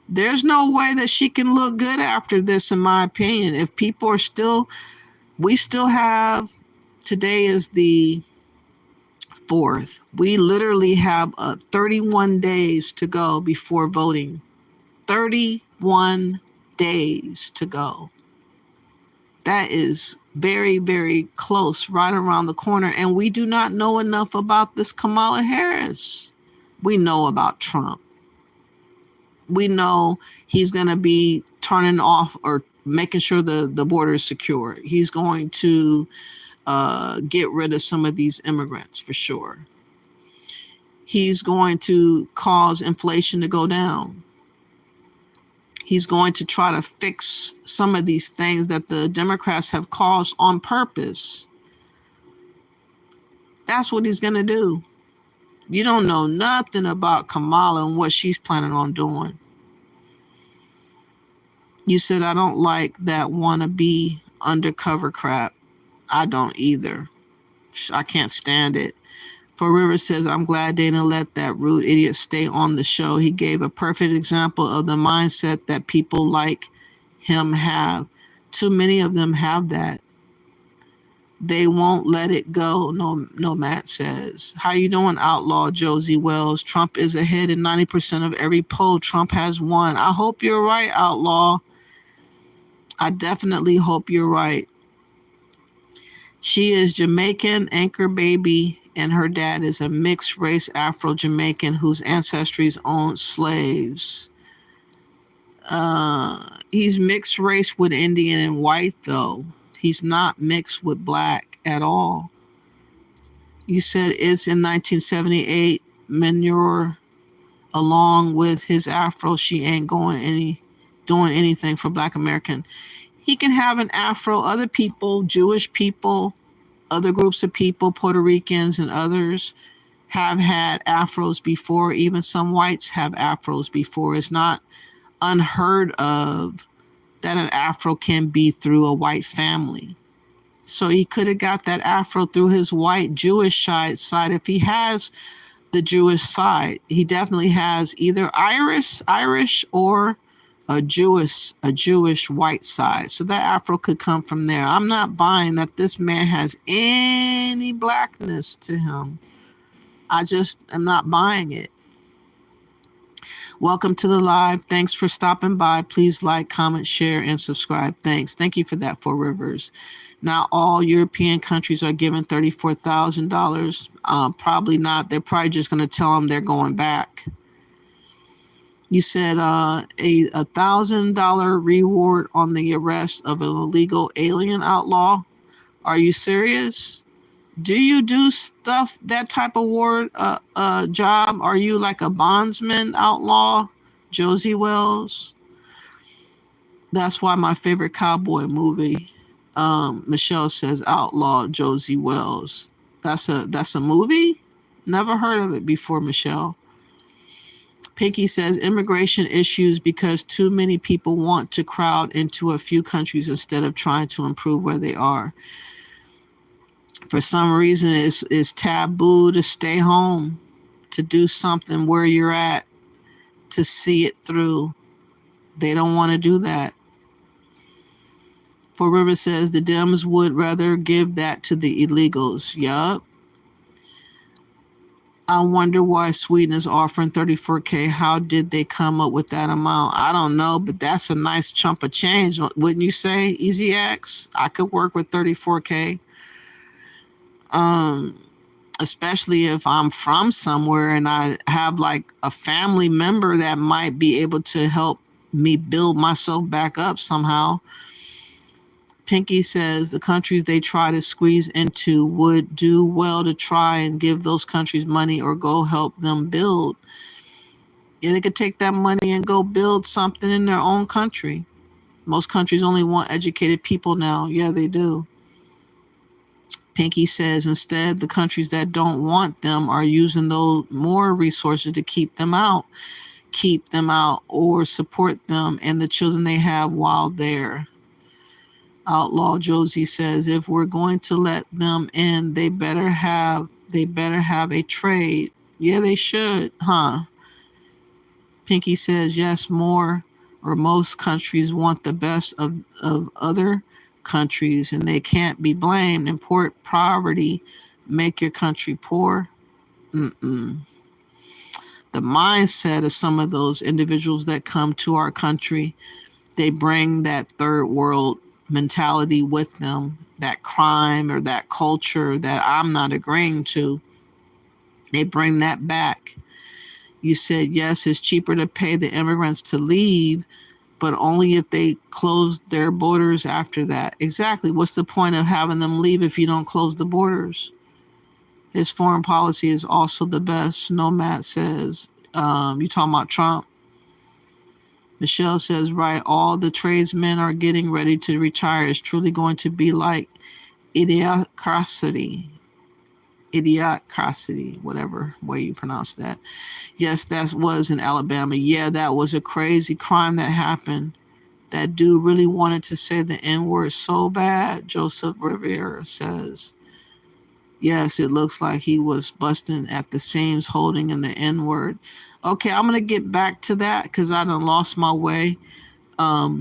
There's no way that she can look good after this, in my opinion. If people are still, we still have, today is the 4th. We literally have 31 days to go before voting. 31 days to go. That is very, very close, right around the corner. And we do not know enough about this Kamala Harris. We know about Trump. We know he's going to be turning off or making sure the border is secure. He's going to get rid of some of these immigrants for sure. He's going to cause inflation to go down. He's going to try to fix some of these things that the Democrats have caused on purpose. That's what he's going to do. You don't know nothing about Kamala and what she's planning on doing. You said, I don't like that wannabe undercover crap. I don't either. I can't stand it. For Rivers says, I'm glad they didn't let that rude idiot stay on the show. He gave a perfect example of the mindset that people like him have. Too many of them have that. They won't let it go. No, Matt says. How you doing, Outlaw Josie Wells? Trump is ahead in 90% of every poll. Trump has won. I hope you're right, Outlaw. I definitely hope you're right. She is Jamaican, anchor baby, and her dad is a mixed race Afro-Jamaican whose ancestries owned slaves. He's mixed race with Indian and white, though. He's not mixed with black at all. You said it's in 1978, Manure, along with his Afro, she ain't doing anything for Black American. He can have an Afro, other people, Jewish people, other groups of people, Puerto Ricans and others have had Afros before. Even some whites have Afros before. It's not unheard of that an Afro can be through a white family. So he could have got that Afro through his white Jewish side. If he has the Jewish side, he definitely has either Irish or a Jewish white side. So that Afro could come from there. I'm not buying that this man has any blackness to him. I just am not buying it. Welcome to the live. Thanks for stopping by. Please like, comment, share, and subscribe. Thanks. Thank you for that, Four Rivers. Now, all European countries are given $34,000. Probably not. They're probably just going to tell them they're going back. You said a $1,000 reward on the arrest of an illegal alien outlaw. Are you serious? Do you do stuff, that type of job? Are you like a bondsman outlaw, Josie Wells? That's why my favorite cowboy movie. Michelle says Outlaw Josie Wells. That's a movie? Never heard of it before, Michelle. Pinky says immigration issues because too many people want to crowd into a few countries instead of trying to improve where they are. For some reason, it's taboo to stay home, to do something where you're at, to see it through. They don't want to do that. For River says the Dems would rather give that to the illegals. Yup. I wonder why Sweden is offering $34K. How did they come up with that amount? I don't know, but that's a nice chunk of change, wouldn't you say, Easy X? I could work with $34K. Especially if I'm from somewhere and I have like a family member that might be able to help me build myself back up somehow. Pinky says the countries they try to squeeze into would do well to try and give those countries money or go help them build. Yeah, they could take that money and go build something in their own country. Most countries only want educated people now. Yeah, they do. Pinky says instead the countries that don't want them are using those more resources to keep them out or support them and the children they have while there. Outlaw Josie says, if we're going to let them in, they better have a trade. Yeah, they should, huh? Pinky says, yes, more or most countries want the best of other countries, and they can't be blamed. Import poverty, make your country poor. Mm-mm. The mindset of some of those individuals that come to our country, they bring that third world mentality with them, that crime or that culture that I'm not agreeing to. They bring that back. You said, yes, it's cheaper to pay the immigrants to leave, but only if they close their borders after that. Exactly. What's the point of having them leave if you don't close the borders? His foreign policy is also the best, Nomad says. You talking about Trump? Michelle says, right, all the tradesmen are getting ready to retire. It's truly going to be like idiocracy, whatever way you pronounce that. Yes, that was in Alabama. Yeah, that was a crazy crime that happened. That dude really wanted to say the N-word so bad, Joseph Rivera says. Yes, it looks like he was busting at the seams holding in the N-word. Okay, I'm going to get back to that because I done lost my way. We're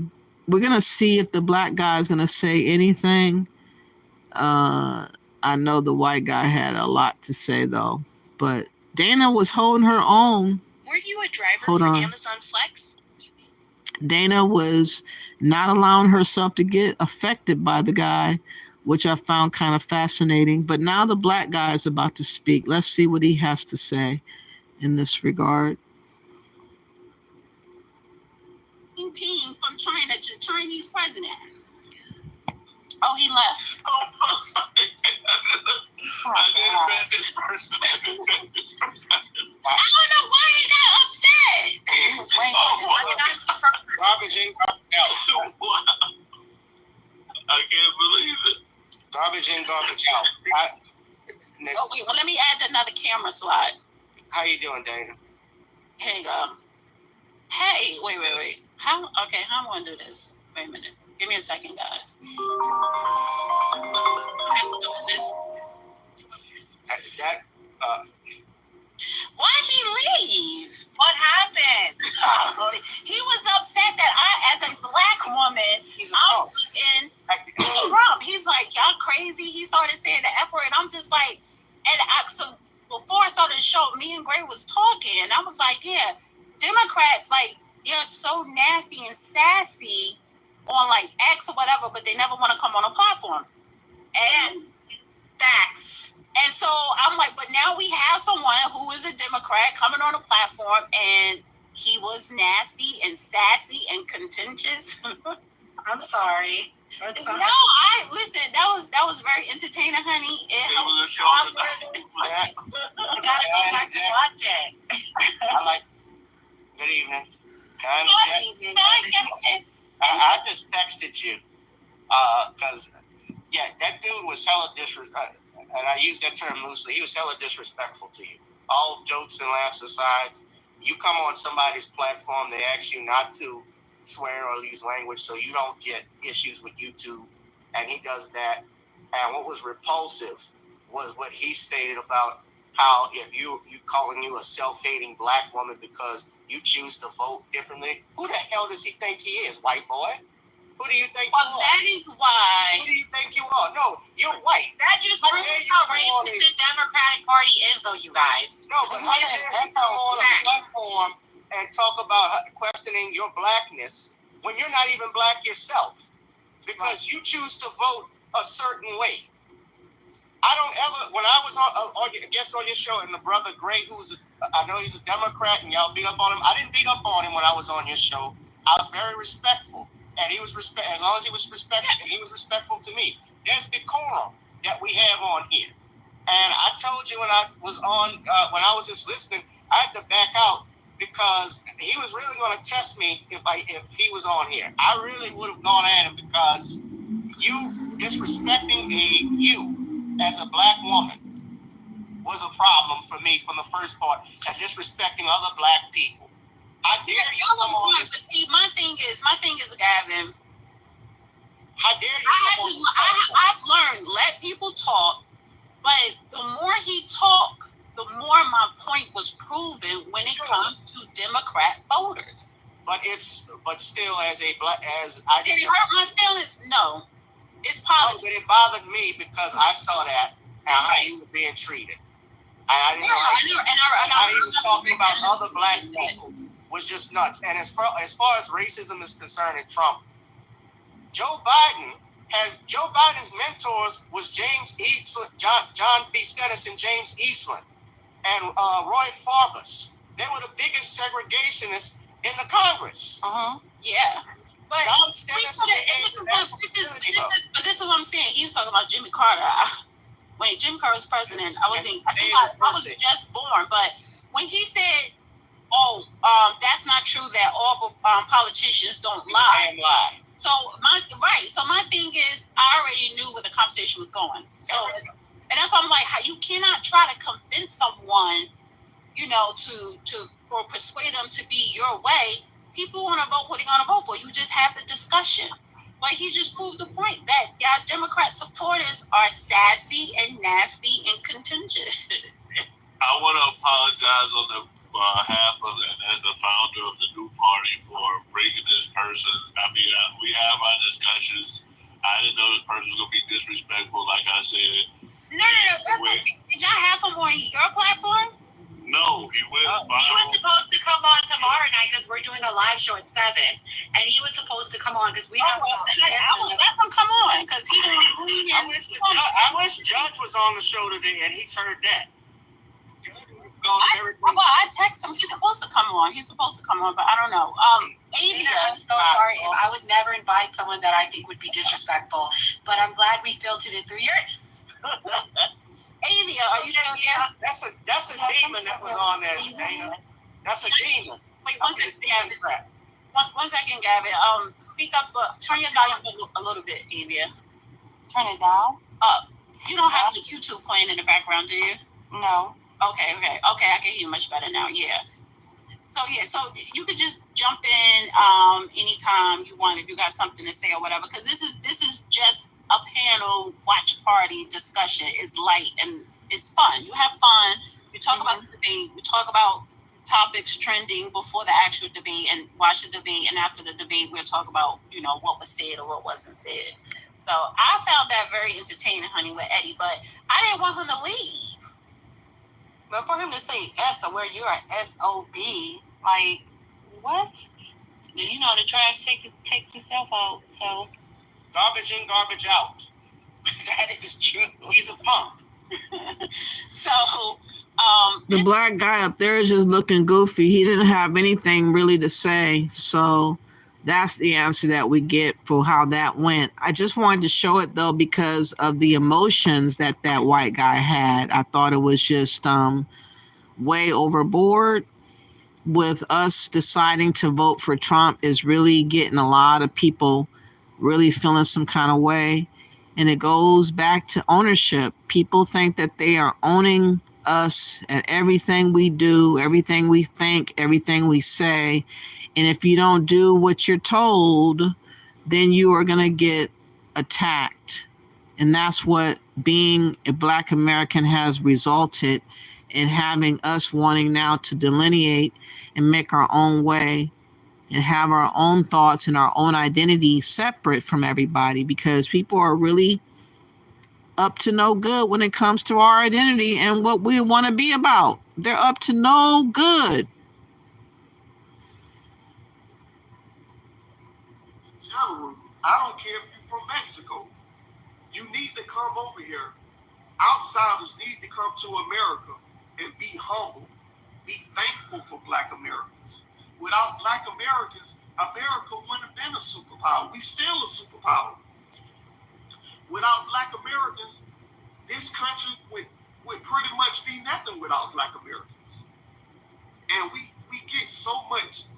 going to see if the black guy is going to say anything. I know the white guy had a lot to say, though. But Dana was holding her own. Were you a driver Hold for on. Amazon Flex? Dana was not allowing herself to get affected by the guy, which I found kind of fascinating. But now the black guy is about to speak. Let's see what he has to say in this regard. From China to Chinese president. Oh, he left. Oh, I'm sorry. I didn't bet this person. I don't know why he got upset. He was waiting for this. Garbage in, garbage out. Wow. I can't believe it. Garbage in, garbage out. Oh, wait, well, let me add another camera slide. How you doing, Dana? Here you go. Hey, wait. How am I going to do this? Wait a minute. Give me a second, guys. Why'd he leave? What happened? He was upset that I, as a black woman, I'm in Trump. He's like, y'all crazy. He started saying the F word, and I'm just like, so before I started the show, me and Gray was talking, and I was like, yeah, Democrats, like, they're so nasty and sassy on like X or whatever, but they never want to come on a platform. And Facts. And so I'm like, but now we have someone who is a Democrat coming on a platform, and he was nasty and sassy and contentious. I'm sorry. No, listen. That was very entertaining, honey. I gotta go back to watch it. I like. Good evening. I just texted you because that dude was hella disrespectful, and I use that term loosely. He was hella disrespectful to you. All jokes and laughs aside, you come on somebody's platform, they ask you not to swear or use language so you don't get issues with YouTube, and he does that. And what was repulsive was what he stated about how if you calling you a self-hating black woman because you choose to vote differently. Who the hell does he think he is, white boy? Who do you think you are? That is why. Who do you think you are? No, you're white. That just proves how racist the Democratic Party is, though, you guys. No, but how dare you come on a platform and talk about questioning your blackness when you're not even black yourself because you choose to vote a certain way. I don't ever, when I was on your show, and the brother Gray, I know he's a Democrat, and y'all beat up on him. I didn't beat up on him when I was on your show. I was very respectful, and he was as long as he was respectful, and he was respectful to me. There's decorum that we have on here, and I told you when I was on, when I was just listening, I had to back out because he was really going to test me if he was on here. I really would have gone at him because you disrespecting you as a black woman was a problem for me from the first part, and disrespecting other black people. I dare you come on. But see, my thing is, Gavin, How dare you? I've learned, let people talk, but the more he talked, the more my point was proven when it comes to Democrat voters. But still, as did it hurt my feelings? No, it's politics. But it bothered me because I saw that and how he was being treated. And I didn't know how he was talking about other black people was just nuts. And as far as racism is concerned in Trump, Joe Biden's mentors was James Eastland, John B. Stennis and James Eastland, and Roy Farbus. They were the biggest segregationists in the Congress. Yeah. But John Stennis this is what I'm saying. He was talking about Jimmy Carter. When Jimmy Carter was president, I was just born. But when he said, that's not true that all politicians don't lie. So my thing is, I already knew where the conversation was going. So, and that's why I'm like, how you cannot try to convince someone, or persuade them to be your way. People want to vote what they're going to vote for. You just have the discussion. But he just proved the point that Democrat supporters are sassy and nasty and contingent. I want to apologize on the behalf of, and as the founder of the new party, for bringing this person. I mean, we have our discussions. I didn't know this person was going to be disrespectful, like I said. No. Did y'all have him on your platform? No, he went viral. He was supposed to come on tomorrow night because we're doing a live show at 7, and he was supposed to come on because we have. Let him come on because he didn't. I wish Judge was on the show today and he's heard that. I text him. He's supposed to come on. But I don't know. Avia, I'm so sorry. I would never invite someone that I think would be disrespectful, but I'm glad we filtered it through yours. Avia, are you still here? That's a demon that was on there, Dana. That's a demon. Wait, one second, Gavin. One second, Gavin. Speak up. Turn your volume a little bit, Avia. Turn it down? Up. You don't have the YouTube playing in the background, do you? No. Okay. I can hear you much better now. Yeah. So you could just jump in anytime you want if you got something to say or whatever. Because this is just a panel watch party discussion. It's light and it's fun. You have fun. You talk about the debate. We talk about topics trending before the actual debate and watch the debate. And after the debate, we'll talk about, what was said or what wasn't said. So I found that very entertaining, honey, with Eddie. But I didn't want him to leave. But for him to say S or where you're an SOB, like, what? The trash takes itself out, so. Garbage in, garbage out. That is true. He's a punk. So, the black guy up there is just looking goofy. He didn't have anything really to say. So that's the answer that we get for how that went. I just wanted to show it, though, because of the emotions that white guy had. I thought it was just way overboard. With us deciding to vote for Trump is really getting a lot of people really feeling some kind of way. And it goes back to ownership. People think that they are owning us and everything we do, everything we think, everything we say. And if you don't do what you're told, then you are going to get attacked. And that's what being a Black American has resulted in, having us wanting now to delineate and make our own way and have our own thoughts and our own identity separate from everybody, because people are really up to no good when it comes to our identity and what we want to be about. They're up to no good. General, I don't care if you're from Mexico. You need to come over here. Outsiders need to come to America and be humble. Be thankful for Black Americans. Without Black Americans, America wouldn't have been a superpower. We still a superpower. Without Black Americans, this country would pretty much be nothing without Black Americans. And we get so much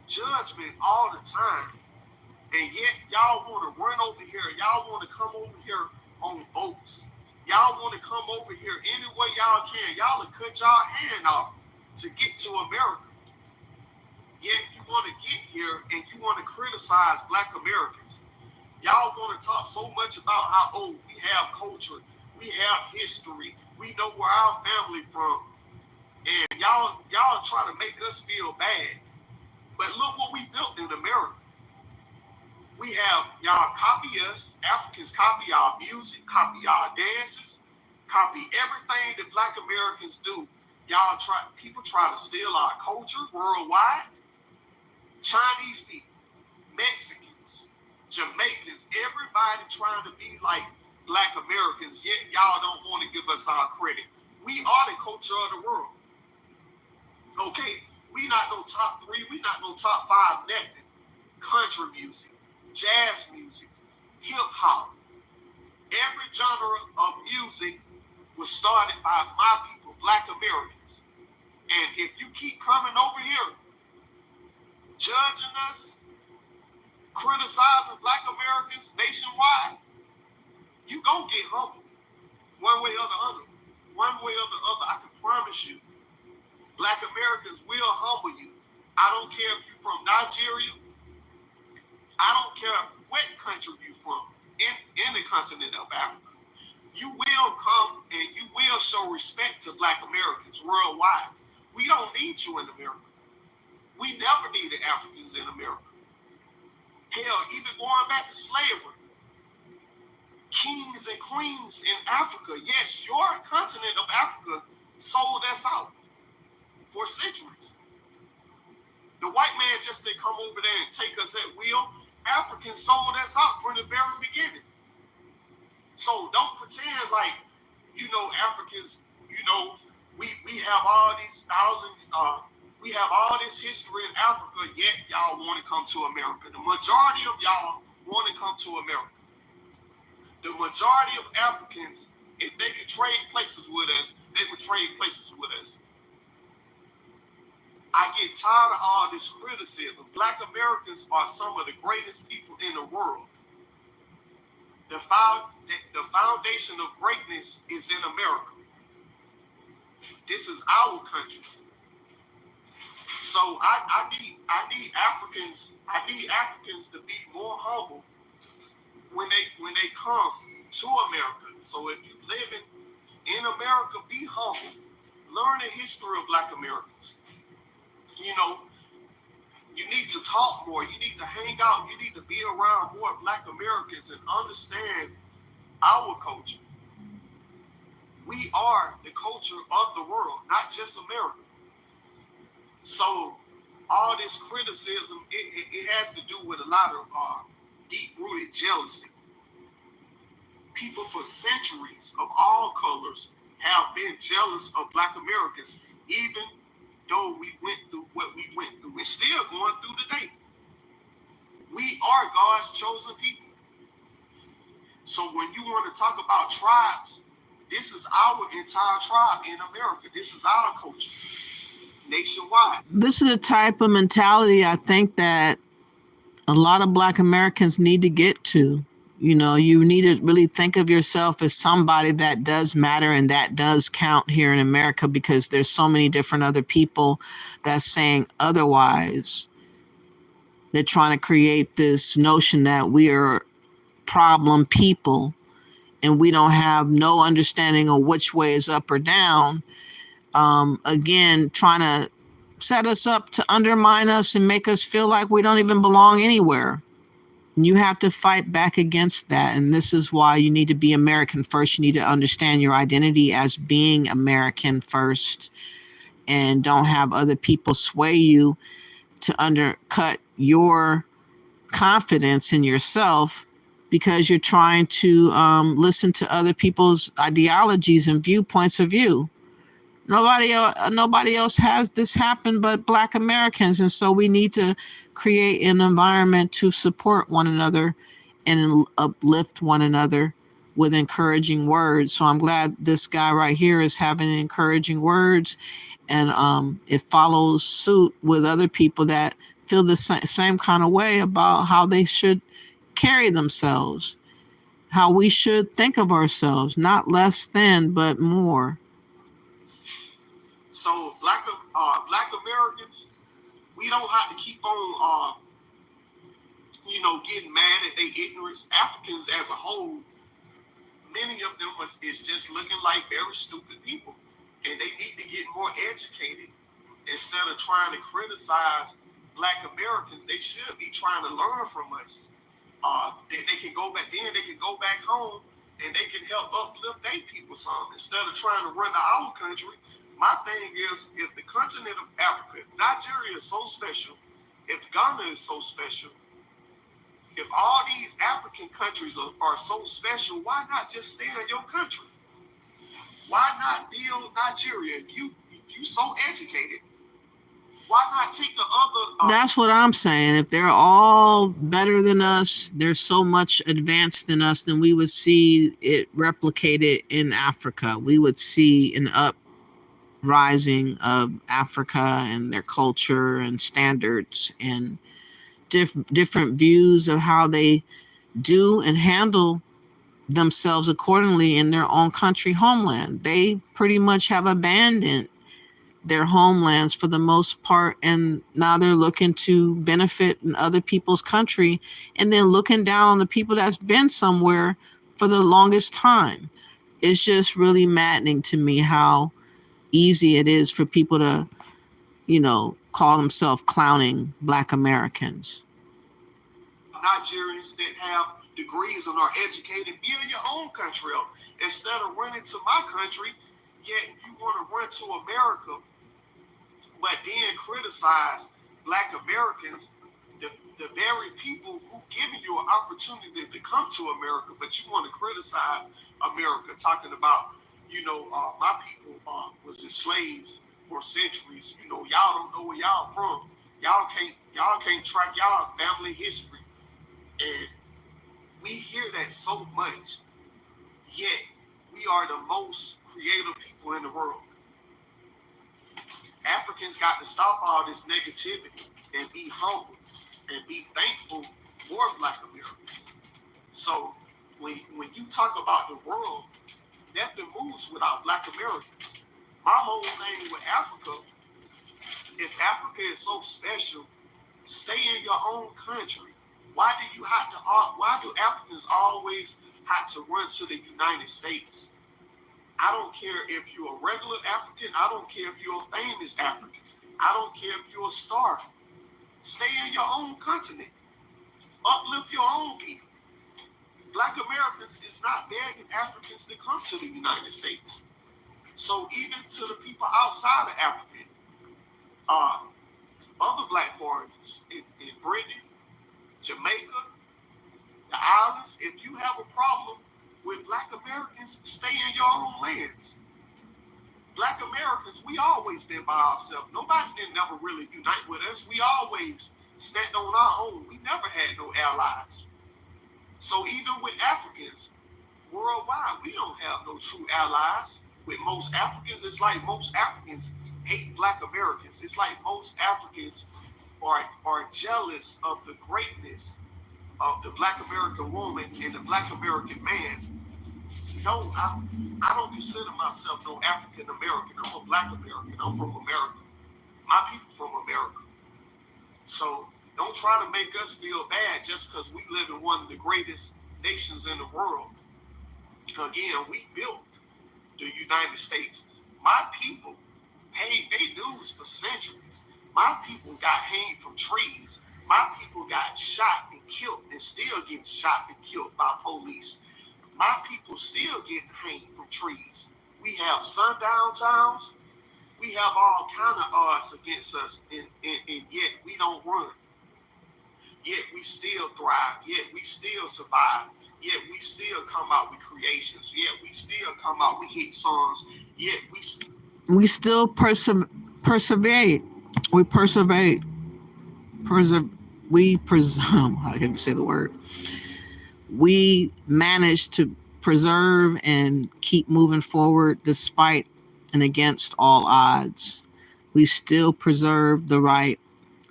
judgment all the time. And yet y'all want to run over here. Y'all want to come over here on votes. Y'all want to come over here any way y'all can. Y'all will cut y'all hand off to get to America. Yet you want to get here and you want to criticize Black Americans. Y'all want to talk so much about how, oh, we have culture, we have history, we know where our family from, and y'all try to make us feel bad. But look what we built in America. We have y'all copy us, Africans copy our music, copy our dances, copy everything that Black Americans do. People try to steal our culture worldwide. Chinese people, Mexicans, Jamaicans, everybody trying to be like Black Americans, yet y'all don't want to give us our credit. We are the culture of the world. Okay, we not no top 3, we not no top 5 nothing. Country music, jazz music, hip hop, every genre of music was started by my people, Black Americans. And if you keep coming over here, judging us, criticizing Black Americans nationwide, you gonna get humbled. One way or the other. One way or the other, I can promise you. Black Americans will humble you. I don't care if you're from Nigeria. I don't care what country you're from in the continent of Africa. You will come and you will show respect to Black Americans worldwide. We don't need you in America. We never needed Africans in America. Hell, even going back to slavery. Kings and queens in Africa. Yes, your continent of Africa sold us out for centuries. The white man just didn't come over there and take us at will. Africans sold us out from the very beginning. So don't pretend like, Africans, we have all these we have all this history in Africa, yet y'all want to come to America. The majority of y'all want to come to America. The majority of Africans, if they could trade places with us, they would trade places with us. I get tired of all this criticism. Black Americans are some of the greatest people in the world. The foundation of greatness is in America. This is our country. So I need Africans to be more humble when they come to America. So if you're living in America, be humble. Learn the history of Black Americans. You need to talk more. You need to hang out. You need to be around more Black Americans and understand our culture. We are the culture of the world, not just America. So all this criticism, it has to do with a lot of deep-rooted jealousy. People for centuries of all colors have been jealous of Black Americans, even though we went through what we went through. We're still going through today. We are God's chosen people. So when you want to talk about tribes, this is our entire tribe in America. This is our culture nationwide. This is the type of mentality I think that a lot of Black Americans need to get to. You need to really think of yourself as somebody that does matter and that does count here in America, because there's so many different other people that's saying otherwise. They're trying to create this notion that we are problem people and we don't have no understanding of which way is up or down. Again, trying to set us up to undermine us and make us feel like we don't even belong anywhere. You have to fight back against that. And this is why you need to be American first. You need to understand your identity as being American first, and don't have other people sway you to undercut your confidence in yourself because you're trying to listen to other people's ideologies and viewpoints of view. Nobody else has this happen but Black Americans. And so we need to create an environment to support one another and uplift one another with encouraging words. So I'm glad this guy right here is having encouraging words, and it follows suit with other people that feel the same kind of way about how they should carry themselves, how we should think of ourselves, not less than, but more. So Black Americans, we don't have to keep on getting mad at their ignorance. Africans as a whole, many of them is just looking like very stupid people. And they need to get more educated. Instead of trying to criticize Black Americans, they should be trying to learn from us. They can go back home and they can help uplift their people some instead of trying to run to our country. My thing is, if the continent of Africa, Nigeria is so special, if Ghana is so special, if all these African countries are so special, why not just stay in your country? Why not build Nigeria? If you so educated, why not take the other? That's what I'm saying. If they're all better than us, they're so much advanced than us, then we would see it replicated in Africa. We would see an uprising of Africa and their culture and standards and different views of how they do and handle themselves accordingly in their own country homeland. They pretty much have abandoned their homelands for the most part, and now they're looking to benefit in other people's country and then looking down on the people that's been somewhere for the longest time. It's just really maddening to me how easy it is for people to, call themselves clowning Black Americans. Nigerians that have degrees and are educated, build your own country up instead of running to my country. Yet you want to run to America, but then criticize Black Americans, the very people who giving you an opportunity to come to America, but you want to criticize America, talking about, my people was enslaved for centuries. Y'all don't know where y'all from. Y'all can't track y'all family history. And we hear that so much, yet we are the most creative people in the world. Africans got to stop all this negativity and be humble and be thankful for Black Americans. So when you talk about the world, nothing moves without Black Americans. My whole thing with Africa, if Africa is so special, stay in your own country. Why do Africans always have to run to the United States? I don't care if you're a regular African. I don't care if you're a famous African. I don't care if you're a star. Stay in your own continent. Uplift your own people. Black Americans is not begging Africans to come to the United States. So even to the people outside of Africa, other Black foreigners in Britain, Jamaica, the islands, if you have a problem with Black Americans, stay in your own lands. Black Americans, we always been by ourselves. Nobody didn't never really unite with us. We always stand on our own. We never had no allies. So even with Africans, worldwide, we don't have no true allies. With most Africans, it's like most Africans hate Black Americans. It's like most Africans are jealous of the greatness of the Black American woman and the Black American man. No, I don't consider myself no African American. I'm a Black American. I'm from America. My people from America. So don't try to make us feel bad just because we live in one of the greatest nations in the world. Again, we built the United States. My people paid their dues for centuries. My people got hanged from trees. My people got shot and killed and still getting shot and killed by police. My people still getting hanged from trees. We have sundown towns. We have all kind of odds against us, and yet we don't run. Yet we still thrive. Yet we still survive. Yet we still come out with creations. Yet we still come out with hit songs. Yet we still persevere. We persevere. I can't say the word. We manage to preserve and keep moving forward despite and against all odds. We still preserve the right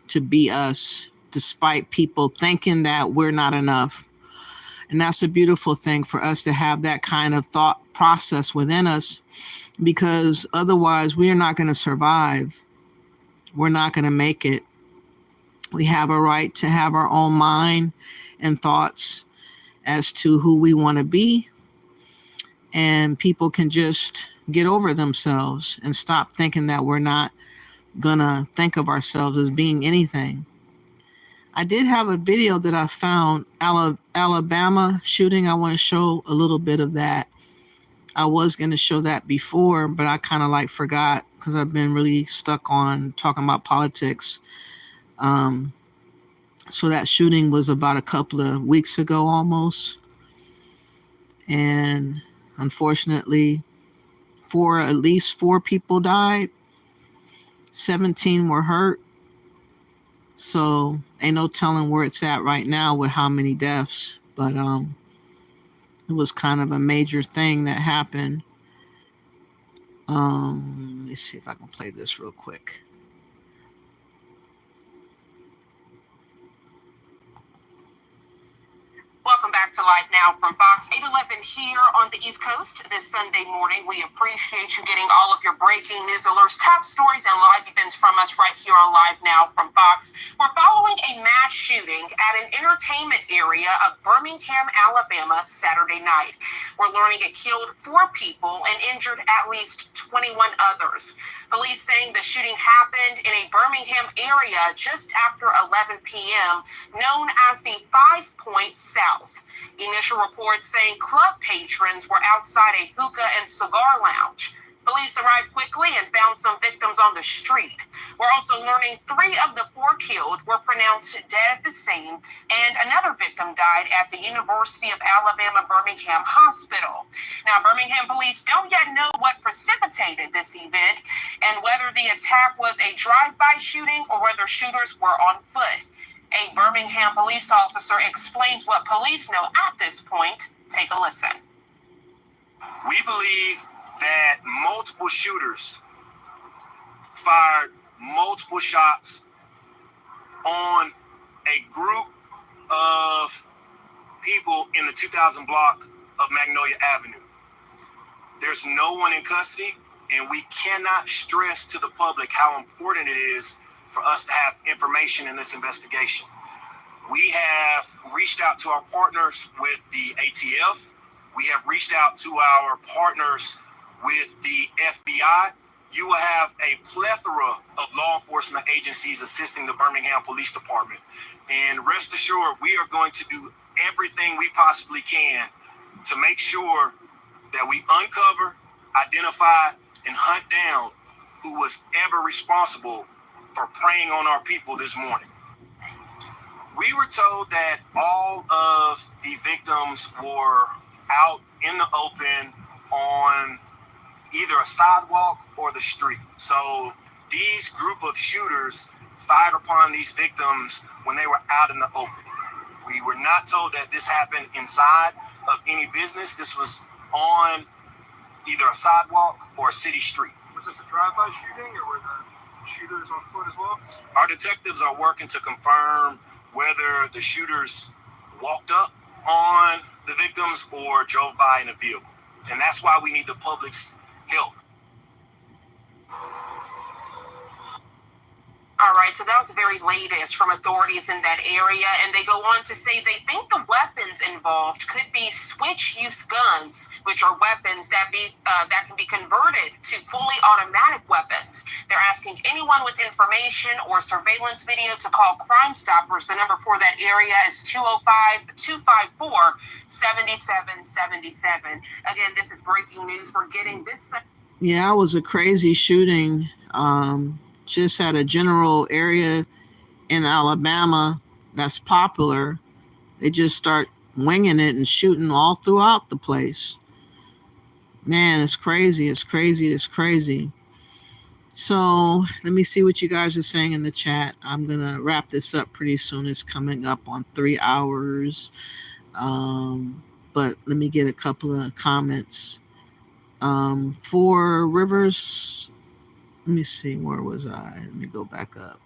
to be us despite people thinking that we're not enough. And that's a beautiful thing for us to have that kind of thought process within us, because otherwise we are not going to survive. We're not going to make it. We have a right to have our own mind and thoughts as to who we want to be. And people can just get over themselves and stop thinking that we're not going to think of ourselves as being anything. I did have a video that I found, Alabama shooting. I want to show a little bit of that. I was going to show that before, but I kind of like forgot because I've been really stuck on talking about politics. So that shooting was about a couple of weeks ago almost. And unfortunately, at least four people died. 17 were hurt. So ain't no telling where it's at right now with how many deaths. But it was kind of a major thing that happened. Let me see if I can play this real quick. Welcome back to Live Now from Fox 811 here on the East Coast this Sunday morning. We appreciate you getting all of your breaking news alerts, top stories, and live events from us right here on Live Now from Fox. We're following a mass shooting at an entertainment area of Birmingham, Alabama, Saturday night. We're learning it killed 4 people and injured at least 21 others. Police saying the shooting happened in a Birmingham area just after 11 p.m., known as the 5 Point South. Initial reports saying club patrons were outside a hookah and cigar lounge. Police arrived quickly and found some victims on the street. We're also learning 3 of the 4 killed were pronounced dead at the scene, and another victim died at the University of Alabama Birmingham Hospital. Now, Birmingham police don't yet know what precipitated this event and whether the attack was a drive-by shooting or whether shooters were on foot. A Birmingham police officer explains what police know at this point. Take a listen. We believe that multiple shooters fired multiple shots on a group of people in the 2000 block of Magnolia Avenue. There's no one in custody, and we cannot stress to the public how important it is for us to have information in this investigation. We have reached out to our partners with the ATF. We have reached out to our partners with the FBI. You will have a plethora of law enforcement agencies assisting the Birmingham Police Department. And rest assured, we are going to do everything we possibly can to make sure that we uncover, identify, and hunt down who was ever responsible for preying on our people this morning. We were told that all of the victims were out in the open on either a sidewalk or the street. So these group of shooters fired upon these victims when they were out in the open. We were not told that this happened inside of any business. This was on either a sidewalk or a city street. Was this a drive-by shooting, or were the shooters on foot as well? Our detectives are working to confirm whether the shooters walked up on the victims or drove by in a vehicle. And that's why we need the public's help. All right, so that was the very latest from authorities in that area, and they go on to say they think the weapons involved could be switch-use guns, which are weapons that can be converted to fully automatic weapons. They're asking anyone with information or surveillance video to call Crime Stoppers. The number for that area is 205-254-7777. Again, this is breaking news. We're getting this. Yeah, it was a crazy shooting. Just at a general area in Alabama that's popular. They just start winging it and shooting all throughout the place. Man, it's crazy. It's crazy. It's crazy. So let me see what you guys are saying in the chat. I'm going to wrap this up pretty soon. It's coming up on 3 hours. But let me get a couple of comments. 4 Rivers... Let me see, where was I? Let me go back up.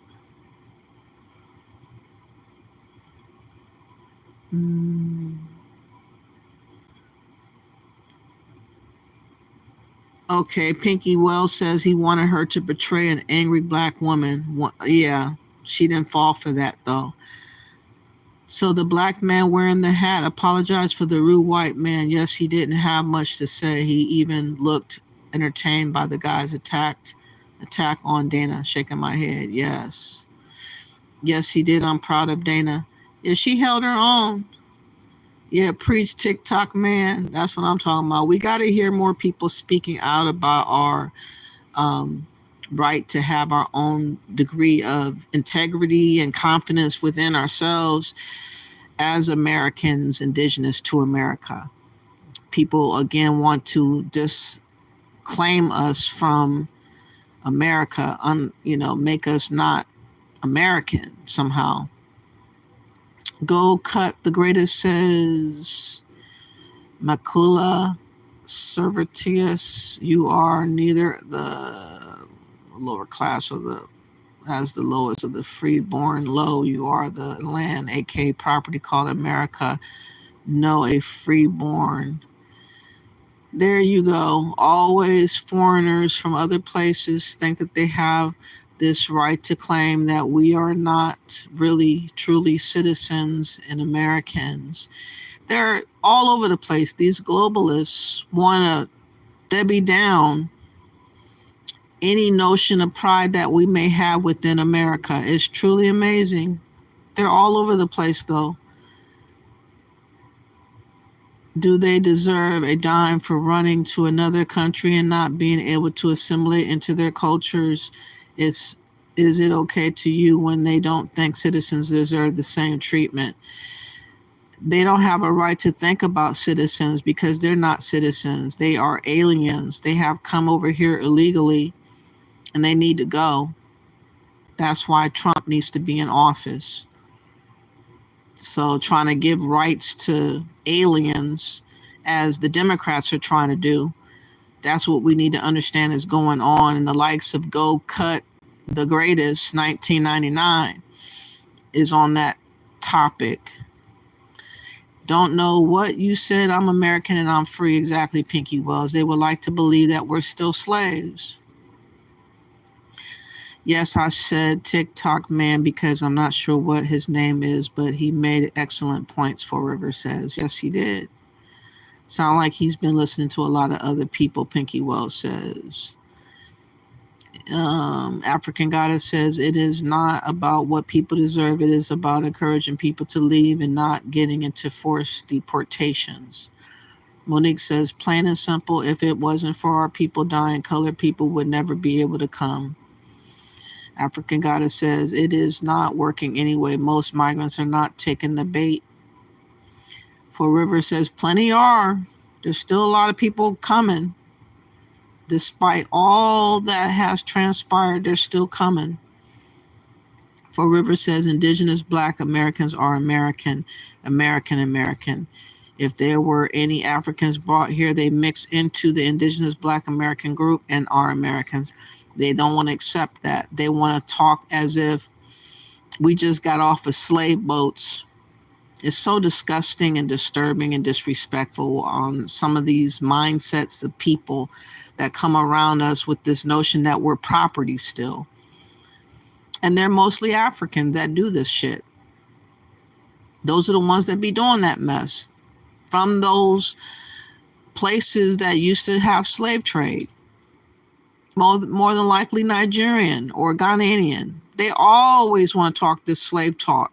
Okay, Pinky Wells says he wanted her to portray an angry black woman. Yeah, She didn't fall for that, though. So the black man wearing the hat apologized for the rude white man. Yes, he didn't have much to say. He even looked entertained by the guy's attack on Dana. Shaking my head. Yes. Yes, he did. I'm proud of Dana. Yeah, she held her own. Yeah, preach TikTok man. That's what I'm talking about. We got to hear more people speaking out about our right to have our own degree of integrity and confidence within ourselves as Americans indigenous to America. People, again, want to disclaim us from America, make us not American somehow. Go cut the greatest says Macula Servatius, you are neither the lower class or the lowest of the freeborn low. You are the land, aka property called America. No, a freeborn. There you go. Always foreigners from other places think that they have this right to claim that we are not really truly citizens and Americans. They're all over the place. These globalists want to Debbie down any notion of pride that we may have within America. It's truly amazing. They're all over the place, though. Do they deserve a dime for running to another country and not being able to assimilate into their cultures? Is it okay to you when they don't think citizens deserve the same treatment? They don't have a right to think about citizens because they're not citizens. They are aliens. They have come over here illegally and they need to go. That's why Trump needs to be in office. So trying to give rights to aliens, as the Democrats are trying to do, that's what we need to understand is going on. And the likes of Go Cut the Greatest 1999 is on that topic. Don't know what you said. I'm American and I'm free. Exactly, Pinky Wells. They would like to believe that we're still slaves. Yes, I said TikTok man because I'm not sure what his name is, but he made excellent points, For River says. Yes, he did. Sound like he's been listening to a lot of other people, Pinky Wells says. African Goddess says, it is not about what people deserve. It is about encouraging people to leave and not getting into forced deportations. Monique says, plain and simple, if it wasn't for our people dying, colored people would never be able to come. African Goddess says, it is not working anyway. Most migrants are not taking the bait. For River says, plenty are. There's still a lot of people coming. Despite all that has transpired, they're still coming. For River says, indigenous black Americans are American. If there were any Africans brought here, they mix into the indigenous black American group and are Americans. They don't want to accept that. They want to talk as if we just got off of slave boats. It's so disgusting and disturbing and disrespectful on some of these mindsets of people that come around us with this notion that we're property still. And they're mostly African that do this shit. Those are the ones that be doing that mess. From those places that used to have slave trade. More than likely Nigerian or Ghanaian. They always want to talk this slave talk.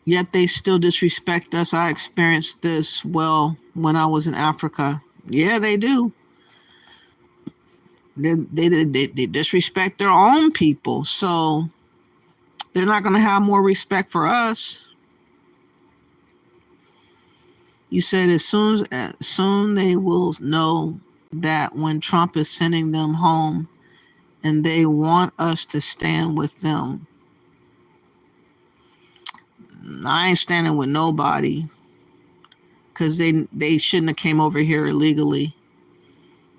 Yet they still disrespect us. I experienced this when I was in Africa. Yeah, they do. They disrespect their own people. So they're not going to have more respect for us. You said as soon they will know that when Trump is sending them home and they want us to stand with them. I ain't standing with nobody because they shouldn't have came over here illegally.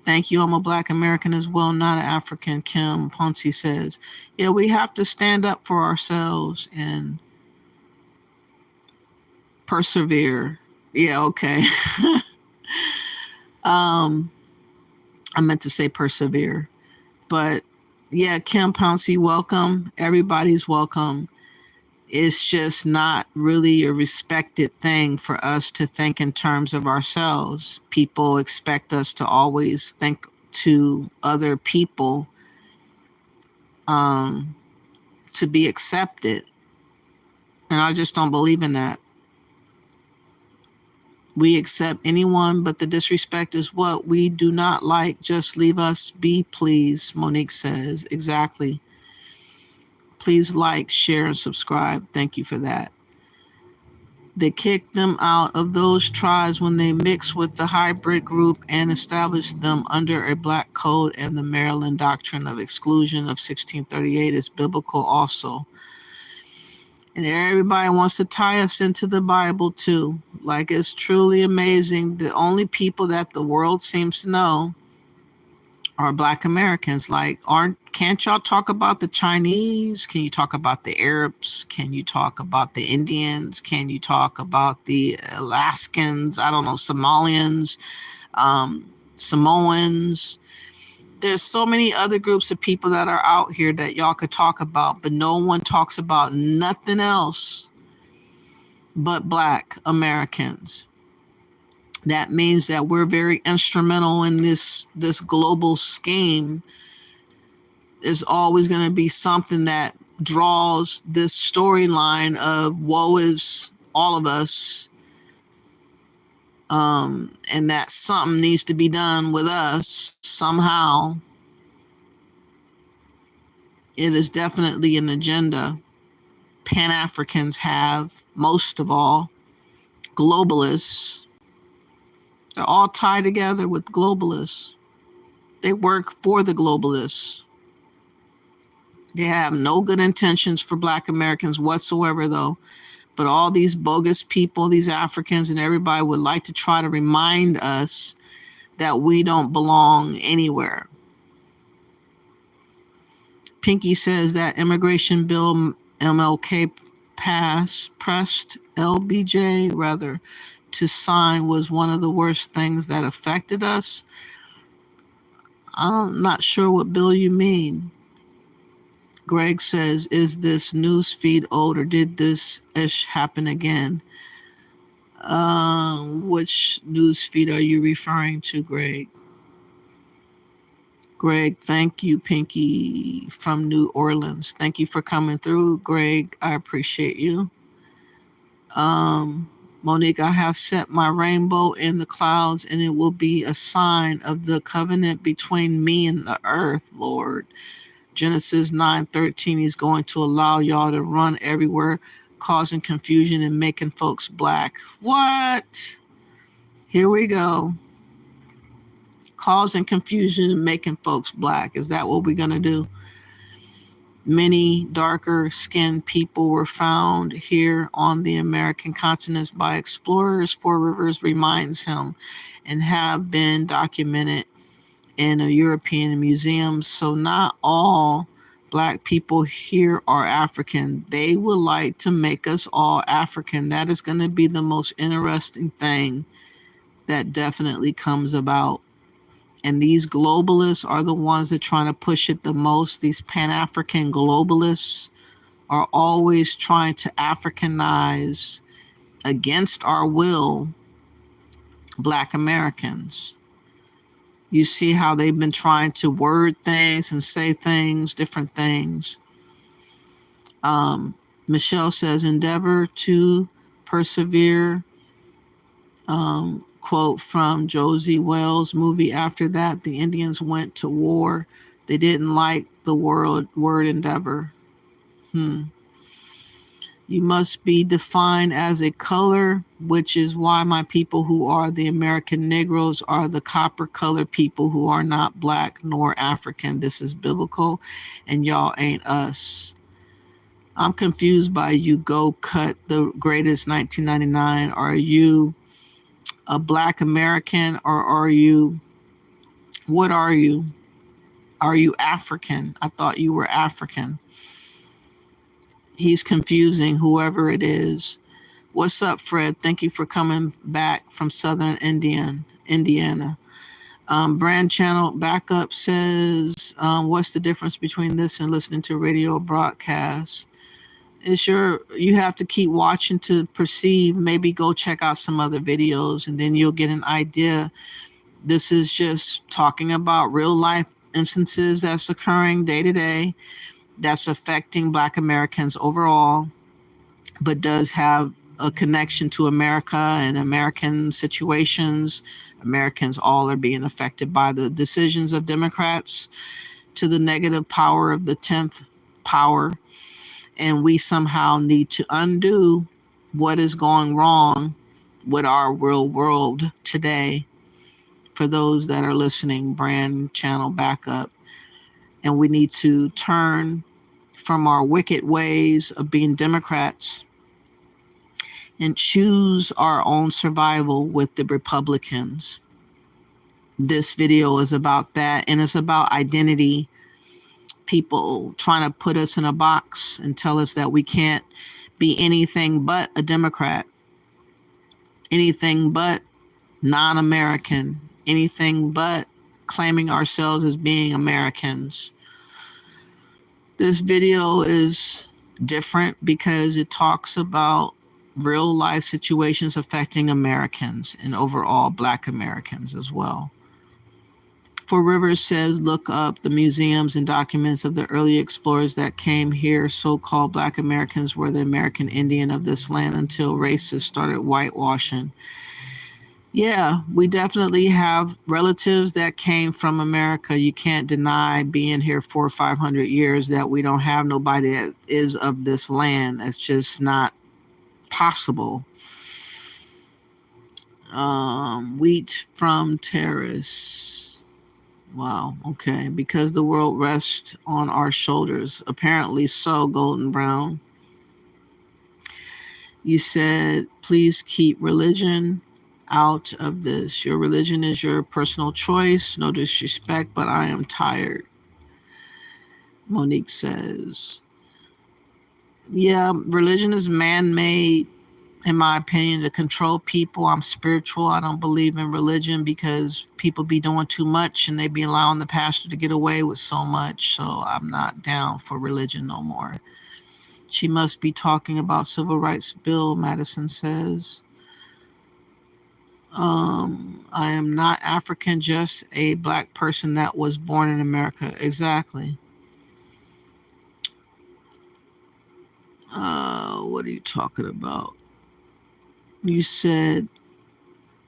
Thank you. I'm a black American as well, not an African, Kim Ponce says. Yeah, we have to stand up for ourselves and persevere. Yeah, okay. I meant to say persevere. But Yeah, Kim Pouncey, welcome. Everybody's welcome. It's just not really a respected thing for us to think in terms of ourselves. People expect us to always think to other people to be accepted. And I just don't believe in that. We accept anyone, but the disrespect is what we do not like. Just leave us be, please, Monique says. Exactly. Please like, share, and subscribe. Thank you for that. They kicked them out of those tribes when they mixed with the hybrid group and established them under a black code, and the Maryland Doctrine of Exclusion of 1638 is biblical also. And everybody wants to tie us into the Bible too. Like, it's truly amazing. The only people that the world seems to know are Black Americans. Like, can't y'all talk about the Chinese? Can you talk about the Arabs? Can you talk about the Indians? Can you talk about the Alaskans? I don't know, Somalians, Samoans. There's so many other groups of people that are out here that y'all could talk about, but no one talks about nothing else but Black Americans. That means that we're very instrumental in this global scheme. There's always going to be something that draws this storyline of woe is all of us, and that something needs to be done with us somehow. It is definitely an agenda. Pan-Africans have, most of all. Globalists, they're all tied together with globalists. They work for the globalists. They have no good intentions for Black Americans whatsoever, though. But all these bogus people, these Africans and everybody would like to try to remind us that we don't belong anywhere. Pinky says that immigration bill MLK pressed LBJ rather to sign was one of the worst things that affected us. I'm not sure what bill you mean. Greg says, is this news feed old or did this ish happen again? Which news feed are you referring to, Greg? Greg, thank you, Pinky from New Orleans. Thank you for coming through, Greg. I appreciate you. Monique, I have set my rainbow in the clouds, and it will be a sign of the covenant between me and the earth, Lord. Genesis 9:13, he's going to allow y'all to run everywhere, causing confusion and making folks black. What? Here we go. Causing confusion and making folks black. Is that what we're going to do? Many darker skinned people were found here on the American continent by explorers, Four Rivers reminds him, and have been documented in a European museum. So not all Black people here are African. They would like to make us all African. That is going to be the most interesting thing that definitely comes about. And these globalists are the ones that are trying to push it the most. These Pan-African globalists are always trying to Africanize against our will Black Americans. You see how they've been trying to word things and say things, different things. Michelle says, endeavor to persevere. Quote from Josie Wells' movie. After that, the Indians went to war. They didn't like the word endeavor. You must be defined as a color, which is why my people who are the American Negroes are the copper colored people who are not Black nor African. This is biblical, and y'all ain't us. I'm confused by you. Go cut the greatest 1999. Are you a Black American or are you, what are you? Are you African? I thought you were African. He's confusing whoever it is. What's up, Fred? Thank you for coming back from Southern Indiana. Brand Channel Backup says, what's the difference between this and listening to radio broadcasts? You have to keep watching to perceive. Maybe go check out some other videos and then you'll get an idea. This is just talking about real life instances that's occurring day to day that's affecting Black Americans overall, but does have a connection to America and American situations. Americans all are being affected by the decisions of Democrats to the negative power of the 10th power. And we somehow need to undo what is going wrong with our real world today. For those that are listening, Brand Channel Backup. And we need to turn from our wicked ways of being Democrats and choose our own survival with the Republicans. This video is about that, and it's about identity. People trying to put us in a box and tell us that we can't be anything but a Democrat, anything but non-American, anything but claiming ourselves as being Americans. This video is different because it talks about real life situations affecting Americans and overall Black Americans as well. 4 Rivers says, look up the museums and documents of the early explorers that came here. So-called Black Americans were the American Indian of this land until racists started whitewashing. Yeah, we definitely have relatives that came from America. You can't deny being here 400 or 500 years that we don't have nobody that is of this land. It's just not possible. Wheat from Terrace. Wow, okay. Because the world rests on our shoulders. Apparently so, Golden Brown. You said, please keep religion out of this. Your religion is your personal choice. No disrespect, but I am tired. Monique says, yeah, religion is man-made, in my opinion, to control people. I'm spiritual. I don't believe in religion because people be doing too much and they be allowing the pastor to get away with so much. So I'm not down for religion no more. She must be talking about civil rights bill, Madison says. I am not African, just a Black person that was born in America. Exactly. What are you talking about? You said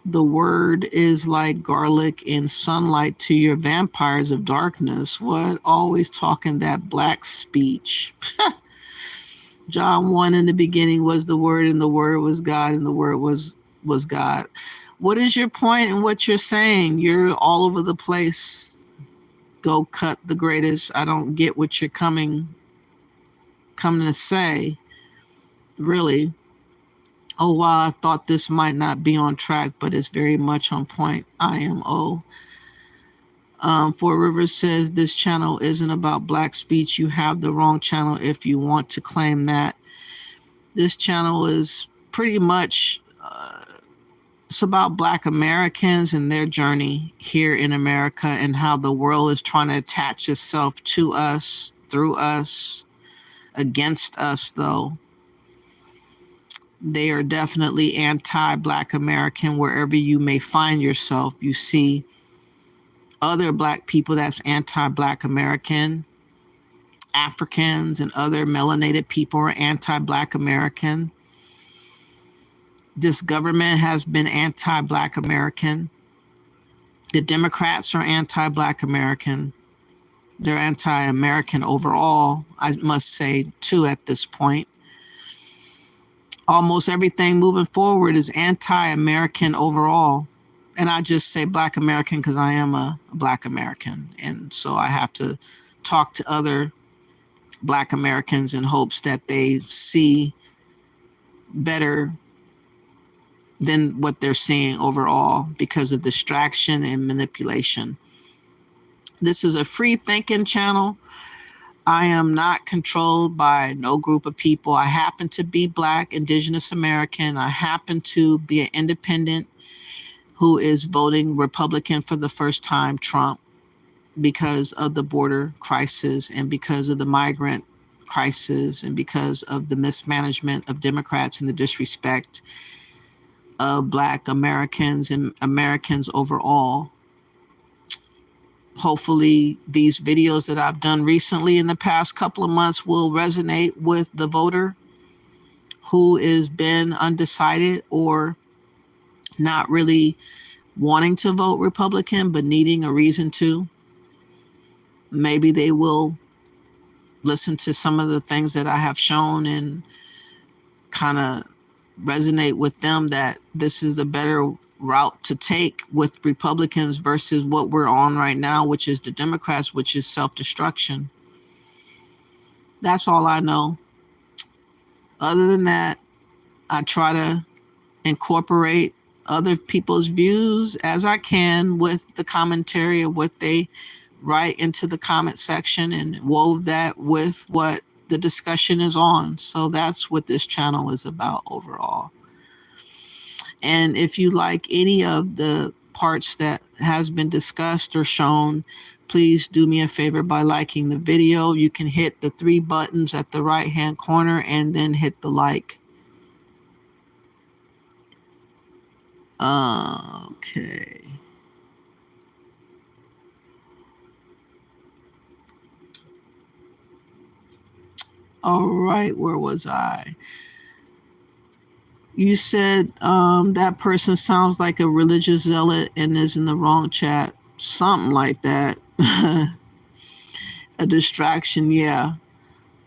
the word is like garlic in sunlight to your vampires of darkness. What? Always talking that Black speech. John 1, in the beginning was the Word, and the Word was God, and the Word was God. What is your point in what you're saying? You're all over the place. Go cut the greatest. I don't get what you're coming to say. Really. Oh, wow, I thought this might not be on track, but it's very much on point. IMO. 4 Rivers says this channel isn't about Black speech. You have the wrong channel if you want to claim that. This channel is pretty much, it's about Black Americans and their journey here in America and how the world is trying to attach itself to us, through us, against us, though. They are definitely anti-Black American. Wherever you may find yourself, you see other Black people that's anti-Black American. Africans and other melanated people are anti-Black American. This government has been anti-Black American. The Democrats are anti-Black American. They're anti-American overall, I must say, too, at this point. Almost everything moving forward is anti-American overall. And I just say Black American because I am a Black American. And so I have to talk to other Black Americans in hopes that they see better than what they're seeing overall because of distraction and manipulation. This is a free thinking channel. I am not controlled by no group of people. I happen to be Black, Indigenous American. I happen to be an independent who is voting Republican for the first time, Trump, because of the border crisis and because of the migrant crisis and because of the mismanagement of Democrats and the disrespect of Black Americans and Americans overall. Hopefully these videos that I've done recently in the past couple of months will resonate with the voter who has been undecided or not really wanting to vote Republican, but needing a reason to. Maybe they will listen to some of the things that I have shown and kind of resonate with them that this is the better route to take with Republicans versus what we're on right now, which is the Democrats, which is self-destruction. That's all I know. Other than that, I try to incorporate other people's views as I can with the commentary of what they write into the comment section and wove that with what the discussion is on. So that's what this channel is about overall. And if you like any of the parts that has been discussed or shown, please do me a favor by liking the video. You can hit the 3 buttons at the right hand corner and then hit the like. Okay. All right, where was I? You said that person sounds like a religious zealot and is in the wrong chat. Something like that. A distraction, yeah.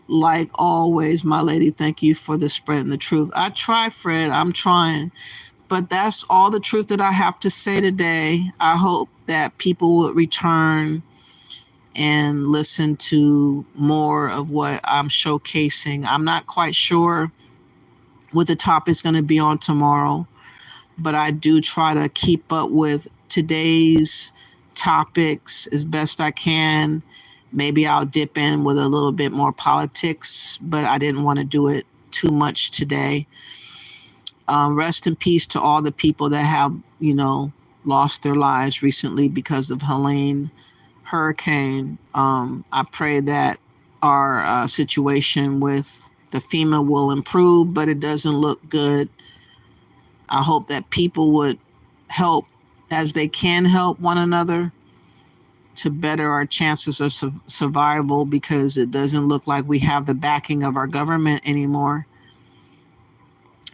Like always, my lady, thank you for the spreading the truth. I try, Fred, I'm trying. But that's all the truth that I have to say today. I hope that people would return and listen to more of what I'm showcasing. I'm not quite sure what the topic's going to be on tomorrow, but I do try to keep up with today's topics as best I can. Maybe I'll dip in with a little bit more politics, but I didn't want to do it too much today. Rest in peace to all the people that have, lost their lives recently because of Helene hurricane. I pray that our situation with the FEMA will improve, but it doesn't look good. I hope that people would help as they can help one another to better our chances of survival, because it doesn't look like we have the backing of our government anymore.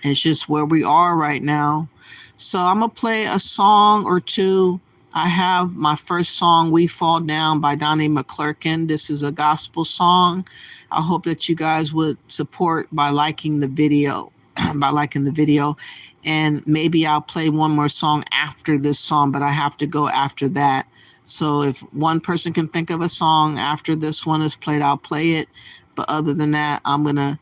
It's just where we are right now. So I'm going to play a song or two. I have my first song, We Fall Down by Donnie McClurkin. This is a gospel song. I hope that you guys would support by liking the video, And maybe I'll play one more song after this song, but I have to go after that. So if one person can think of a song after this one is played, I'll play it. But other than that, I'm going to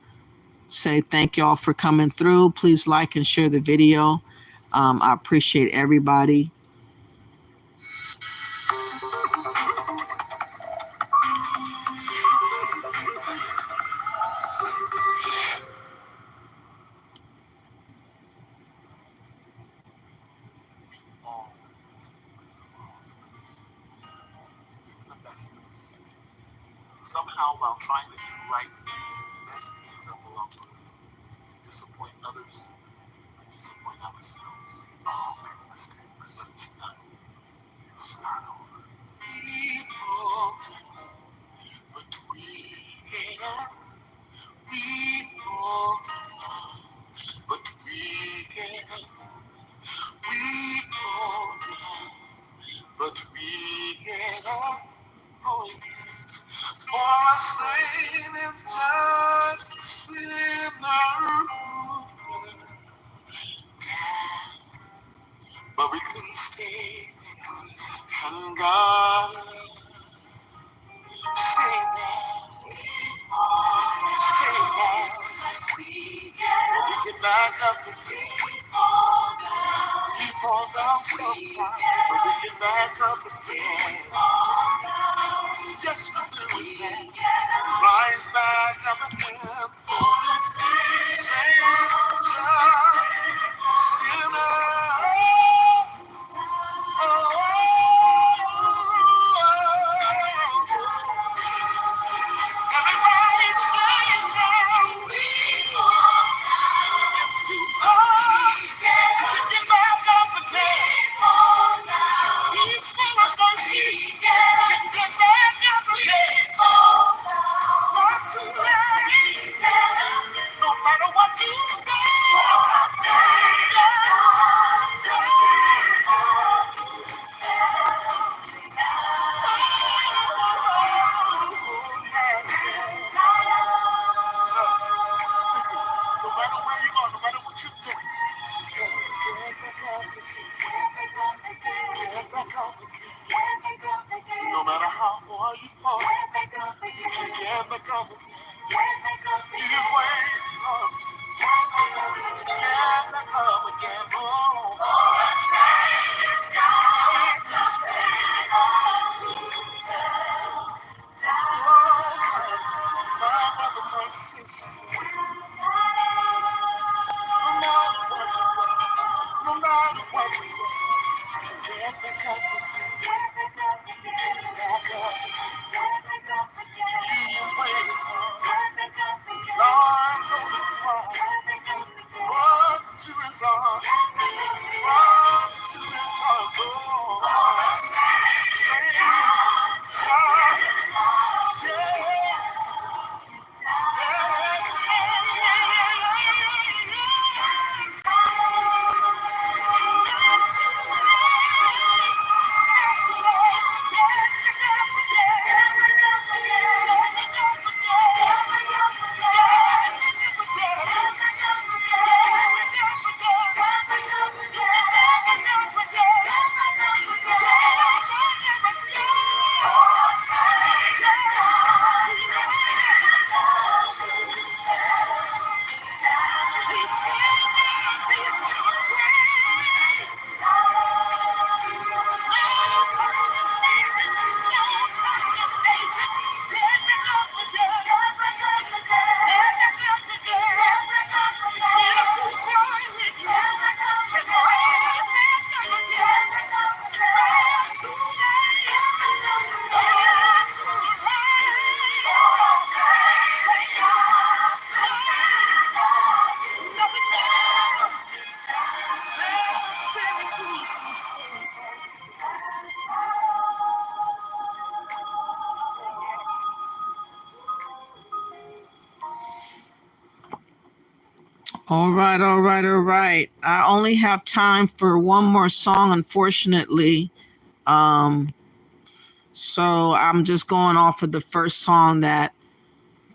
say thank y'all for coming through. Please like and share the video. I appreciate everybody. Somehow, while trying to do right, mess things up along the way, disappoint others, and disappoint ourselves. All make mistakes, but it's done. Start over. We fall down, but we get up. We fall down, but we get up. We fall down, but we get up. Oh, yes. For a saint is just a sinner. But we couldn't stay there. And God, say that. Say that. We get back up again. We fall down sometimes, but we get back up again. Yes, we do. Rise back up again. Say, sinner. back up again. Oh, my brother, my sister, no matter what you do, no matter what you do, get back up again. Back up. Where you are. Lord, don't you cry. Run to his arms. Run to his arms. Oh, say, shout, yeah. All right, all right, all right. I only have time for one more song, unfortunately. So I'm just going off of the first song that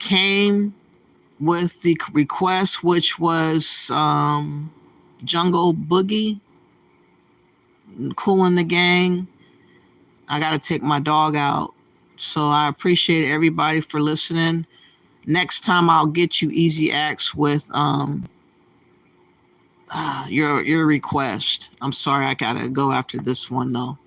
came with the request, which was Jungle Boogie, Cool in the Gang. I got to take my dog out. So I appreciate everybody for listening. Next time I'll get you Easy Acts with your request. I'm sorry, I gotta go after this one though.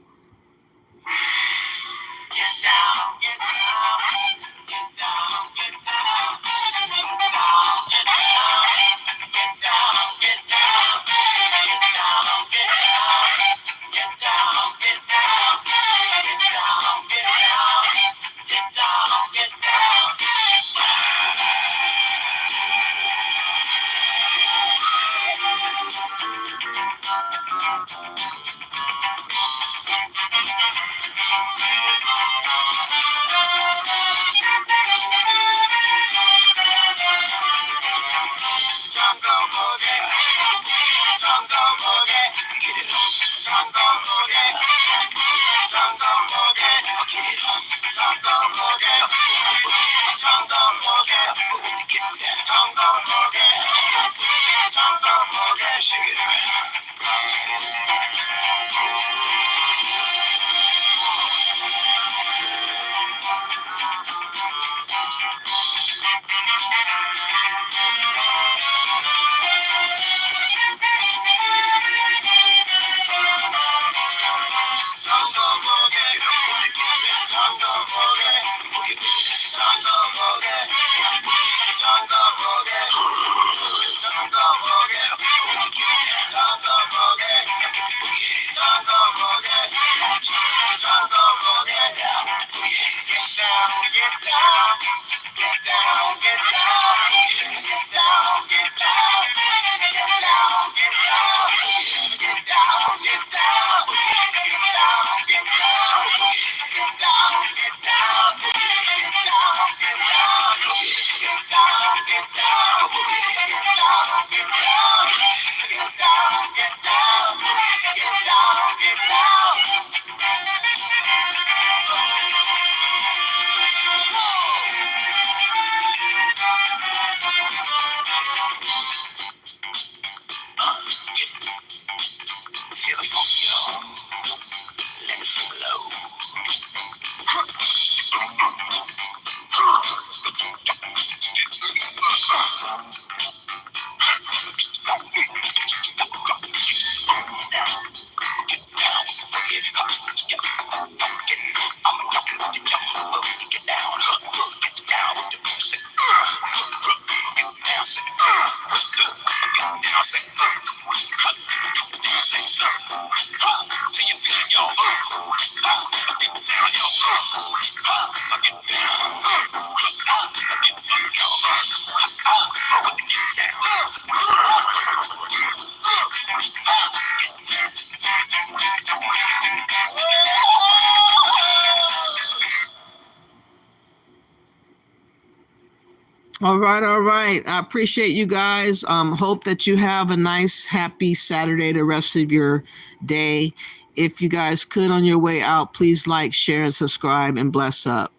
All right, all right. I appreciate you guys. Hope that you have a nice, happy Saturday, the rest of your day. If you guys could on your way out, please like, share, and subscribe, and bless up.